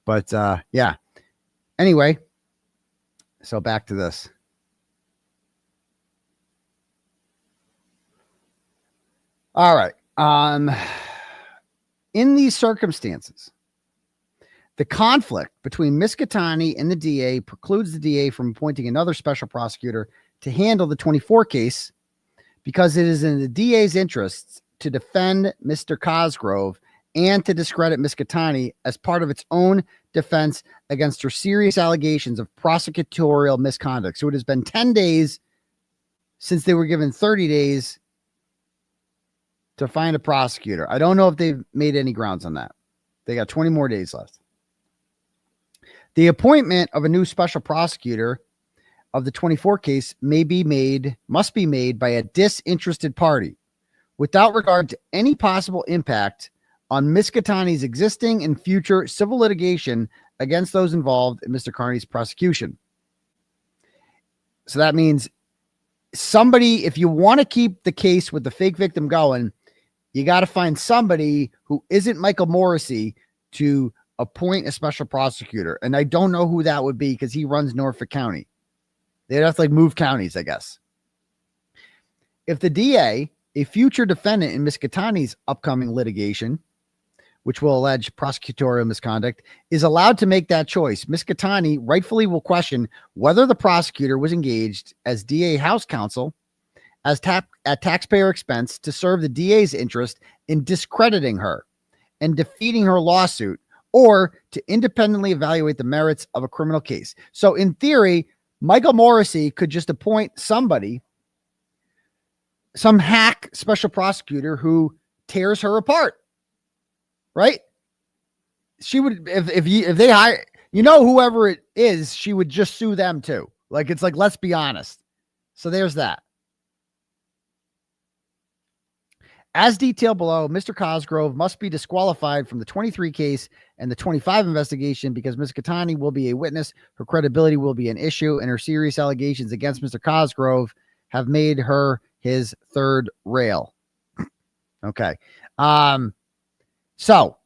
But yeah. Anyway, so back to this. All right. In these circumstances, the conflict between Ms. Gaetani and the DA precludes the DA from appointing another special prosecutor to handle the 24 case because it is in the DA's interests to defend Mr. Cosgrove and to discredit Ms. Gaetani as part of its own defense against her serious allegations of prosecutorial misconduct. So it has been 10 days since they were given 30 days to find a prosecutor. I don't know if they've made any grounds on that. They got 20 more days left. The appointment of a new special prosecutor of the 24 case must be made by a disinterested party without regard to any possible impact on Ms. Gaetani's existing and future civil litigation against those involved in Mr. Kearney's prosecution. So that means somebody, if you want to keep the case with the fake victim going, you got to find somebody who isn't Michael Morrissey to appoint a special prosecutor. And I don't know who that would be because he runs Norfolk County. They'd have to like move counties, I guess. If the DA, a future defendant in Ms. Gaetani's upcoming litigation, which will allege prosecutorial misconduct, is allowed to make that choice, Ms. Gaetani rightfully will question whether the prosecutor was engaged as DA House counsel at taxpayer expense to serve the DA's interest in discrediting her and defeating her lawsuit, or to independently evaluate the merits of a criminal case. So in theory, Michael Morrissey could just appoint somebody, some hack special prosecutor who tears her apart, right? she would, if they hire, whoever it is, she would just sue them too. Like, it's like, let's be honest. So there's that. As detailed below, Mr. Cosgrove must be disqualified from the 23 case and the 25 investigation because Ms. Gaetani will be a witness. Her credibility will be an issue, and her serious allegations against Mr. Cosgrove have made her his third rail. Okay. So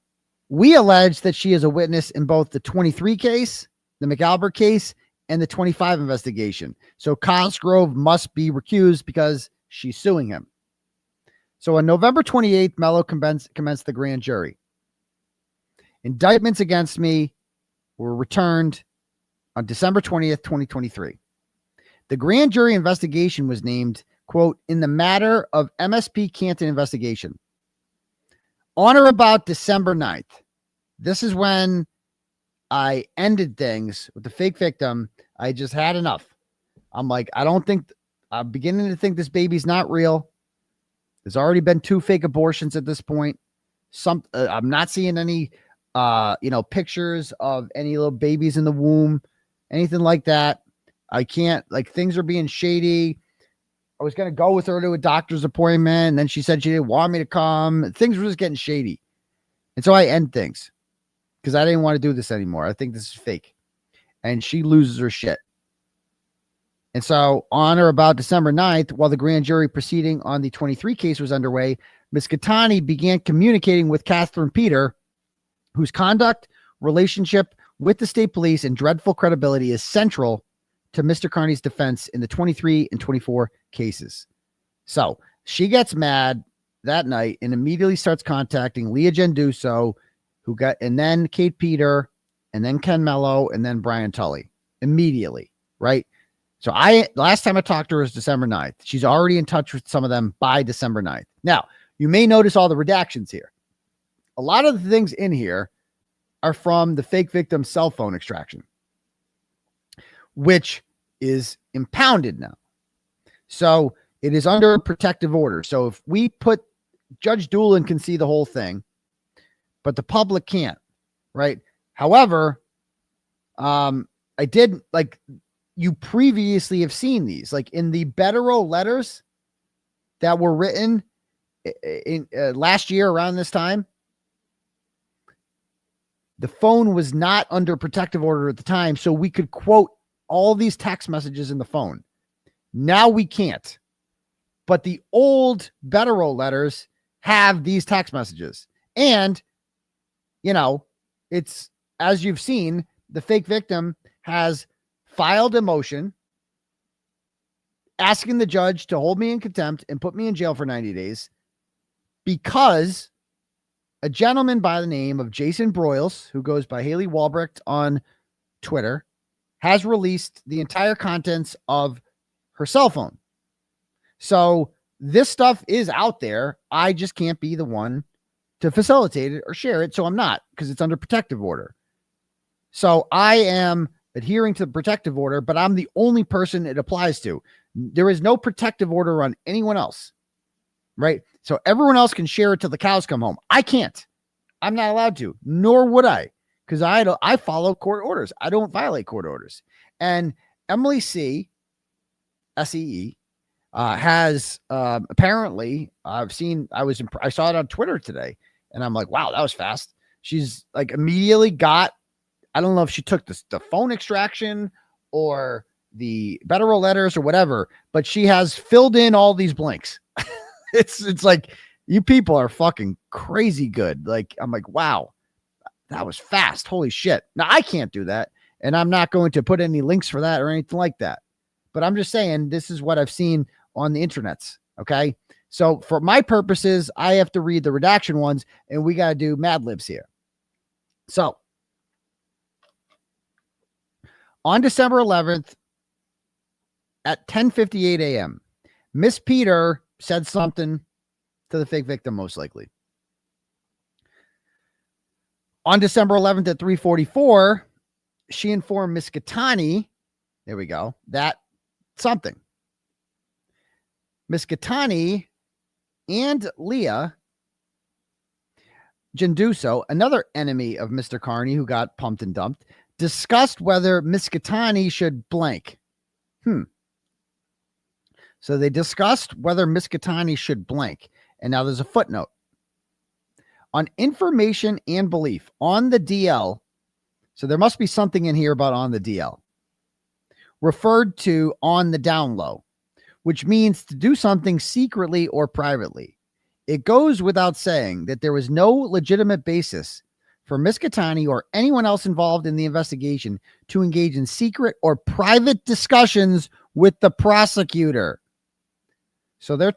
we allege that she is a witness in both the 23 case, the McAlbert case, and the 25 investigation. So Cosgrove must be recused because she's suing him. So on November 28th, Mello commenced the grand jury. Indictments against me were returned on December 20th, 2023. The grand jury investigation was named, quote, in the matter of MSP Canton investigation. On or about December 9th, this is when I ended things with the fake victim. I just had enough. I'm like, I'm beginning to think this baby's not real. There's already been 2 fake abortions at this point. I'm not seeing any, pictures of any little babies in the womb, anything like that. I can't, things are being shady. I was going to go with her to a doctor's appointment, and then she said she didn't want me to come. Things were just getting shady. And so I end things because I didn't want to do this anymore. I think this is fake. And she loses her shit. And so on or about December 9th, while the grand jury proceeding on the 23 case was underway, Ms. Gaetani began communicating with Catherine Peter, whose conduct, relationship with the state police, and dreadful credibility is central to Mr. Kearney's defense in the 23 and 24 cases. So she gets mad that night and immediately starts contacting Leah Genduso, and then Kate Peter, and then Ken Mello, and then Brian Tully immediately, right? So last time I talked to her was December 9th. She's already in touch with some of them by December 9th. Now, you may notice all the redactions here. A lot of the things in here are from the fake victim's cell phone extraction, which is impounded now. So it is under a protective order. So if we put Judge Doolin can see the whole thing, but the public can't, right? However, I did, you previously have seen these, in the Bederow letters that were written in last year around this time. The phone was not under protective order at the time, so we could quote all these text messages in the phone. Now we can't. But the old Bederow letters have these text messages. And, it's, as you've seen, the fake victim has filed a motion asking the judge to hold me in contempt and put me in jail for 90 days because a gentleman by the name of Jason Broyles, who goes by Haley Walbrecht on Twitter, has released the entire contents of her cell phone. So this stuff is out there. I just can't be the one to facilitate it or share it. So I'm not, because it's under protective order. So I am adhering to the protective order, but I'm the only person it applies to. There is no protective order on anyone else, right? So everyone else can share it till the cows come home. I can't. I'm not allowed to, nor would I, because I follow court orders. I don't violate court orders. And Emily C. S-E-E has apparently, I saw it on Twitter today, and I'm like, wow, that was fast. She's immediately got, I don't know if she took the phone extraction or the Bederow letters or whatever, but she has filled in all these blanks. It's like, you people are fucking crazy good. I'm like, wow, that was fast. Holy shit. Now I can't do that. And I'm not going to put any links for that or anything like that. But I'm just saying, this is what I've seen on the internets. Okay. So for my purposes, I have to read the redaction ones, and we got to do Mad Libs here. So on December 11th at 10:58 a.m., Miss Peter said something to the fake victim, most likely. On December 11th at 3:44, she informed Miss Gaetani, there we go, that something. Miss Gaetani and Leah Genduso, another enemy of Mr. Kearney who got pumped and dumped, discussed whether Miss Gaetani should blank. So they discussed whether Miss Gaetani should blank. And now there's a footnote. On information and belief on the DL, so there must be something in here about on the DL, referred to on the down low, which means to do something secretly or privately. It goes without saying that there was no legitimate basis for Miss Gaetani or anyone else involved in the investigation to engage in secret or private discussions with the prosecutor. So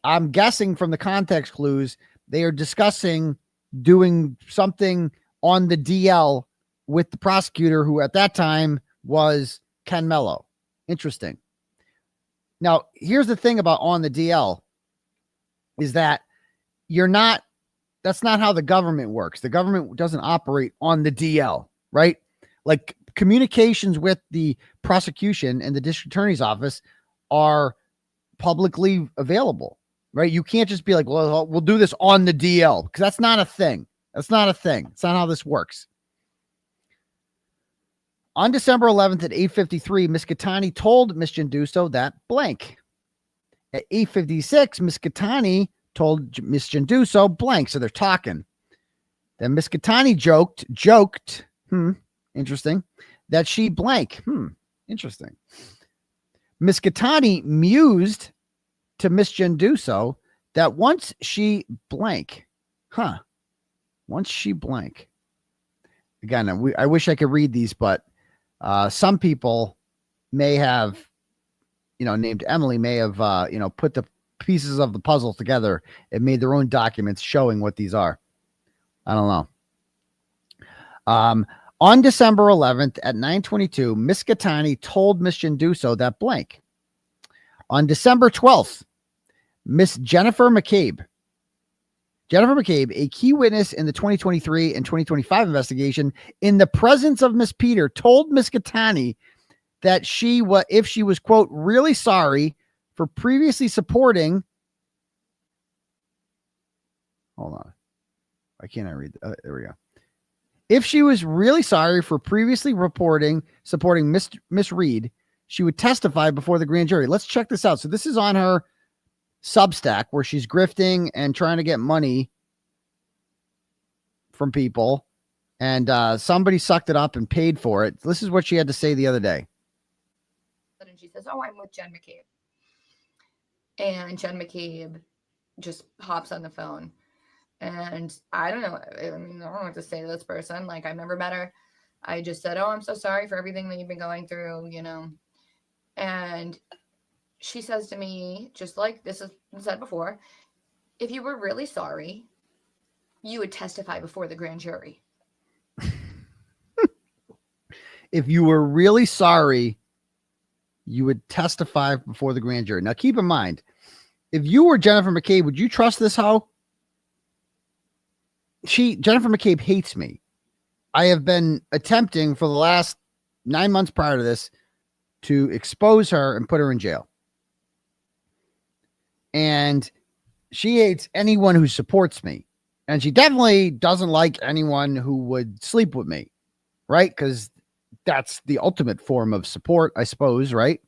I'm guessing from the context clues, they are discussing doing something on the DL with the prosecutor, who at that time was Ken Mello. Interesting. Now, here's the thing about on the DL is that that's not how the government works. The government doesn't operate on the DL, right? Like communications with the prosecution and the district attorney's office are publicly available, right? You can't just be like, well, we'll do this on the DL, because that's not a thing. That's not a thing. It's not how this works. On December 11th at 8:53, Miss Gaetani told Miss Genduso that blank. At 8:56, Miss Gaetani told Miss Genduso blank. So they're talking. Then Miss Gaetani joked, interesting, that she blank. Interesting. Miss Gaetani mused to Miss Genduso that once she blank. Once she blank. Again, I wish I could read these, but some people may have, named Emily may have, put the pieces of the puzzle together and made their own documents showing what these are. I don't know. On December 11th at 9:22, Miss Gaetani told Miss Genduso that blank. On December 12th, Miss Jennifer McCabe, a key witness in the 2023 and 2025 investigation, in the presence of Miss Peter, told Miss Gaetani that if she was, quote, really sorry for previously supporting. Hold on. Why can't I read? There we go. If she was really sorry for previously supporting Miss Reed, she would testify before the grand jury. Let's check this out. So this is on her Substack where she's grifting and trying to get money from people, and somebody sucked it up and paid for it. This is what she had to say the other day. And she says, "Oh, I'm with Jen McCabe," and Jen McCabe just hops on the phone. And I don't know. I don't know what to say to this person. Like, I've never met her. I just said, "Oh, I'm so sorry for everything that you've been going through," And she says to me, just like this has been said before, "If you were really sorry, you would testify before the grand jury." If you were really sorry, you would testify before the grand jury. Now, keep in mind, if you were Jennifer McCabe, would you trust this hoe? Jennifer McCabe hates me. I have been attempting for the last 9 months prior to this to expose her and put her in jail. And she hates anyone who supports me. And she definitely doesn't like anyone who would sleep with me, right? Because that's the ultimate form of support, I suppose, right?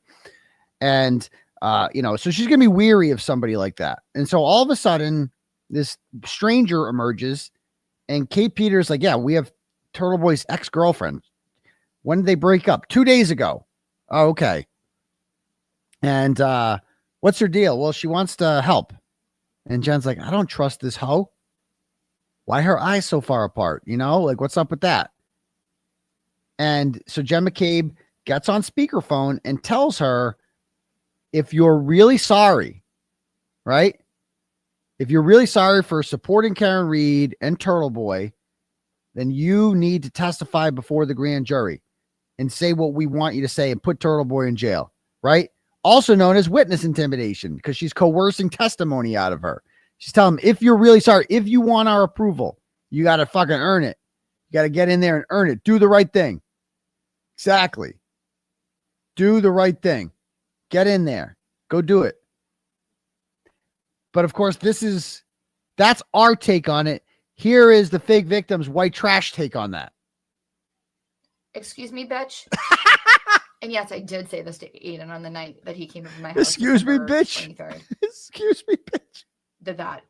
And, so she's going to be weary of somebody like that. And so all of a sudden, this stranger emerges, and Kate Peters like, "Yeah, we have Turtleboy's ex-girlfriend. When did they break up? 2 days ago." Oh, okay. And what's her deal? Well, she wants to help. And Jen's like, "I don't trust this hoe. Why her eyes so far apart? Like, what's up with that?" And so Jen McCabe gets on speakerphone and tells her, if you're really sorry, right? If you're really sorry for supporting Karen Reed and Turtleboy, then you need to testify before the grand jury and say what we want you to say and put Turtleboy in jail, right? Also known as witness intimidation, because she's coercing testimony out of her. She's telling them, if you're really sorry, if you want our approval, you got to fucking earn it. You got to get in there and earn it. Do the right thing. Exactly. Do the right thing. Get in there. Go do it. But of course, that's our take on it. Here is the fake victim's white trash take on that. Excuse me, bitch. And yes, I did say this to Aidan on the night that he came over my house. Excuse me, December bitch. 23rd. Excuse me, bitch. That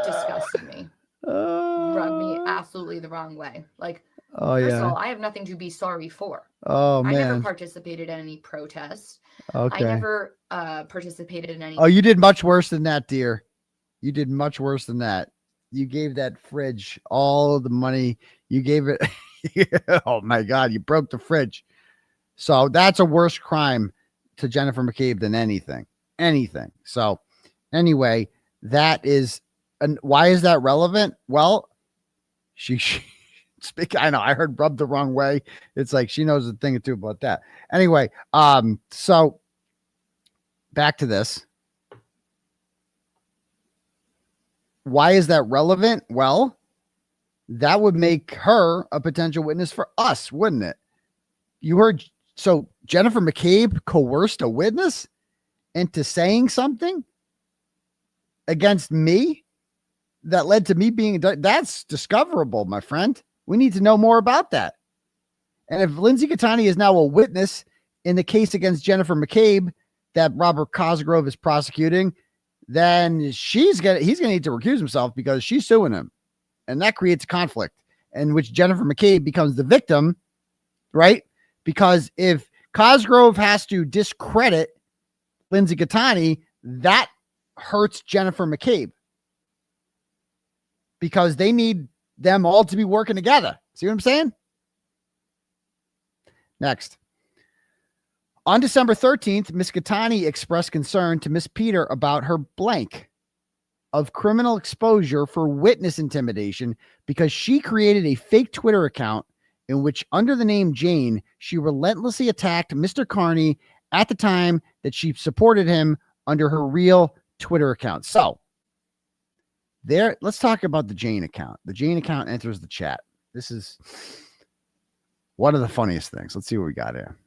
disgusted me. Rubbed me absolutely the wrong way. Like, first of all, I have nothing to be sorry for. Oh, I man. never participated in any protests. Okay. I never participated in any. Oh, you did much worse than that, dear. You did much worse than that. You gave that fridge all of the money. You gave it. Oh, my God. You broke the fridge. So that's a worse crime to Jennifer McCabe than anything. Anything. So anyway, that is. And why is that relevant? Well, she I know I heard rubbed the wrong way. It's like she knows a thing or two about that. Anyway, so back to this. Why is that relevant? Well, that would make her a potential witness for us, wouldn't it? You heard, so Jennifer McCabe coerced a witness into saying something against me that led to me being, that's discoverable, my friend. We need to know more about that. And if Lindsay Gaetani is now a witness in the case against Jennifer McCabe that Robert Cosgrove is prosecuting, then he's going to need to recuse himself because she's suing him. And that creates a conflict in which Jennifer McCabe becomes the victim, right? Because if Cosgrove has to discredit Lindsay Gaetani, that hurts Jennifer McCabe because they need them all to be working together. See what I'm saying? Next. On December 13th, Miss Gaetani expressed concern to Miss Peter about her blank of criminal exposure for witness intimidation because she created a fake Twitter account in which, under the name Jane, she relentlessly attacked Mr. Kearney at the time that she supported him under her real Twitter account. So, let's talk about the Jane account. The Jane account enters the chat. This is one of the funniest things. Let's see what we got here.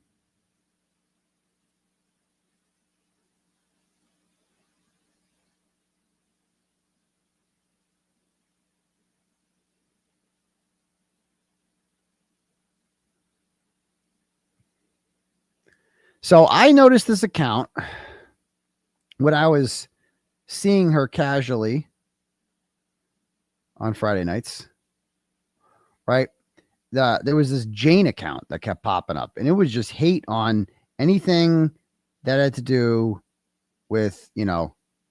So I noticed this account when I was seeing her casually on Friday nights, right? There was this Jane account that kept popping up, and it was just hate on anything that had to do with,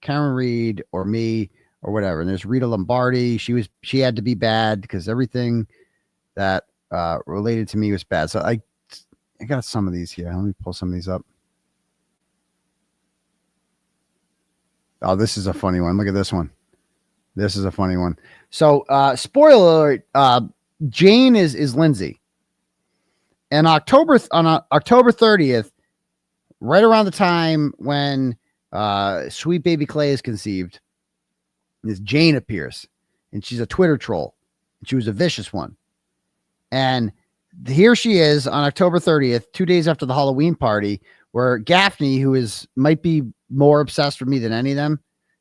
Karen Reed or me or whatever. And there's Rita Lombardi. She had to be bad because everything that related to me was bad. So I got some of these here. Let me pull some of these up. Oh, this is a funny one. Look at this one. This is a funny one. So, spoiler alert, Jane is Lindsay. And on October 30th, right around the time when Sweet Baby Clay is conceived, this Jane appears. And she's a Twitter troll. And she was a vicious one. And here she is on October 30th, 2 days after the Halloween party, where Gaffney, who might be more obsessed with me than any of them,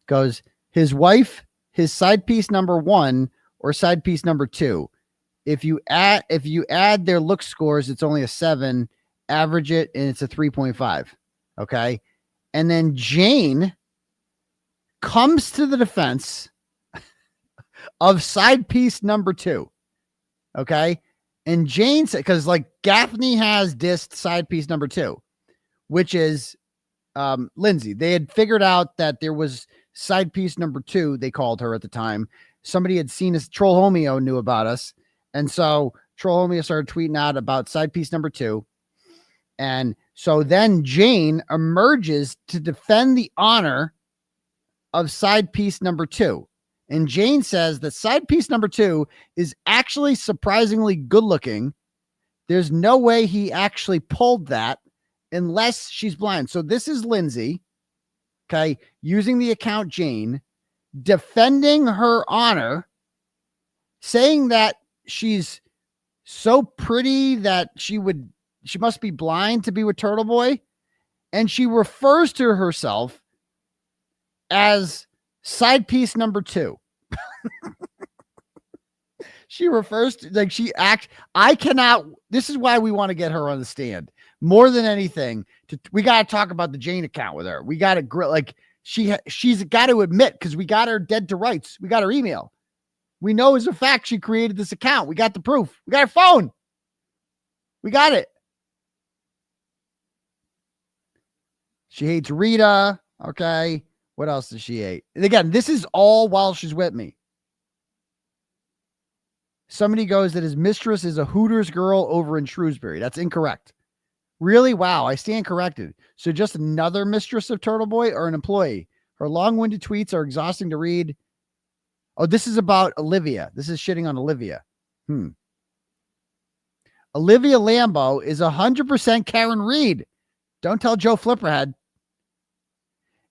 goes, his wife, his side piece number 1 or side piece number 2. If you add their look scores, it's only a 7. Average it, and it's a 3.5. Okay. And then Jane comes to the defense of side piece number 2. Okay. And Jane said, because like Gaffney has dissed side piece number 2, which is Lindsay. They had figured out that there was side piece number 2, they called her at the time. Somebody had seen us, Troll Homeo knew about us. And so Troll Homeo started tweeting out about side piece number 2. And so then Jane emerges to defend the honor of side piece number 2. And Jane says that side piece number 2 is actually surprisingly good looking. There's no way he actually pulled that unless she's blind. So this is Lindsay, okay, using the account Jane, defending her honor, saying that she's so pretty that she must be blind to be with Turtleboy. And she refers to herself as side piece number 2. She refers to like she act. I cannot. This is why we want to get her on the stand more than anything. We got to talk about the Jane account with her. We got to like she's got to admit because we got her dead to rights. We got her email. We know as a fact she created this account. We got the proof. We got her phone. We got it. She hates Rita. Okay. What else does she hate? And again, this is all while she's with me. Somebody goes that his mistress is a Hooters girl over in Shrewsbury. That's incorrect. Really? Wow. I stand corrected. So just another mistress of Turtleboy or an employee? Her long-winded tweets are exhausting to read. Oh, this is about Olivia. This is shitting on Olivia. Olivia Lambo is 100% Karen Reed. Don't tell Joe Flipperhead.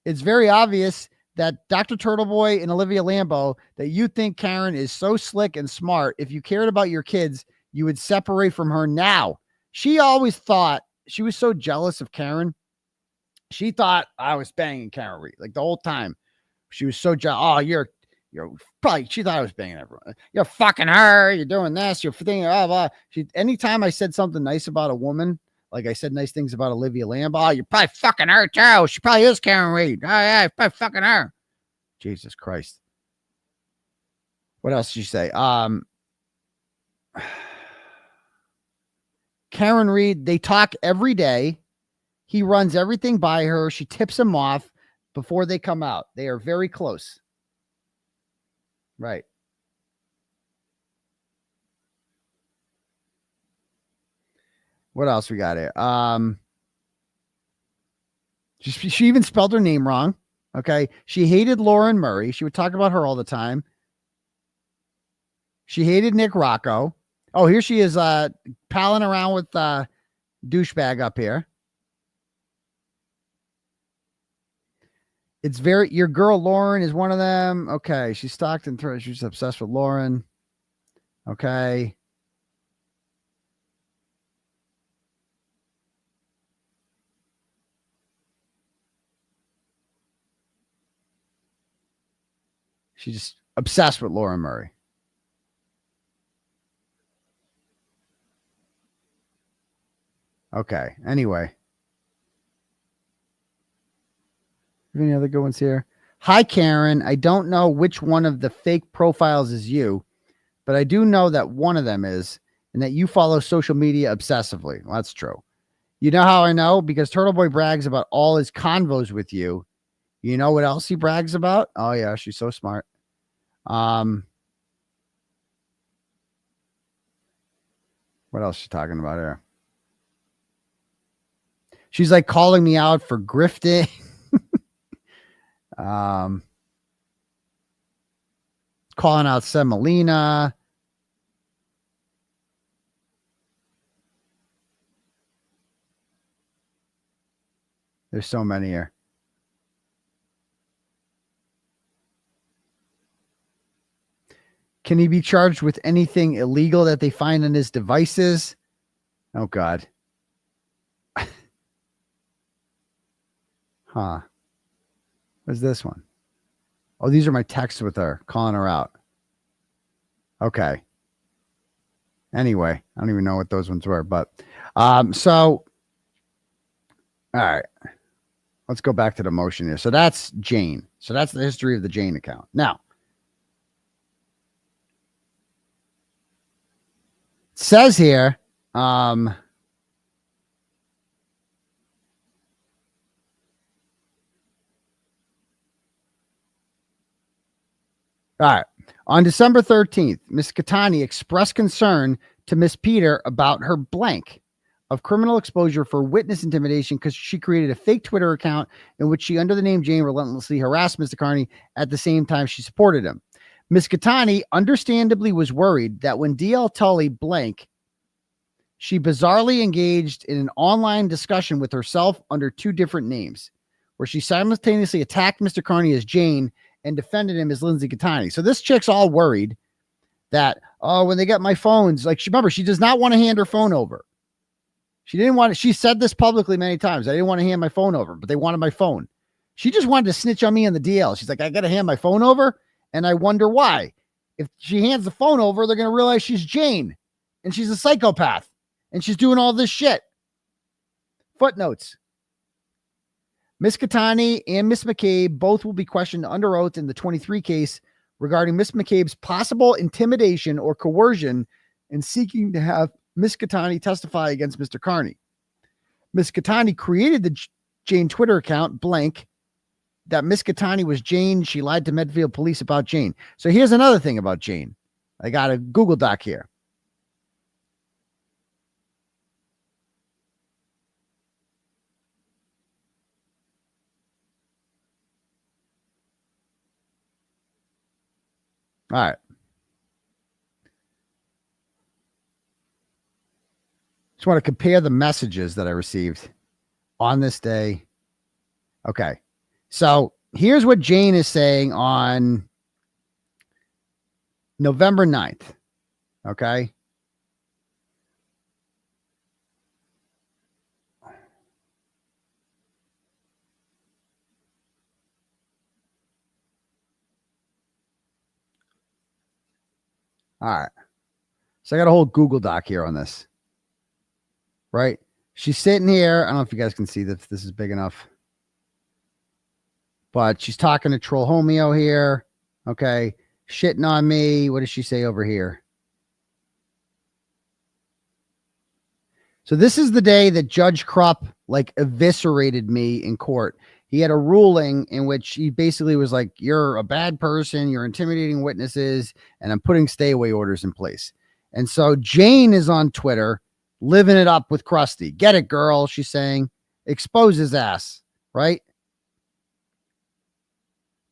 It's very obvious that Dr. Turtleboy and Olivia Lambo, that you think Karen is so slick and smart. If you cared about your kids, you would separate from her now. She always thought, she was so jealous of Karen. She thought I was banging Karen Reed. Like the whole time. She was so jealous. Oh, you're probably, she thought I was banging everyone. You're fucking her. You're doing this. You're thinking, blah, blah. Anytime I said something nice about a woman, like I said nice things about Olivia Lamb. Oh, you're probably fucking her too. She probably is Karen Reed. Oh, yeah, you're probably fucking her. Jesus Christ. What else did she say? Karen Reed, they talk every day. He runs everything by her. She tips him off before they come out. They are very close. Right. What else we got here? She even spelled her name wrong. Okay. She hated Lauren Murray. She would talk about her all the time. She hated Nick Rocco. Oh, here she is palling around with douchebag up here. It's your girl Lauren is one of them. Okay. She's stalked and thrown. She's obsessed with Lauren. Okay. She's just obsessed with Lauren Murray. Okay. Anyway. Any other good ones here? Hi, Karen. I don't know which one of the fake profiles is you, but I do know that one of them is, and that you follow social media obsessively. Well, that's true. You know how I know? Because Turtleboy brags about all his convos with you. You know what else he brags about? Oh, yeah. She's so smart. What else is she talking about here? She's like calling me out for grifting. Calling out Semolina. There's so many here. Can he be charged with anything illegal that they find on his devices? Oh, God. Huh. What's this one? Oh, these are my texts with her, calling her out. Okay. Anyway, I don't even know what those ones were, but so all right. Let's go back to the motion here. So that's Jane. So that's the history of the Jane account. Now, it says here, all right. On December 13th, Miss Gaetani expressed concern to Miss Peter about her blank of criminal exposure for witness intimidation because she created a fake Twitter account in which she, under the name Jane, relentlessly harassed Mr. Kearney at the same time she supported him. Miss Gaetani understandably was worried that when DL Tully blank, she bizarrely engaged in an online discussion with herself under two different names, where she simultaneously attacked Mr. Kearney as Jane and defended him as Lindsay Gaetani. So this chick's all worried that, oh, when they get my phones, like, remember, she does not want to hand her phone over. She didn't want to, she said this publicly many times. I didn't want to hand my phone over, but they wanted my phone. She just wanted to snitch on me on the DL. She's like, I got to hand my phone over. And I wonder why. if she hands the phone over, they're going to realize she's Jane and she's a psychopath and she's doing all this shit. Footnotes. Miss Gaetani and Miss McCabe both will be questioned under oath in the 23 case regarding Miss McCabe's possible intimidation or coercion in seeking to have Miss Gaetani testify against Mr. Kearney. Miss Gaetani created the Jane Twitter account blank that Miss Gaetani was Jane. She lied to Medfield police about Jane. So here's another thing about Jane. I got a Google Doc here. All right. Just want to compare the messages that I received on this day. Okay. So here's what Jane is saying on November 9th. Okay. All right. So I got a whole Google Doc here on this. Right? She's sitting here. I don't know if you guys can see this. This is big enough. But she's talking to Troll Homeo here. Okay. Shitting on me. What does she say over here? So this is the day that Judge Krupp like eviscerated me in court. He had a ruling in which he basically was like, you're a bad person, you're intimidating witnesses, and I'm putting stay away orders in place. And so Jane is on Twitter living it up with Krusty. Get it, girl, she's saying. Expose his ass, right?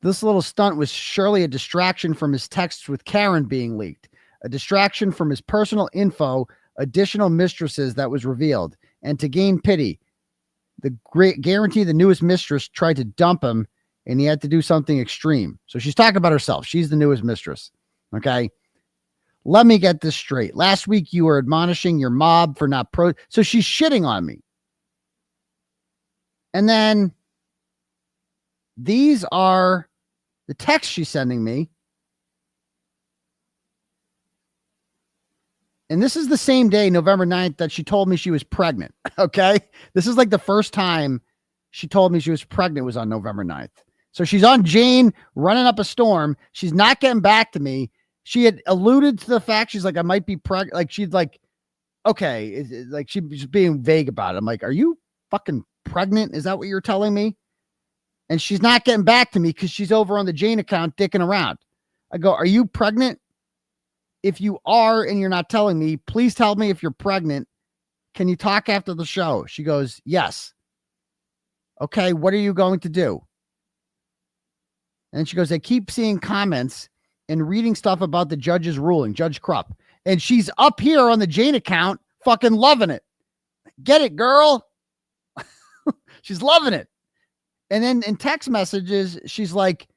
This little stunt was surely a distraction from his texts with Karen being leaked, a distraction from his personal info, additional mistresses that was revealed, and to gain pity. The great guarantee the newest mistress tried to dump him and he had to do something extreme. So she's talking about herself. She's the newest mistress. Okay. Let me get this straight. Last week you were admonishing your mob for not so she's shitting on me. And then these are the texts she's sending me. And this is the same day, November 9th, that she told me she was pregnant. Okay. This is like the first time she told me she was pregnant was on November 9th. So she's on Jane running up a storm. She's not getting back to me. She had alluded to the fact she's like, I might be pregnant. Like she'd like, okay. Like she was being vague about it. I'm like, are you fucking pregnant? Is that what you're telling me? And she's not getting back to me because she's over on the Jane account dicking around. I go, are you pregnant? If you are and you're not telling me, please tell me if you're pregnant. Can you talk after the show? She goes, yes. Okay, what are you going to do? And she goes, I keep seeing comments and reading stuff about the judge's ruling, Judge Krupp. And she's up here on the Jane account fucking loving it. Get it, girl. She's loving it. And then in text messages, she's like,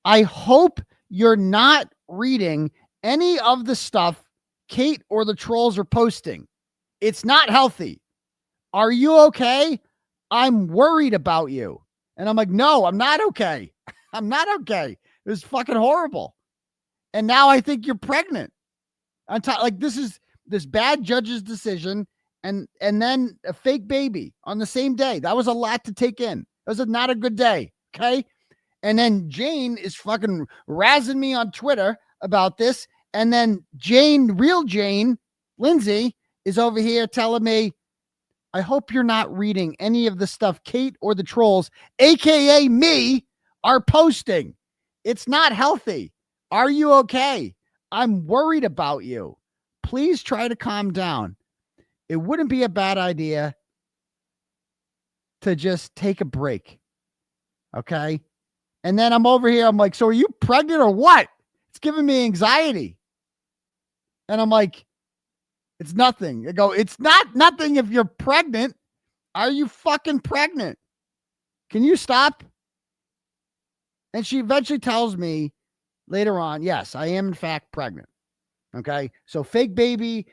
I hope you're not reading any of the stuff Kate or the trolls are posting. It's not healthy. Are you okay? I'm worried about you. And I'm like, no, I'm not okay. I'm not okay. It was fucking horrible. And now I think you're pregnant. Like this is this bad judge's decision and then a fake baby on the same day. That was a lot to take in. It was not a good day. Okay. And then Jane is fucking razzing me on Twitter about this. And then Jane, real Jane, Lindsay, is over here telling me, I hope you're not reading any of the stuff Kate or the trolls, aka me, are posting. It's not healthy. Are you okay? I'm worried about you. Please try to calm down. It wouldn't be a bad idea to just take a break. Okay. And then I'm over here. I'm like, so are you pregnant or what? It's giving me anxiety. And I'm like, it's nothing. I go, it's not nothing if you're pregnant. Are you fucking pregnant? Can you stop? And she eventually tells me later on, yes, I am in fact pregnant. Okay. So fake baby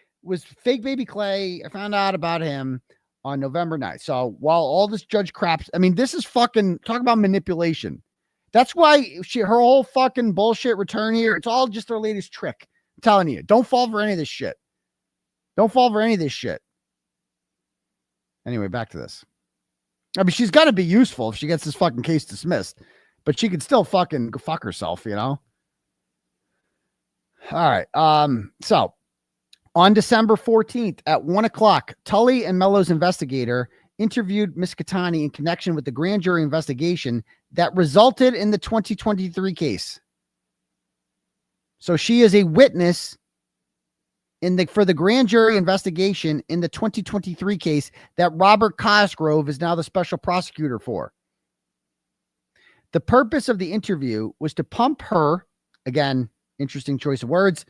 Clay. I found out about him on November 9th. So while all this judge craps, I mean, this is fucking talk about manipulation. That's why her whole fucking bullshit return here, it's all just her latest trick. I'm telling you, don't fall for any of this shit. Don't fall for any of this shit. Anyway, back to this. I mean, she's got to be useful if she gets this fucking case dismissed, but she could still fucking go fuck herself, you know? All right. So on December 14th at 1:00, Tully and Mello's investigator interviewed Miss Gaetani in connection with the grand jury investigation that resulted in the 2023 case. So she is a witness for the grand jury investigation in the 2023 case that Robert Cosgrove is now the special prosecutor for. The purpose of the interview was to pump her, again, interesting choice of words,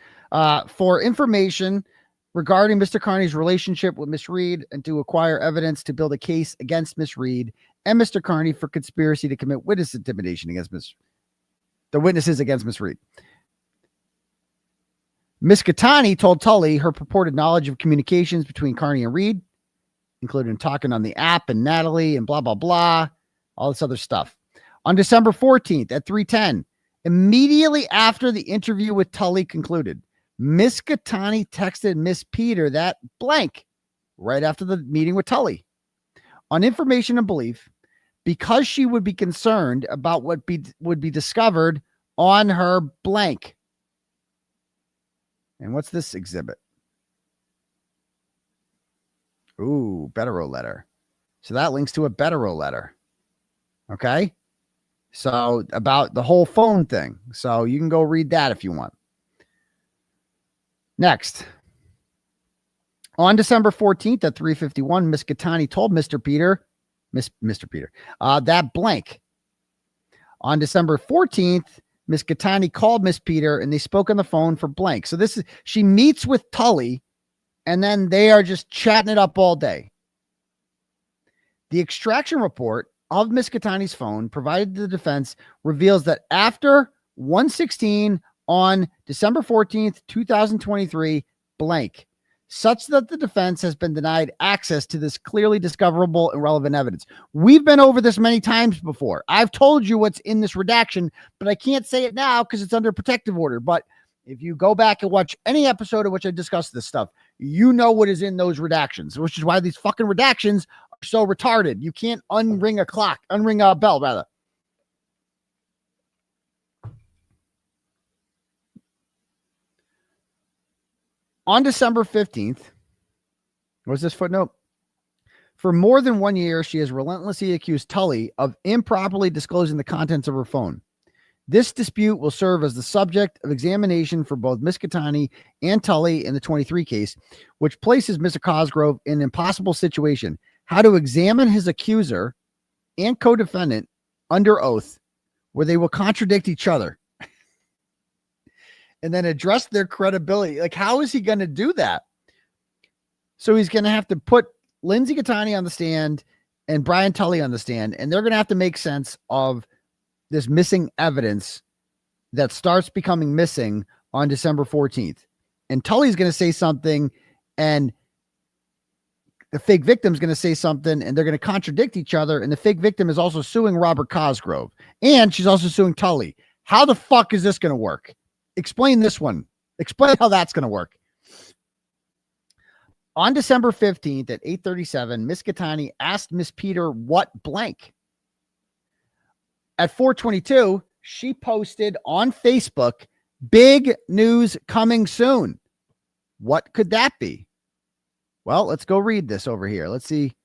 for information regarding Mr. Kearney's relationship with Miss Reed and to acquire evidence to build a case against Miss Reed and Mr. Kearney for conspiracy to commit witness intimidation against the witnesses against Miss Reed. Miss Gaetani told Tully her purported knowledge of communications between Kearney and Reed, including talking on the app and Natalie and blah, blah, blah, all this other stuff. On December 14th at 3:10, immediately after the interview with Tully concluded, Miss Gaetani texted Miss Peter that blank right after the meeting with Tully. On information and belief, because she would be concerned about what would be discovered on her blank. And what's this exhibit? Ooh, Bederow letter. So that links to a Bederow letter. Okay. So about the whole phone thing. So you can go read that if you want. Next. On December 14th at 3:51, Miss Gaetani told Mr. Peter, that blank. On December 14th, Miss Gaetani called Miss Peter and they spoke on the phone for blank. So she meets with Tully and then they are just chatting it up all day. The extraction report of Miss Gaetani's phone provided to the defense reveals that after 1:16 on December 14th, 2023, blank, such that the defense has been denied access to this clearly discoverable and relevant evidence. We've been over this many times before. I've told you what's in this redaction, but I can't say it now because it's under protective order. But if you go back and watch any episode of which I discussed this stuff, you know what is in those redactions, which is why these fucking redactions are so retarded. You can't unring a bell, rather. On December 15th, what's this footnote? For more than 1 year, she has relentlessly accused Tully of improperly disclosing the contents of her phone. This dispute will serve as the subject of examination for both Miss Gaetani and Tully in the 23 case, which places Mr. Cosgrove in an impossible situation: how to examine his accuser and co-defendant under oath, where they will contradict each other and then address their credibility. Like, how is he going to do that? So he's going to have to put Lindsay Gaetani on the stand and Brian Tully on the stand, and they're going to have to make sense of this missing evidence that starts becoming missing on December 14th. And Tully's going to say something, and the fake victim's going to say something, and they're going to contradict each other. And the fake victim is also suing Robert Cosgrove, and she's also suing Tully. How the fuck is this going to work? Explain this one. Explain how that's going to work. On December 15th at 8:37, Miss Gaetani asked Miss Peter what blank. At 4:22, she posted on Facebook, "Big news coming soon." What could that be? Well, let's go read this over here. Let's see.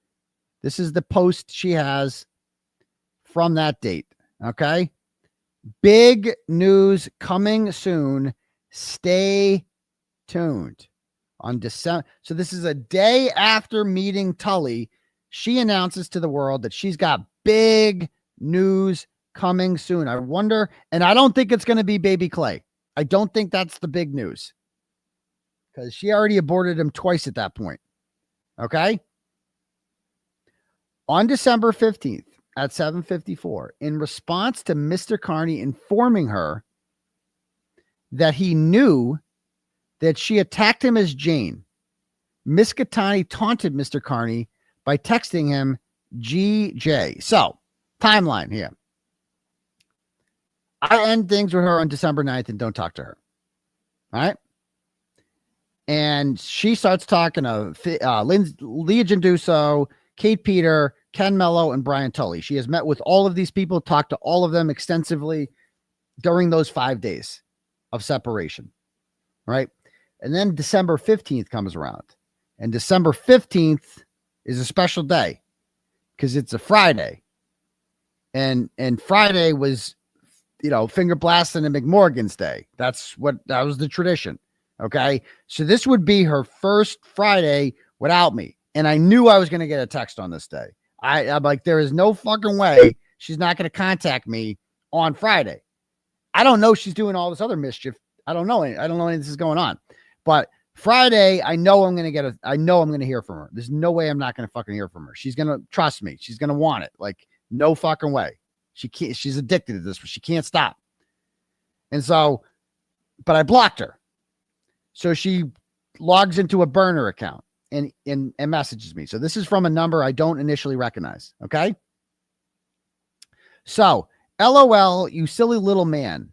This is the post she has from that date. Okay. Big news coming soon. Stay tuned. On December. So this is a day after meeting Tully. She announces to the world that she's got big news coming soon. I wonder, and I don't think it's going to be baby Clay. I don't think that's the big news, because she already aborted him twice at that point. Okay. On December 15th at 7:54, in response to Mr. Kearney informing her that he knew that she attacked him as Jane, Miss Gaetani taunted Mr. Kearney by texting him GJ. So, timeline here. I end things with her on December 9th and don't talk to her. All right. And she starts talking to Leah Genduso, Kate Peter, Ken Mello, and Brian Tully. She has met with all of these people, talked to all of them extensively during those 5 days of separation. Right. And then December 15th comes around. And December 15th is a special day because it's a Friday. And Friday was, finger blasting and McMorgan's Day. That was the tradition. Okay. So this would be her first Friday without me. And I knew I was going to get a text on this day. I'm like, there is no fucking way she's not going to contact me on Friday. I don't know she's doing all this other mischief. I don't know any of this is going on. But Friday, I know I'm going to hear from her. There's no way I'm not going to fucking hear from her. She's going to trust me. She's going to want it. Like, no fucking way. She's addicted to this, but she can't stop. And so, but I blocked her. So she logs into a burner account and messages me. So this is from a number I don't initially recognize. Okay. So LOL, you silly little man.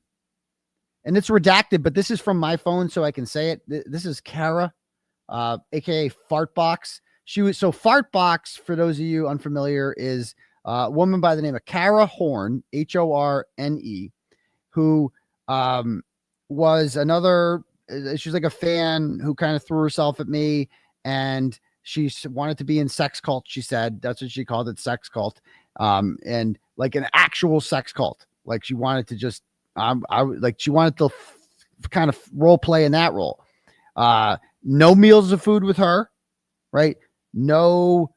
And it's redacted, but this is from my phone, so I can say it. This is Kara, aka Fartbox. Fartbox, for those of you unfamiliar, is a woman by the name of Kara Horne, Horne, who was another. She's like a fan who kind of threw herself at me, and she wanted to be in sex cult. She said that's what she called it, sex cult, and like an actual sex cult. Like she wanted to just. She wanted to kind of role play in that role. No meals of food with her, right? No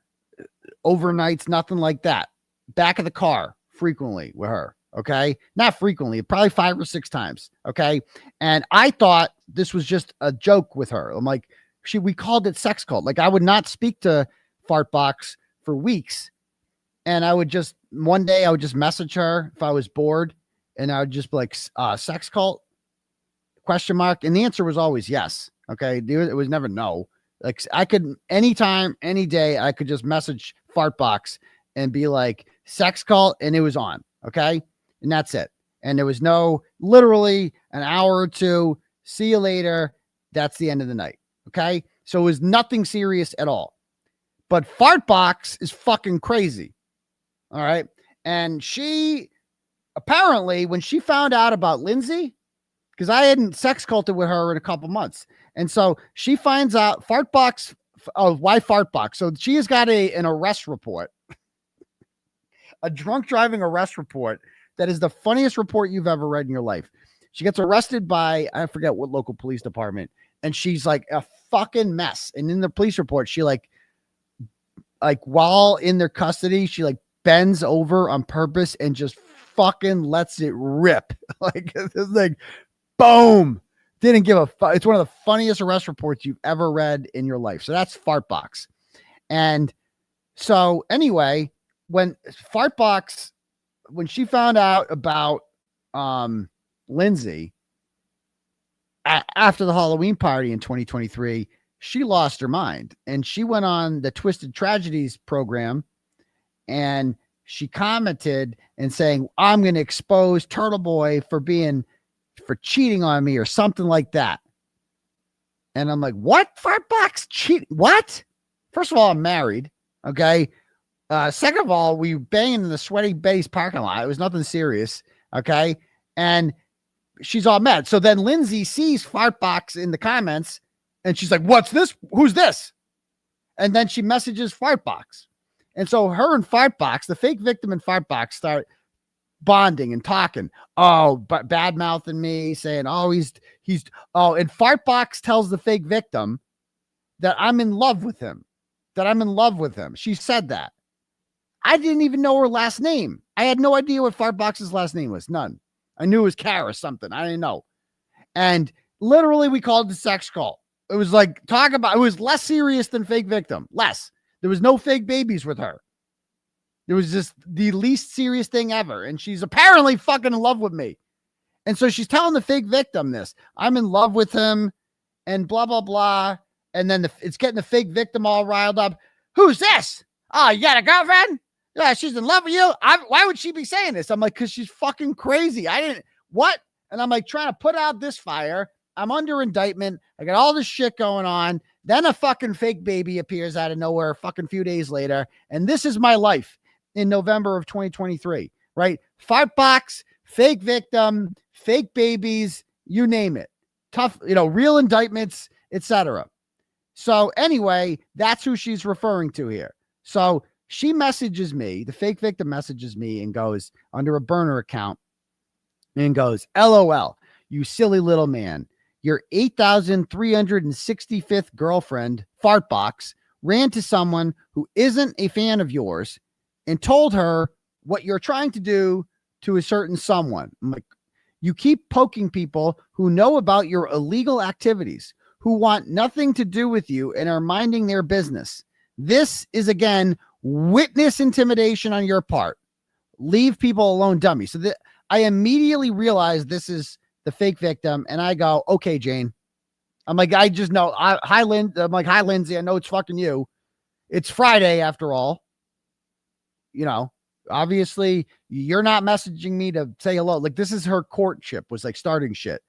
overnights, nothing like that. Back of the car frequently with her. Okay. Not frequently, probably 5 or 6 times. Okay. And I thought this was just a joke with her. I'm like, we called it sex cult. Like I would not speak to Fartbox for weeks. And one day I would just message her if I was bored. And I would just be like, sex cult? ? And the answer was always yes. Okay. It was never no. Like I could, anytime, any day, I could just message Fartbox and be like, sex cult. And it was on. Okay. And that's it. And there was literally an hour or two. See you later. That's the end of the night. Okay. So it was nothing serious at all. But Fartbox is fucking crazy. All right. And apparently, when she found out about Lindsay, because I hadn't sex culted with her in a couple months. And so she finds out Fartbox. Oh, why Fartbox? So she has got an arrest report, a drunk driving arrest report. That is the funniest report you've ever read in your life. She gets arrested by, I forget what local police department. And she's like a fucking mess. And in the police report, she like while in their custody, she like bends over on purpose and just fucking lets it rip. Like this thing, boom. Didn't give a fuck. It's one of the funniest arrest reports you've ever read in your life. So that's Fartbox. And so anyway, when she found out about Lindsay after the Halloween party in 2023, she lost her mind and she went on the Twisted Tragedies program and she commented and saying, I'm going to expose Turtleboy for cheating on me or something like that. And I'm like, what? Fartbox cheat? What? First of all, I'm married. Okay. Second of all, we banging in the Sweaty Betty's parking lot. It was nothing serious. Okay. And she's all mad. So then Lindsay sees Fartbox in the comments and she's like, what's this? Who's this? And then she messages Fartbox. And so her and Fartbox, the fake victim and Fartbox, start bonding and talking. Oh, but bad mouthing me, saying, oh, and Fartbox tells the fake victim that I'm in love with him. She said that. I didn't even know her last name. I had no idea what Fartbox's last name was. None. I knew it was Kara something. I didn't know. And literally we called it sex cult. It was like, it was less serious than fake victim. Less. There was no fake babies with her. It was just the least serious thing ever. And she's apparently fucking in love with me. And so she's telling the fake victim this. I'm in love with him and blah, blah, blah. And then it's getting the fake victim all riled up. Who's this? Oh, you got a girlfriend? Yeah, she's in love with you. Why would she be saying this? I'm like, because she's fucking crazy. what? And I'm like trying to put out this fire. I'm under indictment. I got all this shit going on. Then a fucking fake baby appears out of nowhere a fucking few days later. And this is my life in November of 2023, right? Fart box, fake victim, fake babies, you name it. Tough, real indictments, etc. So anyway, that's who she's referring to here. So she messages me, the fake victim messages me and goes under a burner account and goes, LOL, you silly little man. Your 8,365th girlfriend, Fartbox, ran to someone who isn't a fan of yours and told her what you're trying to do to a certain someone. I'm like, you keep poking people who know about your illegal activities, who want nothing to do with you and are minding their business. This is, again, witness intimidation on your part. Leave people alone, dummy. So I immediately realized this is the fake victim, and I go, okay, Jane. I'm like, I just know. Hi, Lynn. I'm like, hi, Lindsay. I know it's fucking you. It's Friday after all. Obviously, you're not messaging me to say hello. Like, this is her courtship was like starting shit.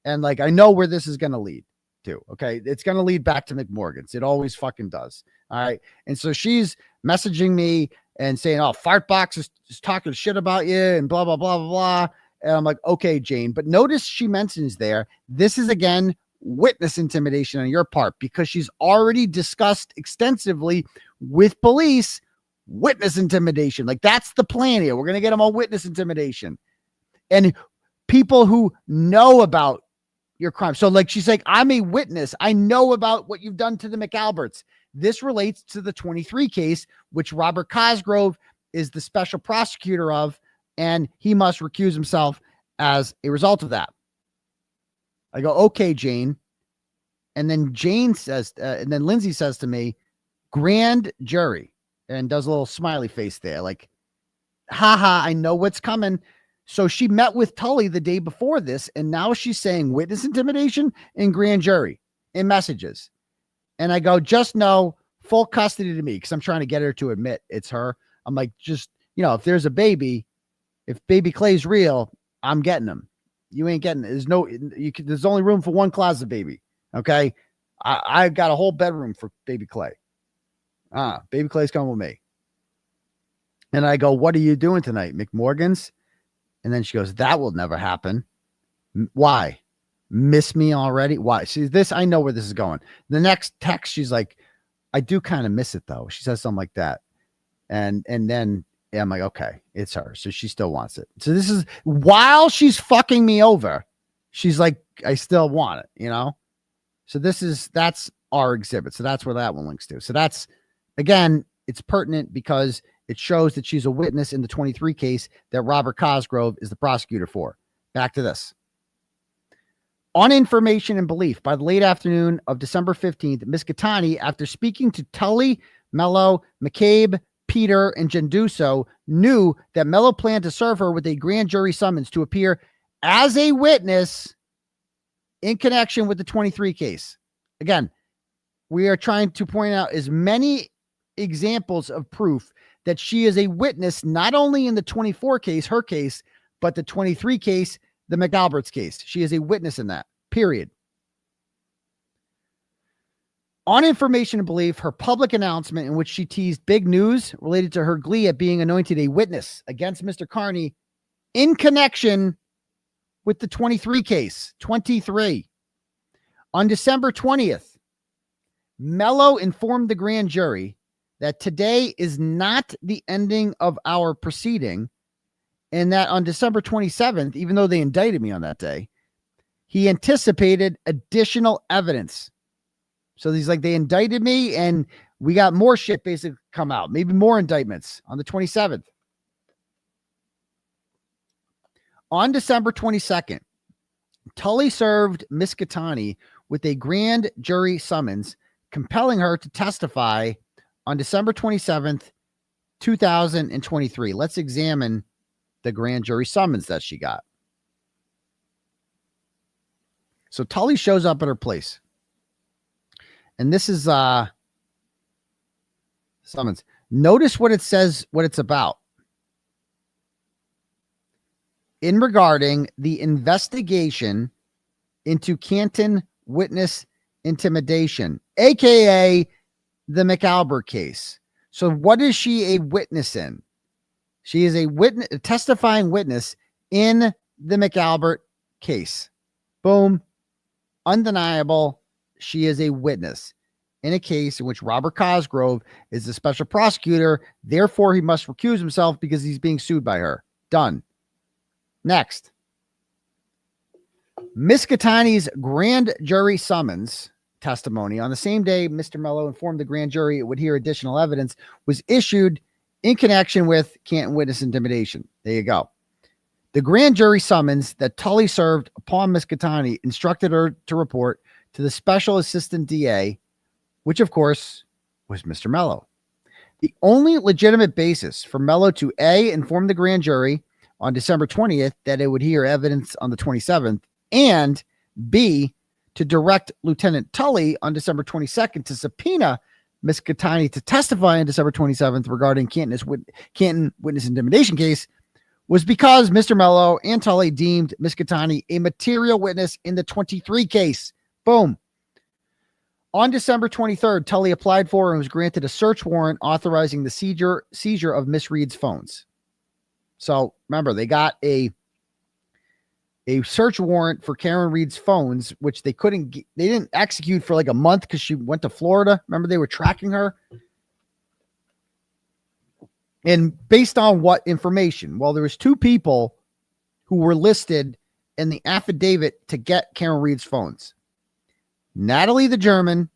And like, I know where this is going to lead to. Okay. It's going to lead back to McMorgan's. It always fucking does. All right. And so she's messaging me and saying, oh, Fartbox is talking shit about you and blah, blah, blah, blah, blah. And I'm like, okay, Jane. But notice she mentions there, this is again, witness intimidation on your part because she's already discussed extensively with police witness intimidation. Like that's the plan here. We're going to get them all witness intimidation and people who know about your crime. So like, she's like, I'm a witness. I know about what you've done to the McAlberts. This relates to the 23 case, which Robert Cosgrove is the special prosecutor of, and he must recuse himself as a result of that. I go, okay, Jane. And then Jane says, and then Lindsay says to me, grand jury, and does a little smiley face there. Like, haha, I know what's coming. So she met with Tully the day before this, and now she's saying witness intimidation and grand jury in messages. And I go, just know full custody to me because I'm trying to get her to admit it's her. I'm like, just, if there's a baby, if baby Clay's real, I'm getting him. You ain't getting it. There's only room for one closet baby. Okay. I got a whole bedroom for baby Clay. Baby Clay's coming with me. And I go, what are you doing tonight? McMorgan's? And then she goes, that will never happen. Why? Miss me already? Why? See this, I know where this is going. The next text, she's like, I do kind of miss it though. She says something like that. And then I'm like, okay, it's her. So she still wants it. So this is while she's fucking me over. She's like, I still want it, So that's our exhibit. So that's where that one links to. So that's, again, it's pertinent because it shows that she's a witness in the 23 case that Robert Cosgrove is the prosecutor for. Back to this. On information and belief, by the late afternoon of December 15th, Ms. Gaetani, after speaking to Tully, Mello, McCabe, Peter, and Genduso, knew that Mello planned to serve her with a grand jury summons to appear as a witness in connection with the 23 case. Again, we are trying to point out as many examples of proof that she is a witness, not only in the 24 case, her case, but the 23 case, the McAlbert's case. She is a witness in that, period. On information and belief, her public announcement in which she teased big news related to her glee at being anointed a witness against Mr. Kearney in connection with the 23 case, 23. On December 20th, Mello informed the grand jury that today is not the ending of our proceeding, and that on December 27th, even though they indicted me on that day, he anticipated additional evidence. So he's like, they indicted me and we got more shit basically come out, maybe more indictments on the 27th. On December 22nd, Tully served Miss Gaetani with a grand jury summons, compelling her to testify on December 27th, 2023. Let's examine the grand jury summons that she got. So Tully shows up at her place. And this is summons. Notice what it says, what it's about. in regarding the investigation into Canton witness intimidation, aka the McAlbert case. So what is she a witness in? She is a witness, a testifying witness in the McAlbert case. Boom. Undeniable. She is a witness in a case in which Robert Cosgrove is the special prosecutor. Therefore, he must recuse himself because he's being sued by her. Done. Next. Miss Gaetani's grand jury summons testimony on the same day Mr. Mello informed the grand jury it would hear additional evidence was issued in connection with Canton witness intimidation. There you go. The grand jury summons that Tully served upon Miss Gaetani instructed her to report to the special assistant DA, which of course was Mr. Mello. The only legitimate basis for Mello to A, inform the grand jury on December 20th that it would hear evidence on the 27th, and B, to direct Lieutenant Tully on December 22nd to subpoena Miss Gaetani to testify on December 27th regarding Canton witness intimidation case was because Mr. Mello and Tully deemed Miss Gaetani a material witness in the 23 case. Boom. On December 23rd, Tully applied for and was granted a search warrant authorizing the seizure of Miss Reed's phones. So remember, they got a search warrant for Karen Reed's phones, which they didn't execute for like a month because she went to Florida. Remember, they were tracking her. And based on what information? Well, there was two people who were listed in the affidavit to get Karen Reed's phones. Natalie the German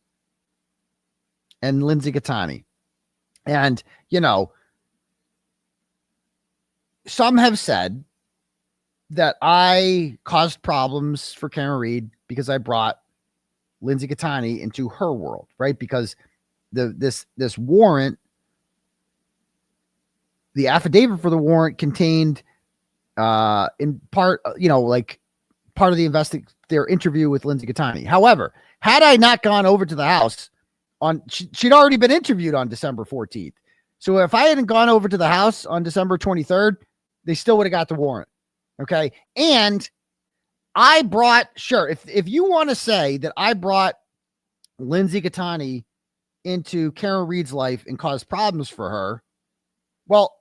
and Lindsay Gaetani. And, you know, some have said that I caused problems for Karen Reed because I brought Lindsay Gaetani into her world, right? Because this warrant, the affidavit for the warrant contained in part, you know, like part of their interview with Lindsay Gaetani. However, had I not gone over to the house she'd already been interviewed on December 14th. So if I hadn't gone over to the house on December 23rd, they still would have got the warrant. Okay. And I brought, sure, if you want to say that I brought Lindsay Gaetani into Karen Reed's life and caused problems for her, well,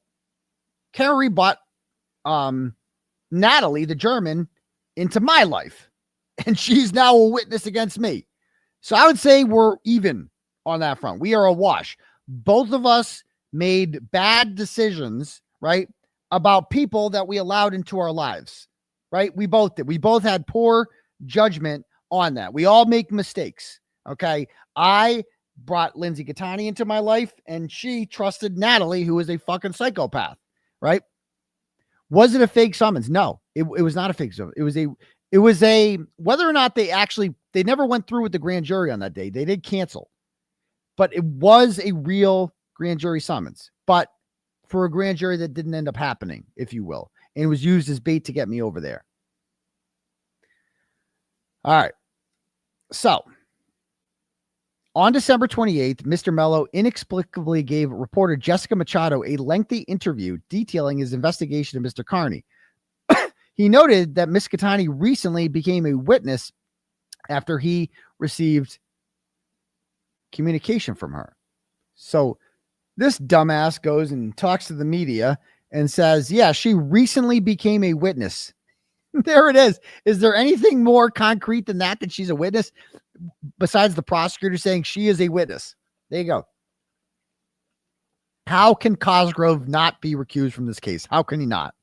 Karen Reed brought Natalie, the German, into my life, and she's now a witness against me. So I would say we're even on that front. We are a wash. Both of us made bad decisions, right, about people that we allowed into our lives, right? We both did. We both had poor judgment on that. We all make mistakes, okay? I brought Lindsay Gaetani into my life, and she trusted Natalie, who is a fucking psychopath, right? Was it a fake summons? No, it was not a fake summons. It was a, whether or not they never went through with the grand jury on that day. They did cancel, but it was a real grand jury summons, but for a grand jury that didn't end up happening, if you will. And it was used as bait to get me over there. All right. So on December 28th, Mr. Mello inexplicably gave reporter Jessica Machado a lengthy interview detailing his investigation of Mr. Kearney. He noted that Miss Gaetani recently became a witness after he received communication from her. So this dumbass goes and talks to the media and says, yeah, she recently became a witness. There it is. Is there anything more concrete than that she's a witness besides the prosecutor saying she is a witness? There you go. How can Cosgrove not be recused from this case? How can he not?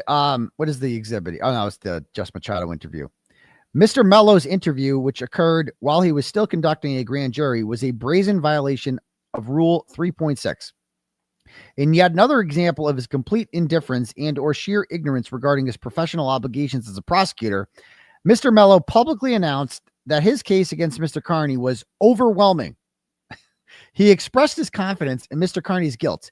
What is the exhibit? Oh, no, it's the Just Machado interview. Mr. Mello's interview, which occurred while he was still conducting a grand jury, was a brazen violation of Rule 3.6. In yet another example of his complete indifference and or sheer ignorance regarding his professional obligations as a prosecutor, Mr. Mello publicly announced that his case against Mr. Kearney was overwhelming. He expressed his confidence in Mr. Kearney's guilt.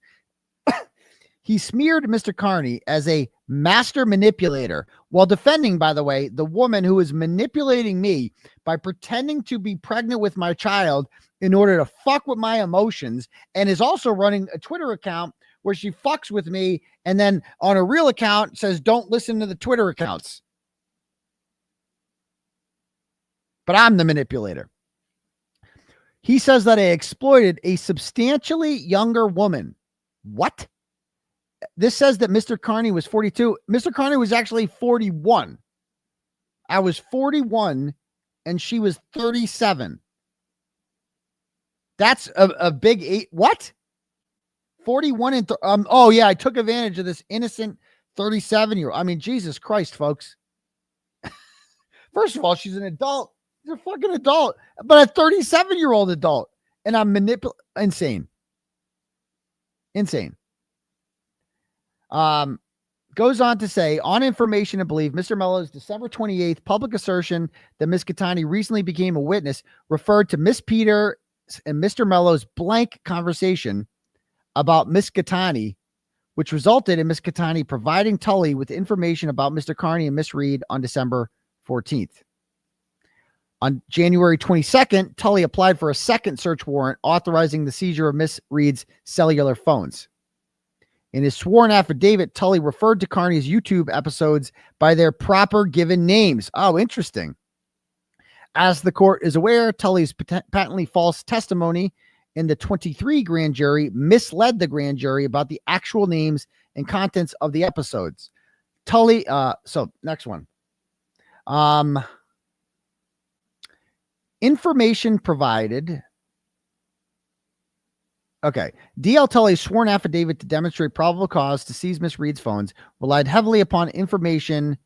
He smeared Mr. Kearney as a master manipulator while defending, by the way, the woman who is manipulating me by pretending to be pregnant with my child in order to fuck with my emotions, and is also running a Twitter account where she fucks with me and then on a real account says, don't listen to the Twitter accounts. But I'm the manipulator. He says that I exploited a substantially younger woman. What? This says that Mr. Kearney was 42. Mr. Kearney was actually 41. I was 41 and she was 37. That's a big eight. What? 41 and oh yeah, I took advantage of this innocent 37-year-old. I mean, Jesus Christ, folks. First of all, she's an adult. She's a fucking adult, but a 37-year-old adult. And I'm insane. Insane. Goes on to say, on information and belief, Mr. Mello's December 28th public assertion that Miss Gaetani recently became a witness referred to Miss Peter and Mr. Mello's blank conversation about Miss Gaetani, which resulted in Miss Gaetani providing Tully with information about Mr. Kearney and Miss Reed on December 14th. On January 22nd, Tully applied for a second search warrant authorizing the seizure of Miss Reed's cellular phones. In his sworn affidavit, Tully referred to Kearney's YouTube episodes by their proper given names. Oh, interesting. As the court is aware, Tully's patently false testimony in the 23 grand jury misled the grand jury about the actual names and contents of the episodes. Tully, so next one. Information provided. Okay. D.L. Tully's sworn affidavit to demonstrate probable cause to seize Miss Reed's phones relied heavily upon information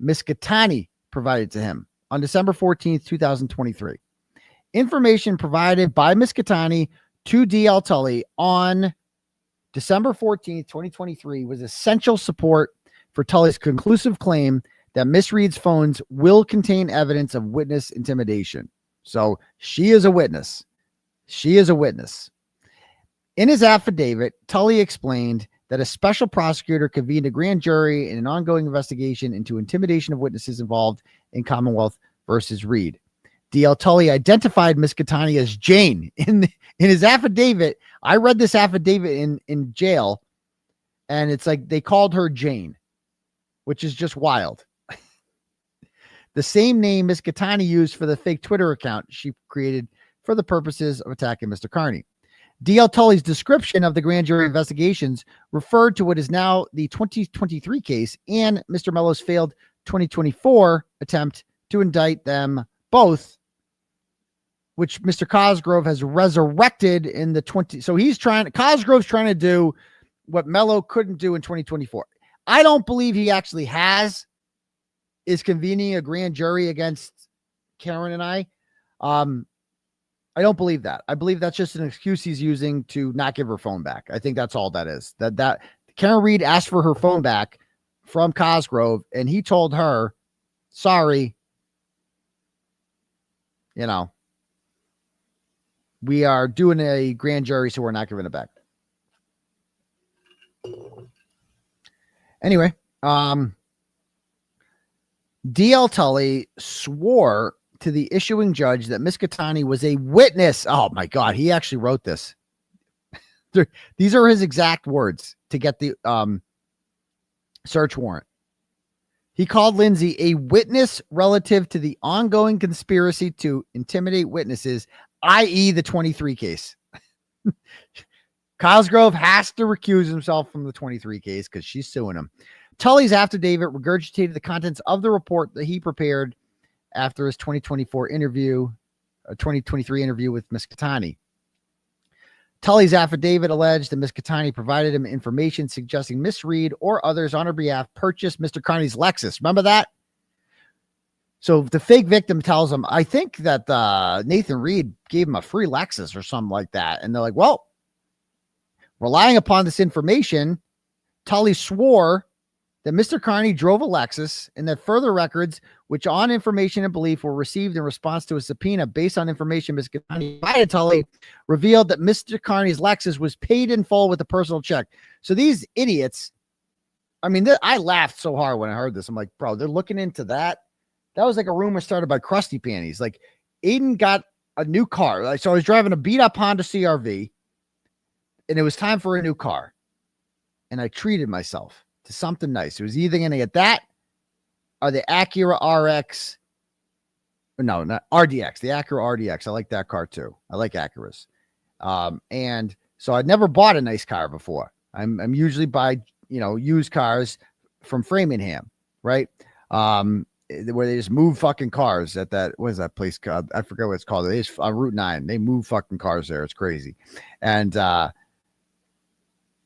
Miss Gaetani provided to him on December 14th, 2023. Information provided by Miss Gaetani to D.L. Tully on December 14th, 2023 was essential support for Tully's conclusive claim that Miss Reed's phones will contain evidence of witness intimidation. So she is a witness. She is a witness. In his affidavit, Tully explained that a special prosecutor convened a grand jury in an ongoing investigation into intimidation of witnesses involved in Commonwealth versus Reed. D.L. Tully identified Miss Gaetani as Jane in his affidavit. I read this affidavit in jail, and it's like they called her Jane, which is just wild. The same name Miss Gaetani used for the fake Twitter account she created for the purposes of attacking Mr. Kearney. D.L. Tully's description of the grand jury investigations referred to what is now the 2023 case and Mr. Mello's failed 2024 attempt to indict them both, which Mr. Cosgrove has resurrected in the 20. So Cosgrove's trying to do what Mello couldn't do in 2024. I don't believe he actually is convening a grand jury against Karen and I. I don't believe that. I believe that's just an excuse he's using to not give her phone back. I think that's all that is. That Karen Reed asked for her phone back from Cosgrove, and he told her, sorry, we are doing a grand jury, so we're not giving it back. Anyway, D.L. Tully swore to the issuing judge that Miss Gaetani was a witness. Oh my God, he actually wrote this. These are his exact words to get the search warrant. He called Lindsay a witness relative to the ongoing conspiracy to intimidate witnesses, i.e. the 23 case. Cosgrove has to recuse himself from the 23 case because she's suing him. Tully's affidavit regurgitated the contents of the report that he prepared after his 2023 interview with Miss Gaetani. Tully's affidavit alleged that Miss Gaetani provided him information suggesting Miss Reed or others on her behalf purchased Mr. Kearney's Lexus. Remember that? So the fake victim tells him, I think that Nathan Reed gave him a free Lexus or something like that. And they're like, well, relying upon this information, Tully swore that Mr. Kearney drove a Lexus and that further records, which on information and belief were received in response to a subpoena based on information Ms. Gaetani provided Tully, revealed that Mr. Kearney's Lexus was paid in full with a personal check. So these idiots, I mean, I laughed so hard when I heard this. I'm like, bro, they're looking into that. That was like a rumor started by Krusty Panties. Like Aidan got a new car. So I was driving a beat up Honda CRV and it was time for a new car. and I treated myself to something nice. It was either going to get that or the Acura RX. No, not RDX, the Acura RDX. I like that car too. I like Acuras. And so I'd never bought a nice car before. I'm usually buy, used cars from Framingham, right? Where they just move fucking cars at that, what is that place called? I forget what it's called. It is on Route 9. They move fucking cars there. It's crazy. And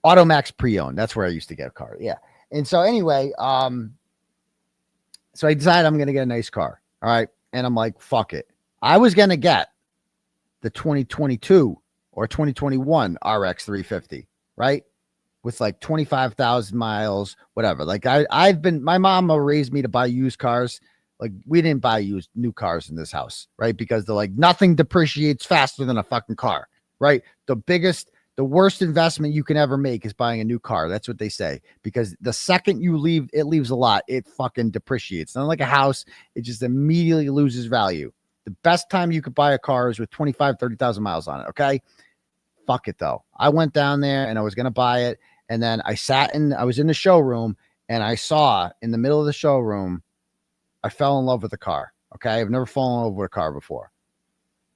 Automax pre-owned. That's where I used to get a car. Yeah. And so anyway, so I decided I'm going to get a nice car. All right. And I'm like, fuck it. I was going to get the 2022 or 2021 RX 350, right? With like 25,000 miles, whatever. Like my mom raised me to buy used cars. Like we didn't buy new cars in this house, right? Because they're like, nothing depreciates faster than a fucking car, right? The worst investment you can ever make is buying a new car. That's what they say. Because the second you leave, it leaves a lot. It fucking depreciates. Not like a house. It just immediately loses value. The best time you could buy a car is with 30,000 miles on it. Okay. Fuck it though. I went down there and I was going to buy it. And then I was in the showroom and I saw in the middle of the showroom, I fell in love with the car. Okay. I've never fallen in love with a car before.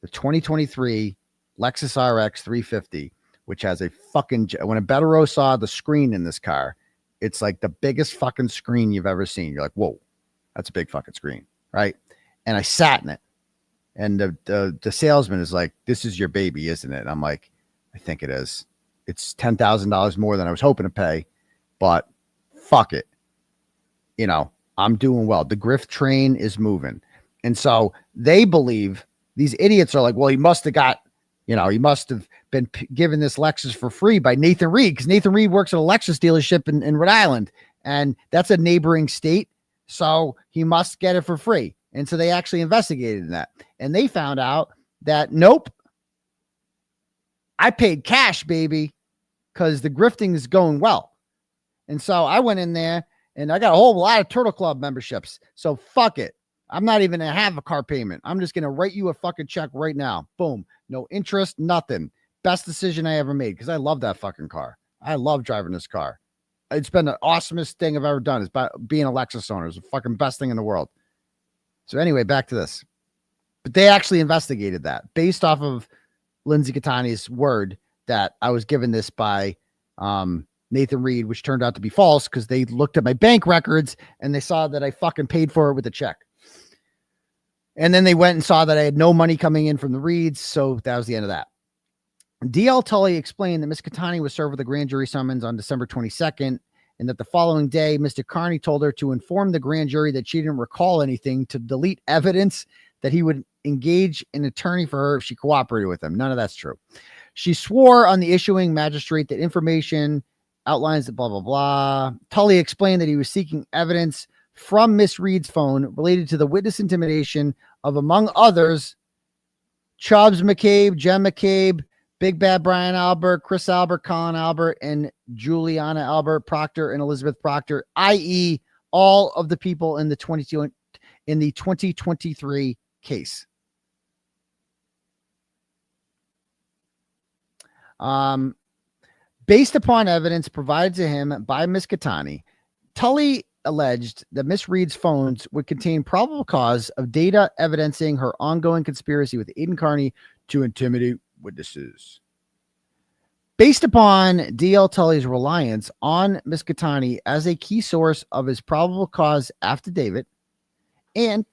The 2023 Lexus RX 350, which has a fucking, when a Bederow saw the screen in this car, it's like the biggest fucking screen you've ever seen. You're like, whoa, that's a big fucking screen. Right. And I sat in it and the salesman is like, this is your baby, isn't it? And I'm like, I think it is. It's $10,000 more than I was hoping to pay, but fuck it. I'm doing well. The grift train is moving. And so they believe, these idiots are like, well, he must have got, he must have been given this Lexus for free by Nathan Reed, because Nathan Reed works at a Lexus dealership in Rhode Island, and that's a neighboring state. So he must get it for free. And so they actually investigated that, and they found out that nope, I paid cash, baby, because the grifting is going well. And so I went in there and I got a whole lot of Turtle Club memberships. So fuck it. I'm not even going to have a car payment. I'm just going to write you a fucking check right now. Boom. No interest, nothing. Best decision I ever made because I love that fucking car. I love driving this car. It's been the awesomest thing I've ever done is being a Lexus owner. It's the fucking best thing in the world. So anyway, back to this. But they actually investigated that based off of Lindsay Gaetani's word that I was given this by Nathan Reed, which turned out to be false because they looked at my bank records and they saw that I fucking paid for it with a check. And then they went and saw that I had no money coming in from the Reeds. So that was the end of that. D.L. Tully explained that Ms. Gaetani was served with a grand jury summons on December 22nd, and that the following day, Mr. Kearney told her to inform the grand jury that she didn't recall anything, to delete evidence, that he would engage an attorney for her if she cooperated with him. None of that's true. She swore on the issuing magistrate that information outlines the blah, blah, blah. Tully explained that he was seeking evidence from Miss Reed's phone related to the witness intimidation of, among others, Chubbs McCabe, Jen McCabe, Big Bad Brian Albert, Chris Albert, Colin Albert, and Juliana Albert Proctor and Elizabeth Proctor, i.e., all of the people in the 2023 case. Based upon evidence provided to him by Miss Gaetani, Tully alleged that Miss Reed's phones would contain probable cause of data evidencing her ongoing conspiracy with Aidan Kearney to intimidate witnesses. Based upon D.L. Tully's reliance on Miss Gaetani as a key source of his probable cause affidavit and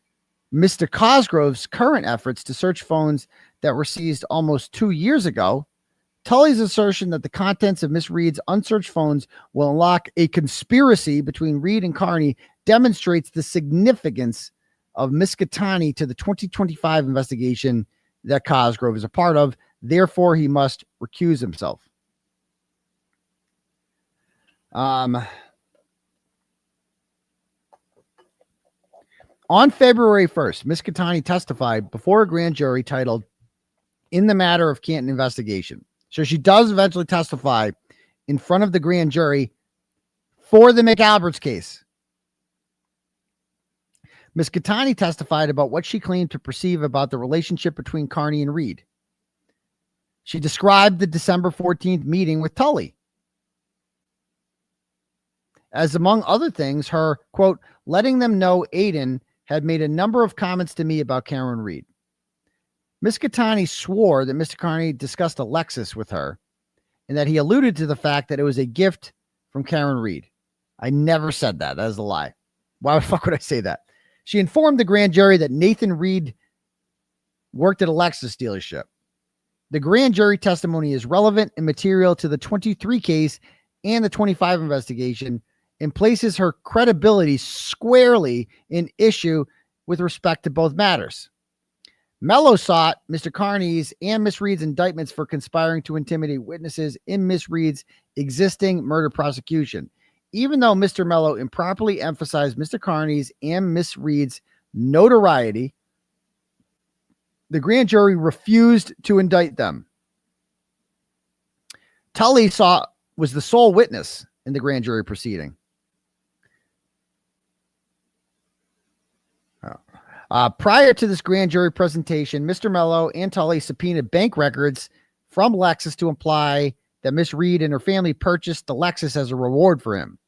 Mr. Cosgrove's current efforts to search phones that were seized almost 2 years ago, Tully's assertion that the contents of Miss Reed's unsearched phones will unlock a conspiracy between Reed and Kearney demonstrates the significance of Miss Gaetani to the 2025 investigation that Cosgrove is a part of. Therefore, he must recuse himself. On February 1st, Miss Gaetani testified before a grand jury titled "In the Matter of Canton Investigation." So she does eventually testify in front of the grand jury for the McAlbert's case. Miss Gaetani testified about what she claimed to perceive about the relationship between Kearney and Reed. She described the December 14th meeting with Tully. as among other things, her, quote, letting them know Aidan had made a number of comments to me about Karen Reed. Miss Gaetani swore that Mr. Kearney discussed a Lexus with her and that he alluded to the fact that it was a gift from Karen Reed. I never said that. That is a lie. Why the fuck would I say that? She informed the grand jury that Nathan Reed worked at a Lexus dealership. The grand jury testimony is relevant and material to the 23 case and the 25 investigation and places her credibility squarely in issue with respect to both matters. Mello sought Mr. Kearney's and Miss Reed's indictments for conspiring to intimidate witnesses in Miss Reed's existing murder prosecution, even though Mr. Mello improperly emphasized Mr. Kearney's and Miss Reed's notoriety. The grand jury refused to indict them. Tully was the sole witness in the grand jury proceeding. Prior to this grand jury presentation, Mr. Mello and Tully subpoenaed bank records from Lexus to imply that Miss Reed and her family purchased the Lexus as a reward for him.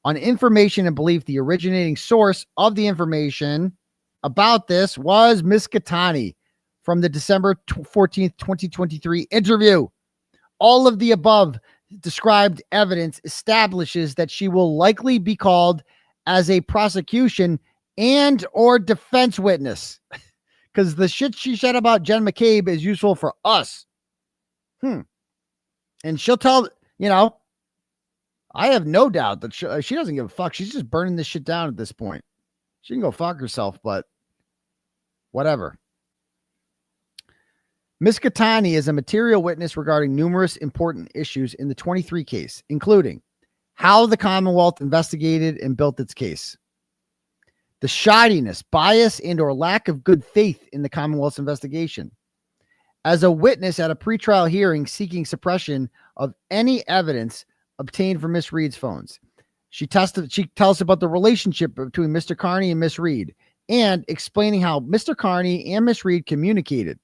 On information and belief, the originating source of the information about this was Miss Gaetani from the December 14th, 2023 interview. All of the above described evidence establishes that she will likely be called as a prosecution and or defense witness, because the shit she said about Jen McCabe is useful for us. And she'll tell, I have no doubt that she doesn't give a fuck. She's just burning this shit down at this point. She can go fuck herself, but whatever. Miss Gaetani is a material witness regarding numerous important issues in the 23 case, including how the Commonwealth investigated and built its case, the shoddiness, bias, and or lack of good faith in the Commonwealth's investigation. As a witness at a pretrial hearing seeking suppression of any evidence obtained from Miss Reed's phones. She tells about the relationship between Mr. Kearney and Miss Reed and explaining how Mr. Kearney and Miss Reed communicated.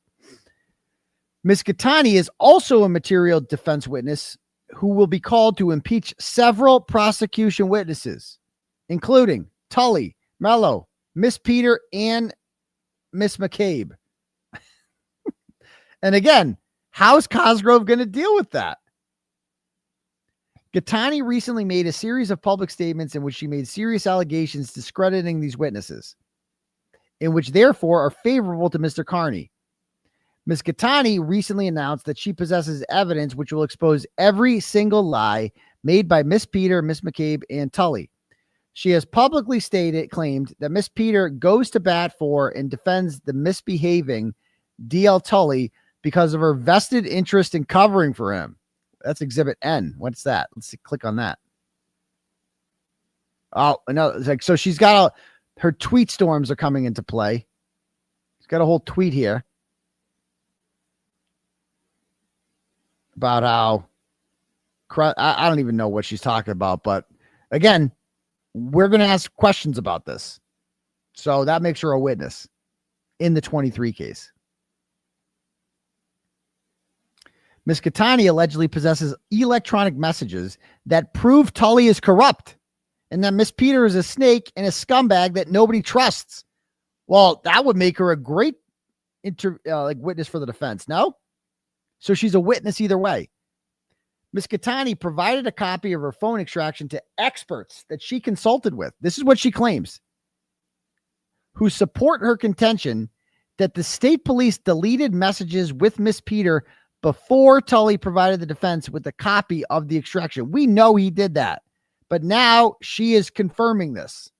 Miss Gaetani is also a material defense witness who will be called to impeach several prosecution witnesses, including Tully, Mello, Miss Peter, and Miss McCabe. And again, how's Cosgrove going to deal with that? Gaetani recently made a series of public statements in which she made serious allegations discrediting these witnesses, in which therefore are favorable to Mr. Kearney. Ms. Gaetani recently announced that she possesses evidence which will expose every single lie made by Miss Peter, Miss McCabe, and Tully. She has publicly claimed that Miss Peter goes to bat for and defends the misbehaving D.L. Tully because of her vested interest in covering for him. That's Exhibit N. What's that? Let's see, click on that. Oh, no, it's like, so she's got her tweet storms are coming into play. She's got a whole tweet here about how I don't even know what she's talking about, but again, we're going to ask questions about this. So that makes her a witness in the 23 case. Ms. Gaetani allegedly possesses electronic messages that prove Tully is corrupt and that Miss Peter is a snake and a scumbag that nobody trusts. Well, that would make her a great witness for the defense. No? So she's a witness either way. Ms. Gaetani provided a copy of her phone extraction to experts that she consulted with. This is what she claims, who support her contention that the state police deleted messages with Miss Peter before Tully provided the defense with a copy of the extraction. We know he did that, but now she is confirming this,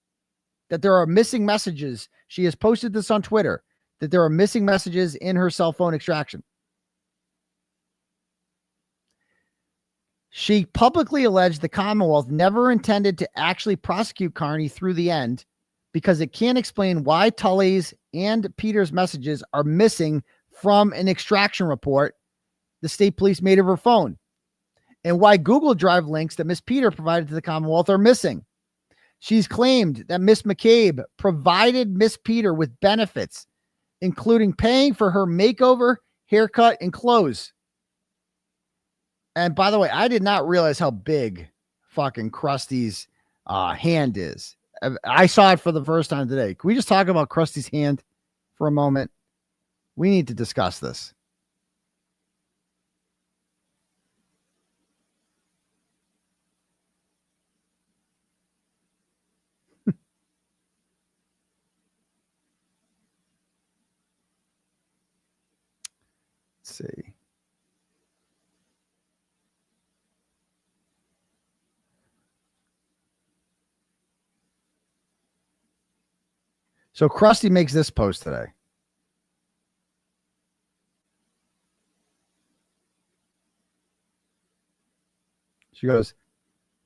that there are missing messages. She has posted this on Twitter, that there are missing messages in her cell phone extraction. She publicly alleged the Commonwealth never intended to actually prosecute Kearney through the end because it can't explain why Tully's and Peter's messages are missing from an extraction report the state police made of her phone, and why Google Drive links that Miss Peter provided to the Commonwealth are missing. She's claimed that Miss McCabe provided Miss Peter with benefits, including paying for her makeover, haircut, and clothes. And by the way, I did not realize how big fucking Krusty's hand is. I saw it for the first time today. Can we just talk about Krusty's hand for a moment? We need to discuss this. Let's see. So Krusty makes this post today. She goes,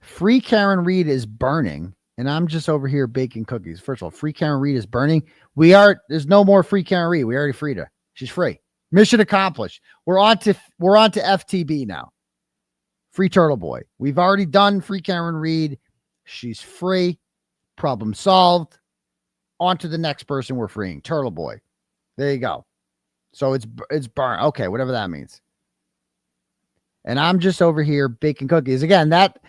"Free Karen Reed is burning, and I'm just over here baking cookies." First of all, Free Karen Reed is burning. There's no more Free Karen Reed. We already freed her. She's free. Mission accomplished. We're on to FTB now. Free Turtleboy. We've already done Free Karen Reed. She's free. Problem solved. On to the next person we're freeing. Turtleboy. There you go. So it's burn. Okay, whatever that means. And I'm just over here baking cookies. Again, that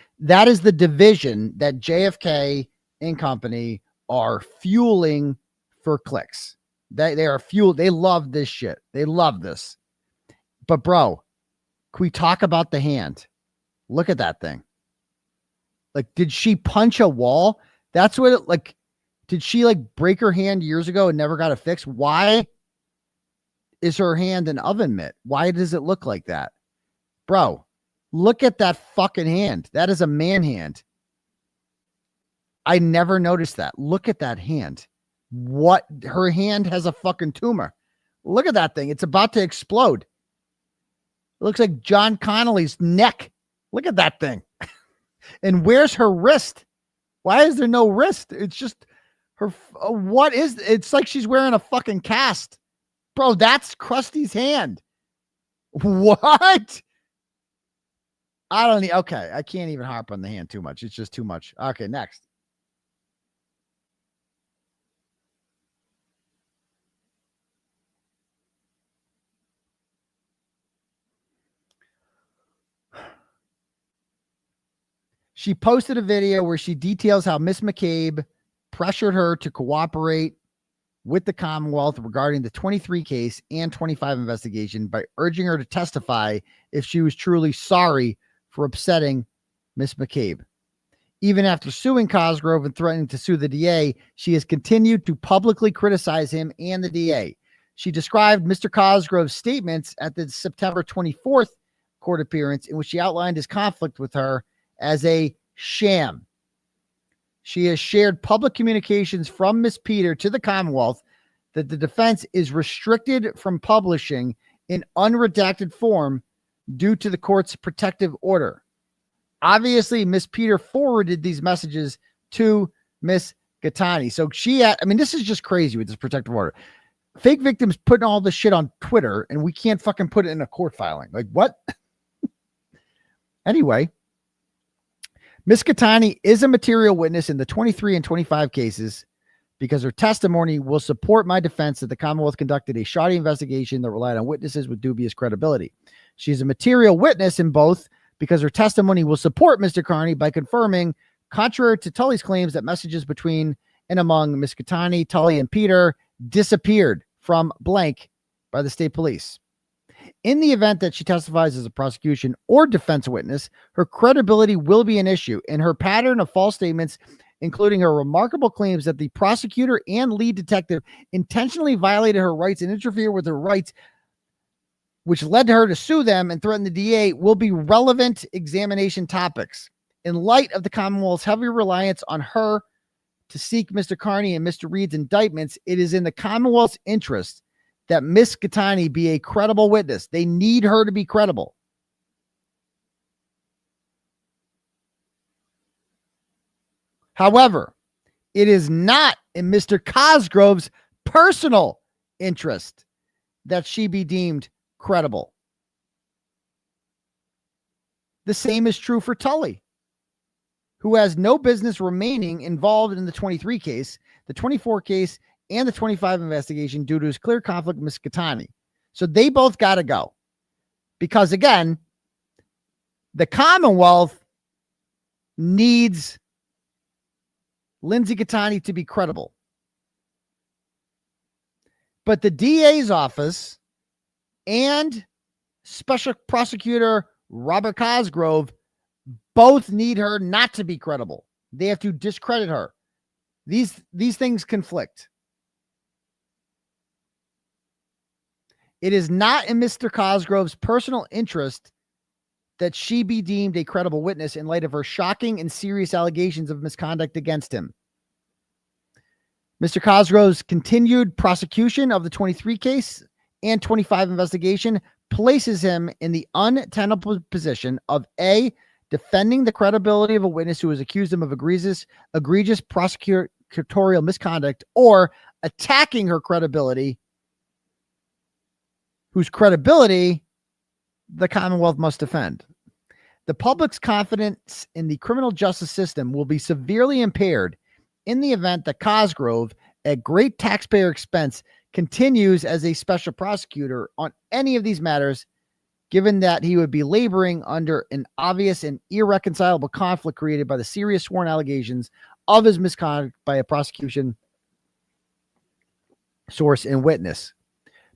is the division that JFK and company are fueling for clicks. They are fueled. They love this shit. They love this. But bro, can we talk about the hand? Look at that thing. Like, did she punch a wall? That's what it like. Did she like break her hand years ago and never got it fixed? Why is her hand an oven mitt? Why does it look like that? Bro, look at that fucking hand. That is a man hand. I never noticed that. Look at that hand. What? Her hand has a fucking tumor. Look at that thing. It's about to explode. It looks like John Connolly's neck. Look at that thing. And where's her wrist? Why is there no wrist? It's just her. What is? It's like she's wearing a fucking cast. Bro, that's Krusty's hand. What? I don't need. Okay, I can't even harp on the hand too much. It's just too much. Okay, next. She posted a video where she details how Miss McCabe pressured her to cooperate with the Commonwealth regarding the 23 case and 25 investigation by urging her to testify if she was truly sorry for upsetting Miss McCabe. Even after suing Cosgrove and threatening to sue the DA, she has continued to publicly criticize him and the DA. She described Mr. Cosgrove's statements at the September 24th court appearance in which she outlined his conflict with her as a sham. She has shared public communications from Miss Peter to the Commonwealth that the defense is restricted from publishing in unredacted form due to the court's protective order. Obviously, Miss Peter forwarded these messages to Miss Gaetani. So this is just crazy with this protective order. Fake victims putting all this shit on Twitter and we can't fucking put it in a court filing. Like, what? Anyway, Miss Gaetani is a material witness in the 23 and 25 cases because her testimony will support my defense that the Commonwealth conducted a shoddy investigation that relied on witnesses with dubious credibility. She is a material witness in both because her testimony will support Mr. Kearney by confirming, contrary to Tully's claims, that messages between and among Miss Gaetani, Tully, and Peter disappeared from blank by the state police. In the event that she testifies as a prosecution or defense witness, her credibility will be an issue, and her pattern of false statements, including her remarkable claims that the prosecutor and lead detective intentionally violated her rights and interfered with her rights, which led to her to sue them and threaten the DA, will be relevant examination topics. In light of the Commonwealth's heavy reliance on her to seek Mr. Kearney and Mr. Reed's indictments, it is in the Commonwealth's interest that Miss Gaetani be a credible witness. They need her to be credible. However, it is not in Mr. Cosgrove's personal interest that she be deemed credible. The same is true for Tully, who has no business remaining involved in the 23 case, the 24 case, and the 25 investigation due to his clear conflict with Miss Gaetani. So they both got to go. Because again, the Commonwealth needs Lindsay Gaetani to be credible. But the DA's office and Special Prosecutor Robert Cosgrove both need her not to be credible. They have to discredit her. These things conflict. It is not in Mr. Cosgrove's personal interest that she be deemed a credible witness in light of her shocking and serious allegations of misconduct against him. Mr. Cosgrove's continued prosecution of the 23 case and 25 investigation places him in the untenable position of A, defending the credibility of a witness who has accused him of egregious prosecutorial misconduct, or attacking her credibility, whose credibility the Commonwealth must defend. The public's confidence in the criminal justice system will be severely impaired in the event that Cosgrove, at great taxpayer expense, continues as a special prosecutor on any of these matters, given that he would be laboring under an obvious and irreconcilable conflict created by the serious sworn allegations of his misconduct by a prosecution source and witness.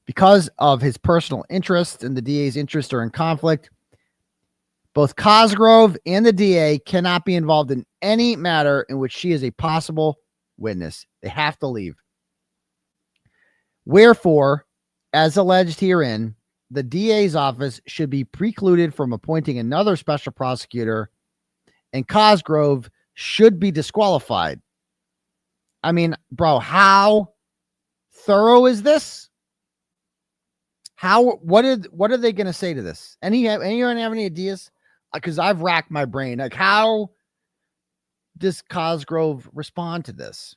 Because of his personal interests and the DA's interests are in conflict, both Cosgrove and the DA cannot be involved in any matter in which she is a possible witness. They have to leave. Wherefore, as alleged herein, the DA's office should be precluded from appointing another special prosecutor, and Cosgrove should be disqualified. I mean, bro, how thorough is this? What are they going to say to this? Anyone have any ideas? Because I've racked my brain. Like, how does Cosgrove respond to this?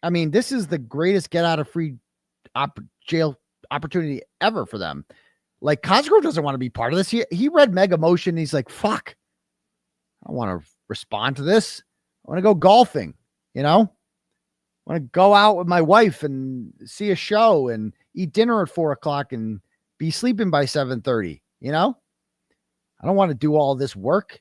I mean, this is the greatest get out of free jail opportunity ever for them. Like, Cosgrove doesn't want to be part of this. He read Mega Motion. And he's like, fuck, I don't want to respond to this. I want to go golfing, I want to go out with my wife and see a show and eat dinner at 4:00 and be sleeping by 7:30, I don't want to do all this work.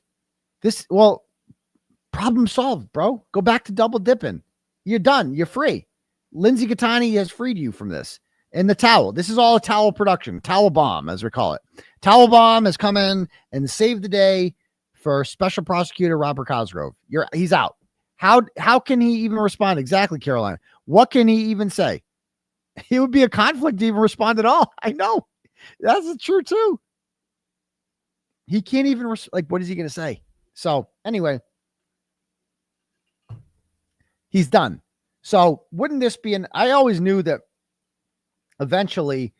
Problem solved, bro. Go back to double dipping. You're done. You're free. Lindsay Gaetani has freed you from this. And the towel. This is all a towel production. Towel bomb, as we call it. Towel bomb has come in and saved the day for Special Prosecutor Robert Cosgrove. He's out. How can he even respond? Exactly, Caroline. What can he even say? It would be a conflict to even respond at all. I know. That's true too. He can't even what is he going to say? So anyway, he's done. So wouldn't this be I always knew that eventually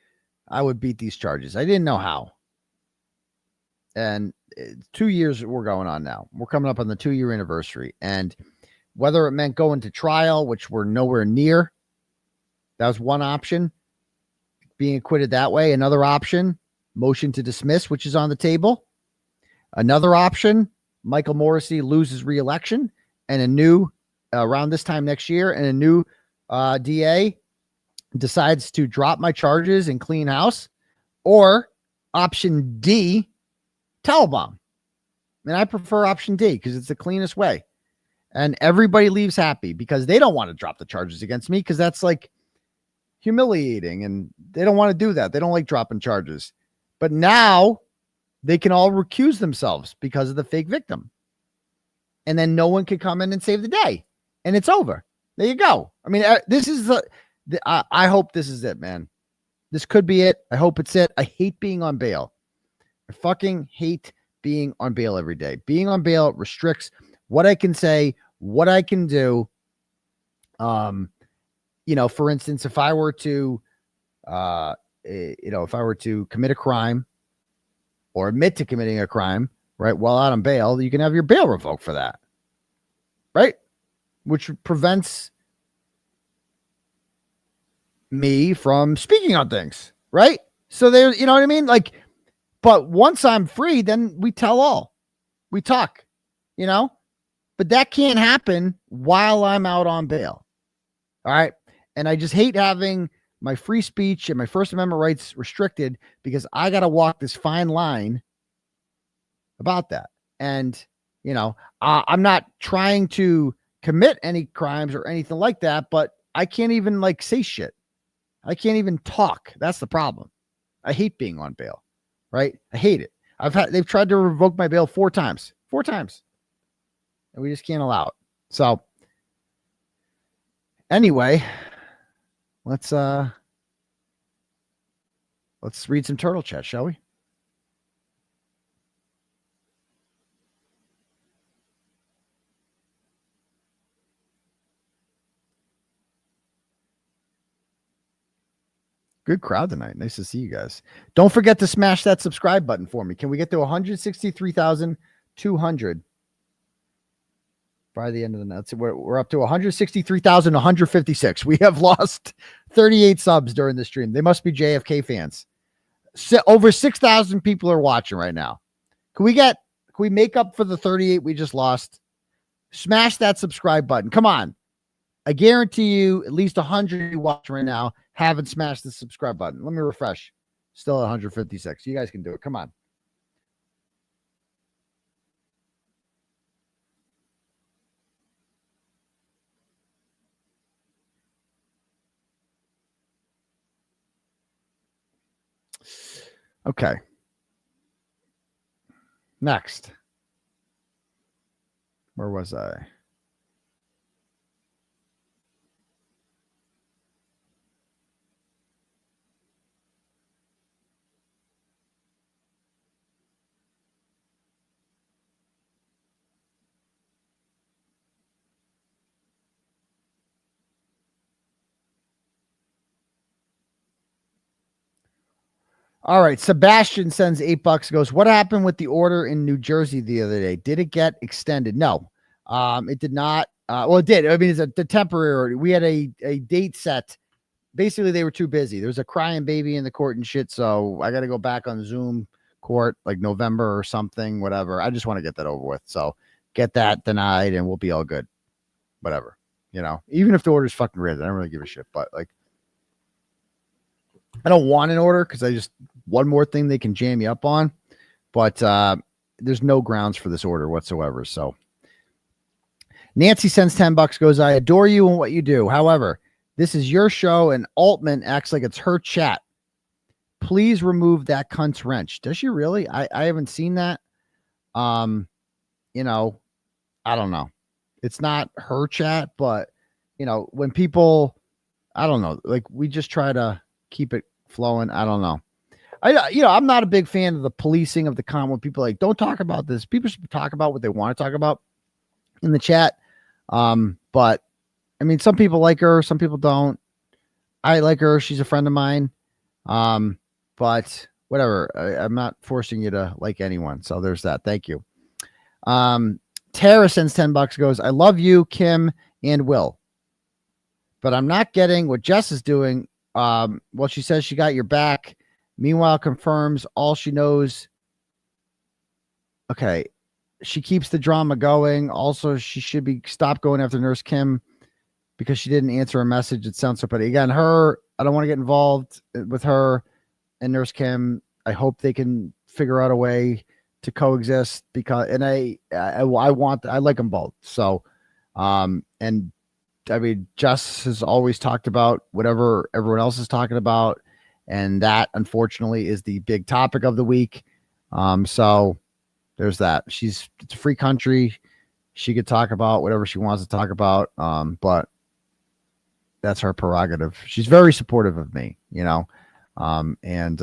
I would beat these charges. I didn't know how. And 2 years we're going on now. We're coming up on the 2-year anniversary. And whether it meant going to trial, which we're nowhere near, that was one option. Being acquitted that way. Another option, motion to dismiss, which is on the table. Another option, Michael Morrissey loses re-election, and a new, around this time next year, and a new DA decides to drop my charges and clean house. Or option D, towel bomb. And I prefer option D because it's the cleanest way. And everybody leaves happy because they don't want to drop the charges against me because that's like humiliating, and they don't want to do that. They don't like dropping charges. But now they can all recuse themselves because of the fake victim. And then no one can come in and save the day. And it's over. There you go. I mean, this is I hope this is it, man. This could be it. I hope it's it. I hate being on bail. I fucking hate being on bail every day. Being on bail restricts what I can say, what I can do. For instance, if I were to, if I were to commit a crime or admit to committing a crime, right, while out on bail, you can have your bail revoked for that, right? Which prevents me from speaking on things, right? So there, you know what I mean? Like, but once I'm free, then we tell all. We talk, but that can't happen while I'm out on bail. All right. And I just hate having my free speech and my First Amendment rights restricted because I got to walk this fine line about that. And, I'm not trying to commit any crimes or anything like that, but I can't even like say shit. I can't even talk. That's the problem. I hate being on bail, right? I hate it. They've tried to revoke my bail 4 times, and we just can't allow it. So anyway, let's read some turtle chat, shall we? Good crowd tonight. Nice to see you guys. Don't forget to smash that subscribe button for me. Can we get to 163,200 by the end of the night? We're up to 163,156. We have lost 38 subs during the stream. They must be JFK fans. Over 6,000 people are watching right now. Can we make up for the 38 we just lost? Smash that subscribe button. Come on. I guarantee you at least 100 you watching right now haven't smashed the subscribe button. Let me refresh. Still at 156. You guys can do it. Come on. Okay. Next. Where was I? All right. Sebastian sends $8, goes, what happened with the order in New Jersey the other day? Did it get extended? No, it did not. Well, it did. I mean, it's the temporary. We had a date set. Basically, they were too busy. There was a crying baby in the court and shit. So I got to go back on Zoom court like November or something, whatever. I just want to get that over with. So get that denied and we'll be all good. Whatever, even if the order's fucking red, I don't really give a shit. But like, I don't want an order because I just one more thing they can jam you up on, but there's no grounds for this order whatsoever. So Nancy sends $10, goes, I adore you and what you do. However, this is your show and Altman acts like it's her chat. Please remove that cunt's wrench. Does she really? I haven't seen that. I don't know. It's not her chat, but when people, I don't know, like we just try to keep it flowing. I don't know. I'm not a big fan of the policing of the comment. When people are like, don't talk about this. People should talk about what they want to talk about in the chat. But I mean, some people like her, some people don't. I like her. She's a friend of mine. But whatever. I'm not forcing you to like anyone. So there's that. Thank you. Tara sends $10, goes, I love you, Kim and Will, but I'm not getting what Jess is doing. Well, she says she got your back. Meanwhile, confirms all she knows. Okay. She keeps the drama going. Also, she should be stopped going after Nurse Kim because she didn't answer a message. It sounds so petty. Again, I don't want to get involved with her and Nurse Kim. I hope they can figure out a way to coexist I like them both. So, and I mean, Jess has always talked about whatever everyone else is talking about. And that unfortunately is the big topic of the week. So there's that. It's a free country. She could talk about whatever she wants to talk about. But that's her prerogative. She's very supportive of me, and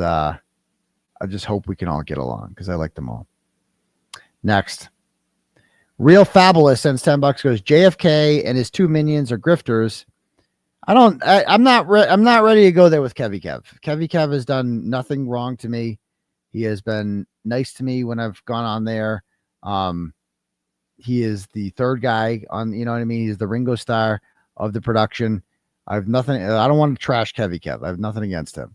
I just hope we can all get along because I like them all. Next. Real Fabulous sends $10, goes, JFK and his 2 minions are grifters. I'm not ready to go there with Kevy Kev. Kevy Kev has done nothing wrong to me. He has been nice to me when I've gone on there. He is the third guy on, you know what I mean? He's the Ringo Starr of the production. I don't want to trash Kevy Kev. I have nothing against him.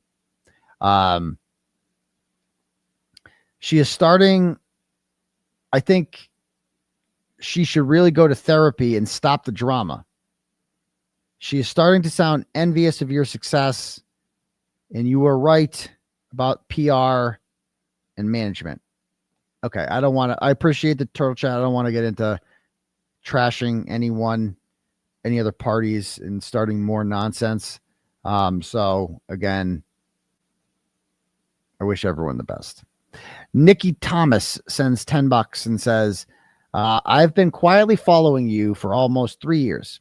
She is starting, I think she should really go to therapy and stop the drama. She is starting to sound envious of your success, and you were right about PR and management. Okay, I appreciate the turtle chat. I don't want to get into trashing any other parties and starting more nonsense. So again, I wish everyone the best. Nikki Thomas sends $10 and says, I've been quietly following you for almost 3 years.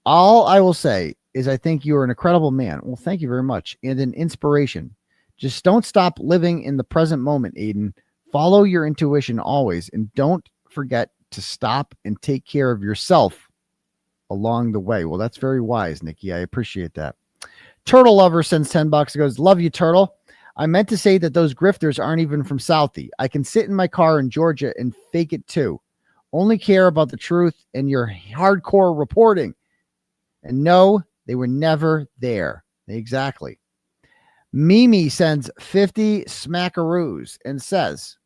All I will say is I think you are an incredible man. Well, thank you very much. And an inspiration. Just don't stop living in the present moment, Aidan. Follow your intuition always. And don't forget to stop and take care of yourself along the way. Well, that's very wise, Nikki. I appreciate that. Turtle Lover sends $10. Goes, love you, Turtle. I meant to say that those grifters aren't even from Southie. I can sit in my car in Georgia and fake it too. Only care about the truth and your hardcore reporting. And no, they were never there. Exactly. Mimi sends 50 smackaroos and says,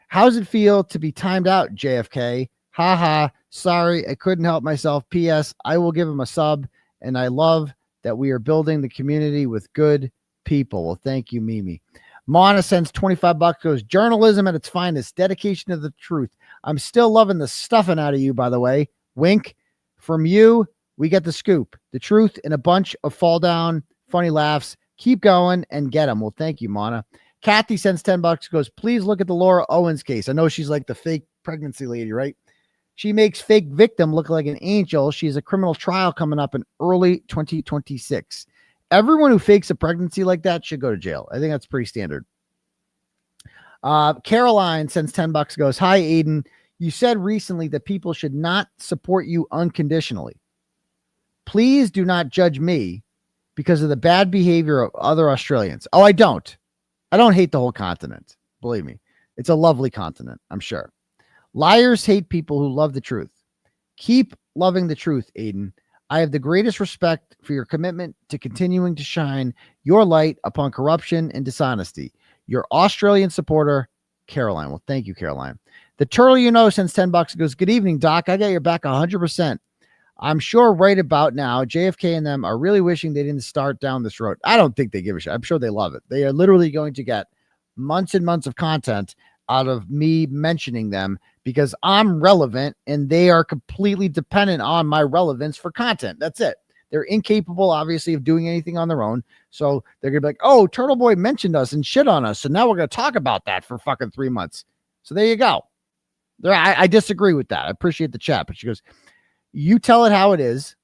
how's it feel to be timed out, JFK? Haha. Sorry, I couldn't help myself. P.S. I will give him a sub, and I love that we are building the community with good people. Well, thank you, Mimi. Mana sends $25. Goes, journalism at its finest. Dedication to the truth. I'm still loving the stuffing out of you, by the way. Wink. From you, we get the scoop, the truth, and a bunch of fall down, funny laughs. Keep going and get them. Well, thank you, Mana. Kathy sends $10. Goes, please look at the Laura Owens case. I know she's like the fake pregnancy lady, right? She makes fake victim look like an angel. She has a criminal trial coming up in early 2026. Everyone who fakes a pregnancy like that should go to jail. I think that's pretty standard. Caroline sends $10. Goes, hi, Aidan. You said recently that people should not support you unconditionally. Please do not judge me because of the bad behavior of other Australians. Oh, I don't hate the whole continent. Believe me. It's a lovely continent, I'm sure. Liars hate people who love the truth. Keep loving the truth, Aidan. I have the greatest respect for your commitment to continuing to shine your light upon corruption and dishonesty. Your Australian supporter, Caroline. Well, thank you, Caroline. The Turtle sends $10. Goes, good evening, Doc. I got your back 100%. I'm sure right about now, JFK and them are really wishing they didn't start down this road. I don't think they give a shit. I'm sure they love it. They are literally going to get months and months of content out of me mentioning them because I'm relevant and they are completely dependent on my relevance for content. That's it. They're incapable, obviously, of doing anything on their own. So they're going to be like, oh, Turtle Boy mentioned us and shit on us. So now we're going to talk about that for fucking 3 months. So there you go. I disagree with that. I appreciate the chat. But she goes, you tell it how it is.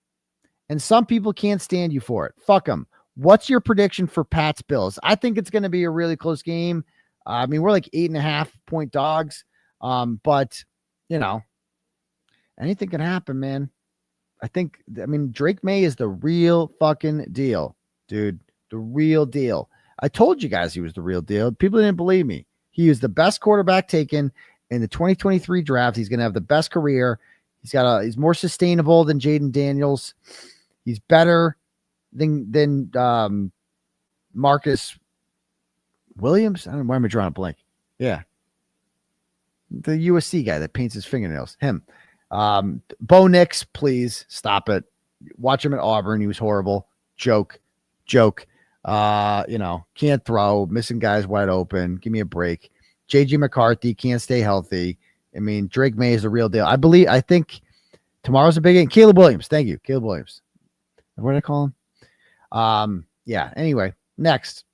And some people can't stand you for it. Fuck them. What's your prediction for Pat's Bills? I think it's going to be a really close game. I mean, we're like 8.5-point dogs. But, anything can happen, man. I mean, Drake May is the real fucking deal, dude. The real deal. I told you guys he was the real deal. People didn't believe me. He is the best quarterback taken in the 2023 draft. He's going to have the best career. He's more sustainable than Jaden Daniels. He's better than Marcus Williams. I don't know why am I drawing a blank. Yeah. The USC guy that paints his fingernails. Him. Bo Nix, please stop it. Watch him at Auburn. He was horrible. Joke. Can't throw, missing guys wide open. Give me a break. JJ McCarthy can't stay healthy. I mean, Drake May is the real deal. I think tomorrow's a big game. Caleb Williams. Thank you. Caleb Williams. What did I call him? Yeah. Anyway, next.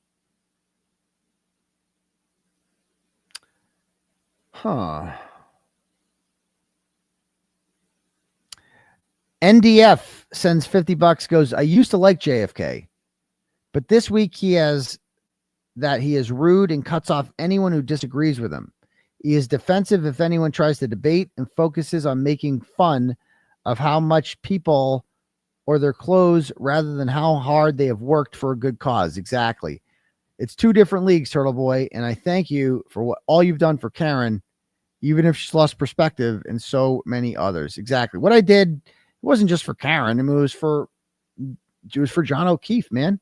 NDF sends $50. Goes, I used to like JFK, but this week he is rude and cuts off anyone who disagrees with him. He is defensive if anyone tries to debate and focuses on making fun of how much people or their clothes rather than how hard they have worked for a good cause. Exactly. It's two different leagues, Turtle Boy, and I thank you for all you've done for Karen, even if she's lost perspective, and so many others. Exactly. What I did, it wasn't just for Karen. I mean, it was for John O'Keefe, man.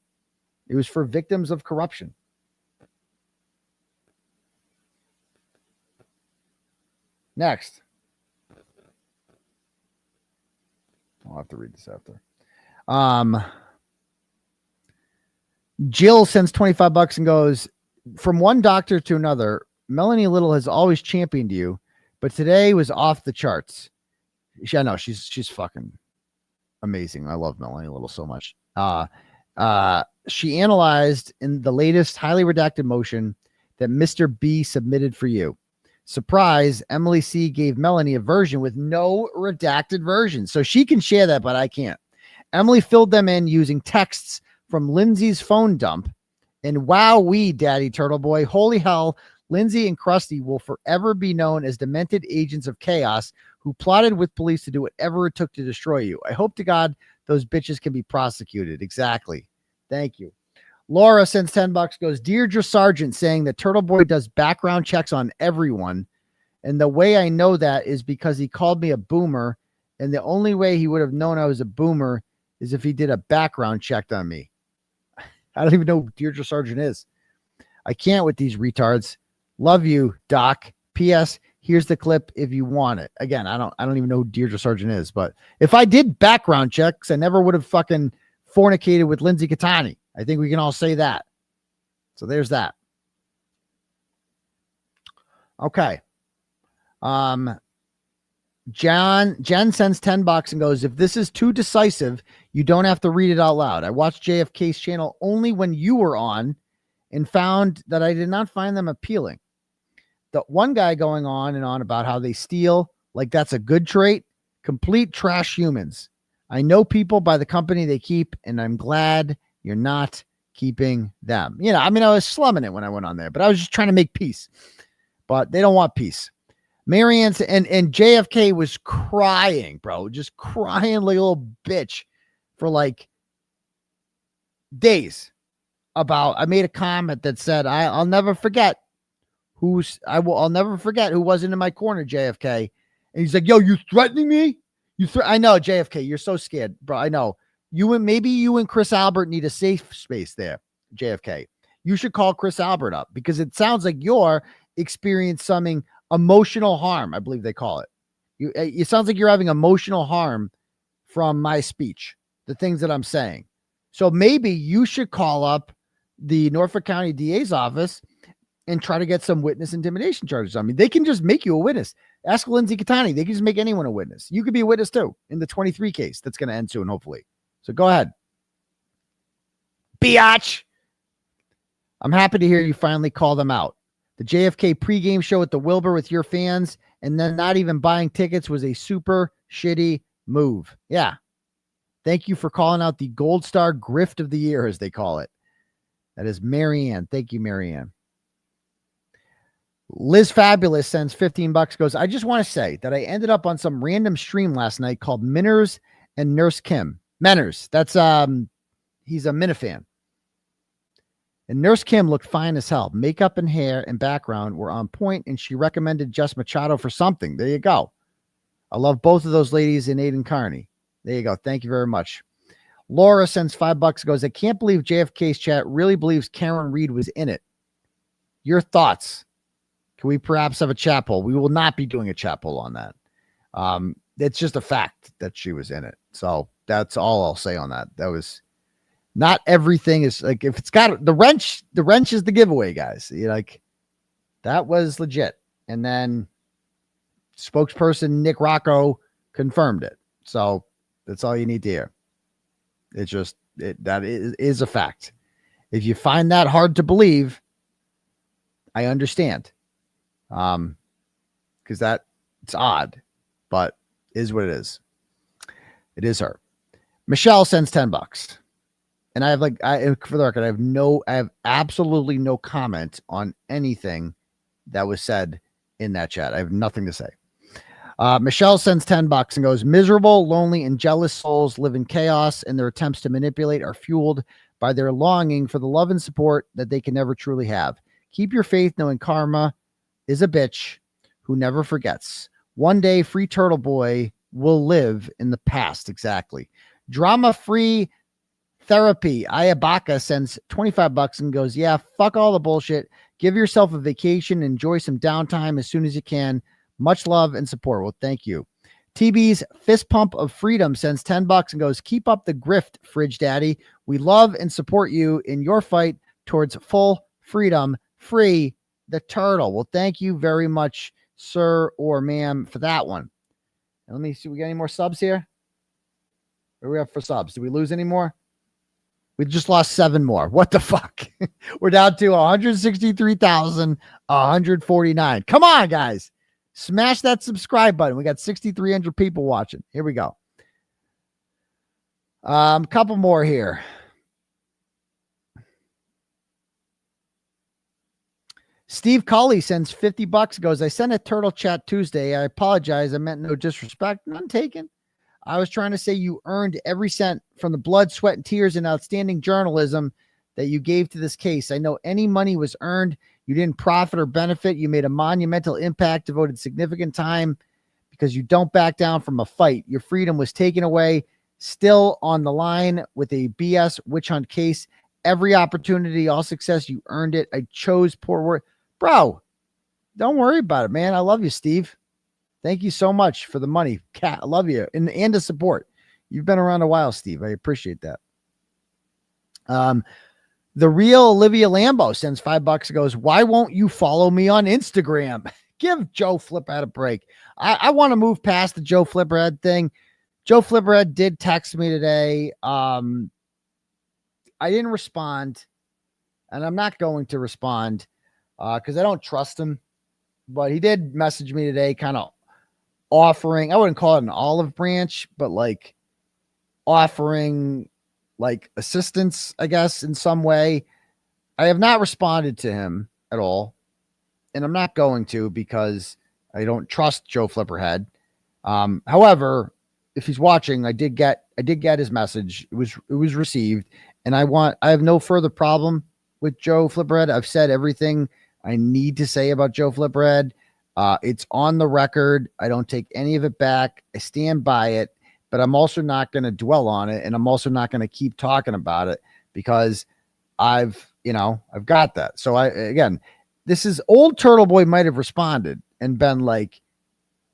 It was for victims of corruption. Next. I'll have to read this after. Jill sends $25 and goes, from one doctor to another, Melanie Little has always championed you, but today was off the charts. I know she's fucking amazing. I love Melanie Little so much. She analyzed in the latest highly redacted motion that Mr. B submitted for you. Surprise, Emily C gave Melanie a version with no redacted version. So she can share that, but I can't. Emily filled them in using texts from Lindsay's phone dump. And wowee, Daddy Turtleboy, holy hell, Lindsay and Krusty will forever be known as demented agents of chaos who plotted with police to do whatever it took to destroy you. I hope to God those bitches can be prosecuted. Exactly. Thank you. Laura sends $10, goes, Deirdre Sargent saying that Turtleboy does background checks on everyone. And the way I know that is because he called me a boomer. And the only way he would have known I was a boomer is if he did a background check on me. I don't even know who Deirdre Sargent is. I can't with these retards. Love you, Doc. P.S. Here's the clip if you want it. Again, I don't even know who Deirdre Sargent is, but if I did background checks, I never would have fucking fornicated with Lindsay Gaetani. I think we can all say that. So there's that. Okay. Jen sends $10 and goes, if this is too decisive, you don't have to read it out loud. I watched JFK's channel only when you were on and found that I did not find them appealing. The one guy going on and on about how they steal, like that's a good trait, complete trash humans. I know people by the company they keep, and I'm glad you're not keeping them. You know, I mean, I was slumming it when I went on there, but I was just trying to make peace. But they don't want peace. Marianne and JFK was crying, bro, just crying like a little bitch for like days about. I made a comment that said, I'll never forget I'll never forget who wasn't in my corner, JFK. And he's like, yo, you threatening me? I know, JFK, you're so scared, bro. I know. Maybe you and Chris Albert need a safe space there, JFK. You should call Chris Albert up because it sounds like you're experiencing something emotional harm. I believe they call it. It sounds like you're having emotional harm from my speech, the things that I'm saying. So maybe you should call up the Norfolk County DA's office and try to get some witness intimidation charges on me. They can just make you a witness. Ask Lindsay Gaetani. They can just make anyone a witness. You could be a witness too in the 23 case that's going to end soon, hopefully. So go ahead. Biatch. I'm happy to hear you finally call them out. The JFK pregame show at the Wilbur with your fans and then not even buying tickets was a super shitty move. Yeah. Thank you for calling out the Gold Star Grift of the Year, as they call it. That is Marianne. Thank you, Marianne. Liz Fabulous sends $15, goes, I just want to say that I ended up on some random stream last night called Minners and Nurse Kim. Menners. That's, he's a Minifan. And Nurse Kim looked fine as hell. Makeup and hair and background were on point, and she recommended Jess Machado for something. There you go. I love both of those ladies in Aidan Kearney. There you go. Thank you very much. Laura sends $5, goes, I can't believe JFK's chat really believes Karen Reed was in it. Your thoughts? Can we perhaps have a chat poll? We will not be doing a chat poll on that. It's just a fact that she was in it. So that's all I'll say on that. That was not everything is like, if it's got the wrench is the giveaway, guys. You like that was legit. And then spokesperson Nick Rocco confirmed it. So that's all you need to hear. It's just that is a fact. If you find that hard to believe, I understand. Because it's odd, but is what it is. It is her. Michelle sends $10. And I have for the record, I have absolutely no comment on anything that was said in that chat. I have nothing to say. Michelle sends $10 and goes, miserable, lonely, and jealous souls live in chaos, and their attempts to manipulate are fueled by their longing for the love and support that they can never truly have. Keep your faith knowing karma is a bitch who never forgets. One day, free Turtleboy will live in the past. Exactly. Drama-free therapy. Ayabaka sends $25 and goes, yeah, fuck all the bullshit. Give yourself a vacation. Enjoy some downtime as soon as you can. Much love and support. Well, thank you. TB's Fist Pump of Freedom sends $10 and goes, keep up the grift, Fridge Daddy. We love and support you in your fight towards full freedom. Free the turtle. Well, thank you very much, sir or ma'am, for that one. And let me see. We got any more subs here? What do we have for subs? Did we lose any more? We just lost 7 more. What the fuck? We're down to 163,149. Come on, guys. Smash that subscribe button. We got 6,300 people watching. Here we go. Couple more here. Steve Colley sends $50, goes, I sent a turtle chat Tuesday. I apologize. I meant no disrespect. None taken. I was trying to say you earned every cent from the blood, sweat, and tears and outstanding journalism that you gave to this case. I know any money was earned. You didn't profit or benefit. You made a monumental impact, devoted significant time because you don't back down from a fight. Your freedom was taken away, still on the line with a BS witch hunt case. Every opportunity, all success, you earned it. I chose poor word. Bro, don't worry about it, man. I love you, Steve. Thank you so much for the money. Cat, I love you. And the support. You've been around a while, Steve. I appreciate that. The real Olivia Lambo sends $5 and goes, why won't you follow me on Instagram? Give Joe Flipperhead a break. I want to move past the Joe Flipperhead thing. Joe Flipperhead did text me today. I didn't respond, and I'm not going to respond because I don't trust him. But he did message me today, kind of offering, I wouldn't call it an olive branch, but like offering like assistance, I guess, in some way. I have not responded to him at all, and I'm not going to because I don't trust Joe Flipperhead. However, if he's watching, I did get his message. It was received, and I have no further problem with Joe Flipperhead. I've said everything I need to say about Joe Flipperhead. It's on the record. I don't take any of it back. I stand by it, but I'm also not going to dwell on it. And I'm also not going to keep talking about it because I've got that. So this is old Turtleboy might have responded and been like,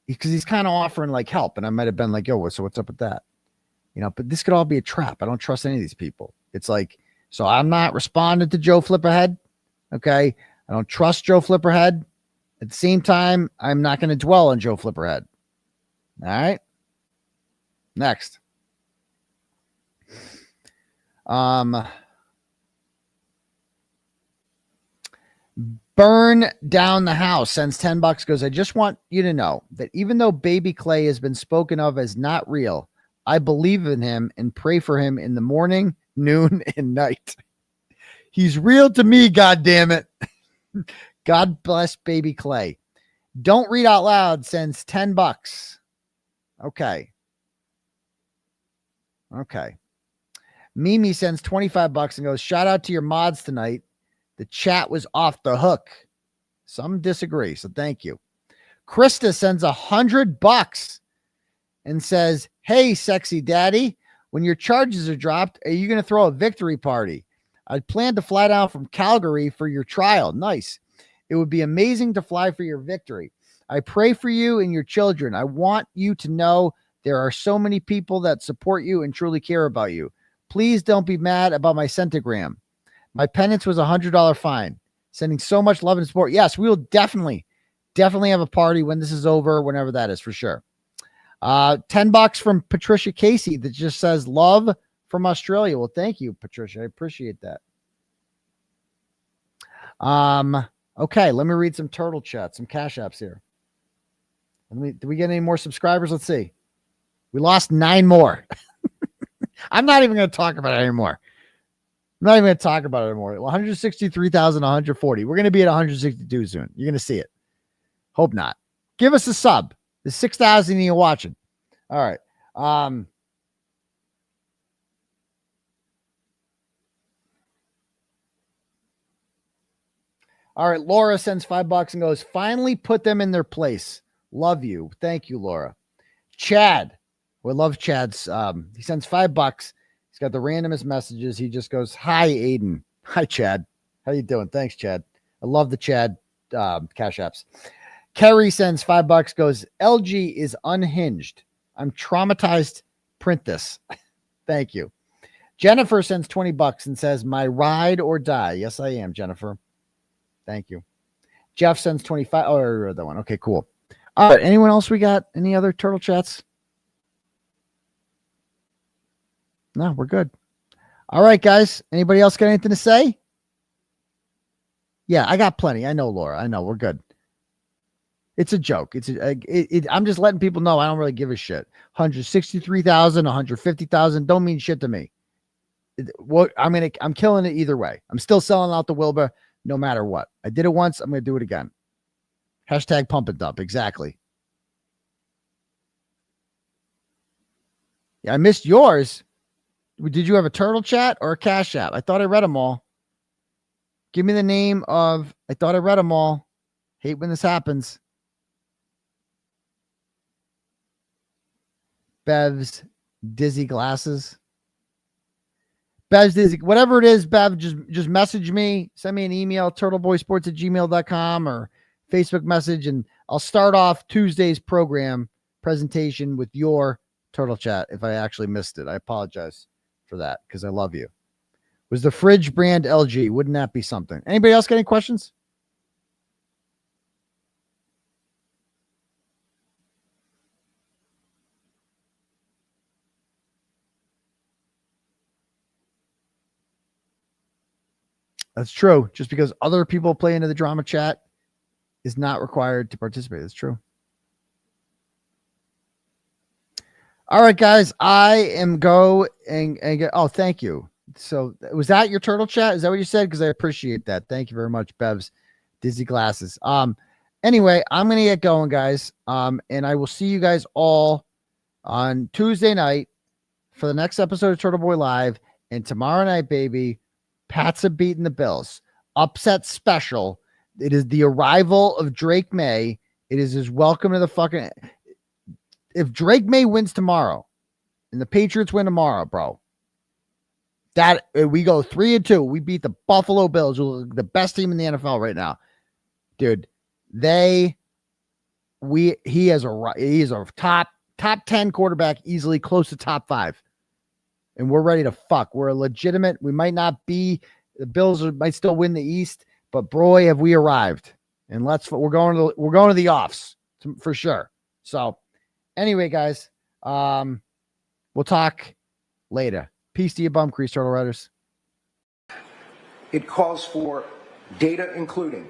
because he's kind of offering like help. And I might've been like, yo, so what's up with that? But this could all be a trap. I don't trust any of these people. It's like, so I'm not responding to Joe Flipperhead. Okay. I don't trust Joe Flipperhead. At the same time, I'm not going to dwell on Joe Flipperhead. All right. Next. Burn Down the House sends $10, goes, I just want you to know that even though Baby Clay has been spoken of as not real, I believe in him and pray for him in the morning, noon, and night. He's real to me, goddammit. God bless Baby Clay. Don't Read Out Loud sends $10. Okay. Mimi sends $25 and goes, shout out to your mods tonight. The chat was off the hook. Some disagree, so thank you. Krista sends $100 and says, hey, sexy daddy, when your charges are dropped, are you going to throw a victory party? I plan to fly down from Calgary for your trial. Nice. It would be amazing to fly for your victory. I pray for you and your children. I want you to know there are so many people that support you and truly care about you. Please don't be mad about my centigram. My penance was $100 fine. Sending so much love and support. Yes, we will definitely have a party when this is over, whenever that is, for sure. $10 from Patricia Casey that just says love from Australia. Well, thank you, Patricia. I appreciate that. Okay, let me read some turtle chat, some cash apps here. Did we get any more subscribers? Let's see. We lost 9 more. I'm not even going to talk about it anymore. 163,140. We're going to be at 162 soon. You're going to see it. Hope not. Give us a sub. There's 6,000 of you watching. All right. All right. Laura sends $5 and goes, finally put them in their place. Love you. Thank you, Laura. Chad. We love Chad's. He sends $5. He's got the randomest messages. He just goes, hi, Aidan. Hi, Chad. How you doing? Thanks, Chad. I love the Chad cash apps. Kerry sends $5, goes, LG is unhinged. I'm traumatized. Print this. Thank you. Jennifer sends $20 and says, my ride or die. Yes, I am, Jennifer. Thank you. Jeff sends 25. Oh, I read that one. Okay, cool. All right. Anyone else we got? Any other turtle chats? No, we're good. All right, guys. Anybody else got anything to say? Yeah, I got plenty. I know, Laura. I know. We're good. It's a joke. I'm just letting people know I don't really give a shit. 163,000, 150,000 don't mean shit to me. I'm killing it either way. I'm still selling out the Wilbur no matter what. I did it once. I'm going to do it again. Hashtag pump and dump. Exactly. Yeah, I missed yours. Did you have a turtle chat or a cash app? I thought I read them all. Give me the name of, I thought I read them all. Hate when this happens. Bev's dizzy glasses. Bev's dizzy, whatever it is, Bev, just message me, send me an email, turtleboysports@gmail.com or Facebook message, and I'll start off Tuesday's presentation with your turtle chat if I actually missed it. I apologize for that because I love you. Was the fridge brand LG? Wouldn't that be something? Anybody else got any questions? That's true. Just because other people play into the drama chat is not required to participate. That's true. All right, guys. I am go and get. Oh, thank you. So was that your turtle chat? Is that what you said? Because I appreciate that. Thank you very much, Bev's dizzy glasses. Anyway, I'm gonna get going, guys. And I will see you guys all on Tuesday night for the next episode of Turtle Boy Live. And tomorrow night, baby, Pats are beating the Bills. Upset special. It is the arrival of Drake May. It is his welcome to the fucking. If Drake May wins tomorrow and the Patriots win tomorrow, bro, that we go 3-2. We beat the Buffalo Bills, who are the best team in the NFL right now. Dude, he is a top 10 quarterback, easily close to top 5. And we're ready to fuck. We're a legitimate. We might not be. The Bills might still win the East, but boy, have we arrived. And we're going to the offs for sure. So anyway, guys, we'll talk later. Peace to you, bum crease, Turtle Riders. It calls for data including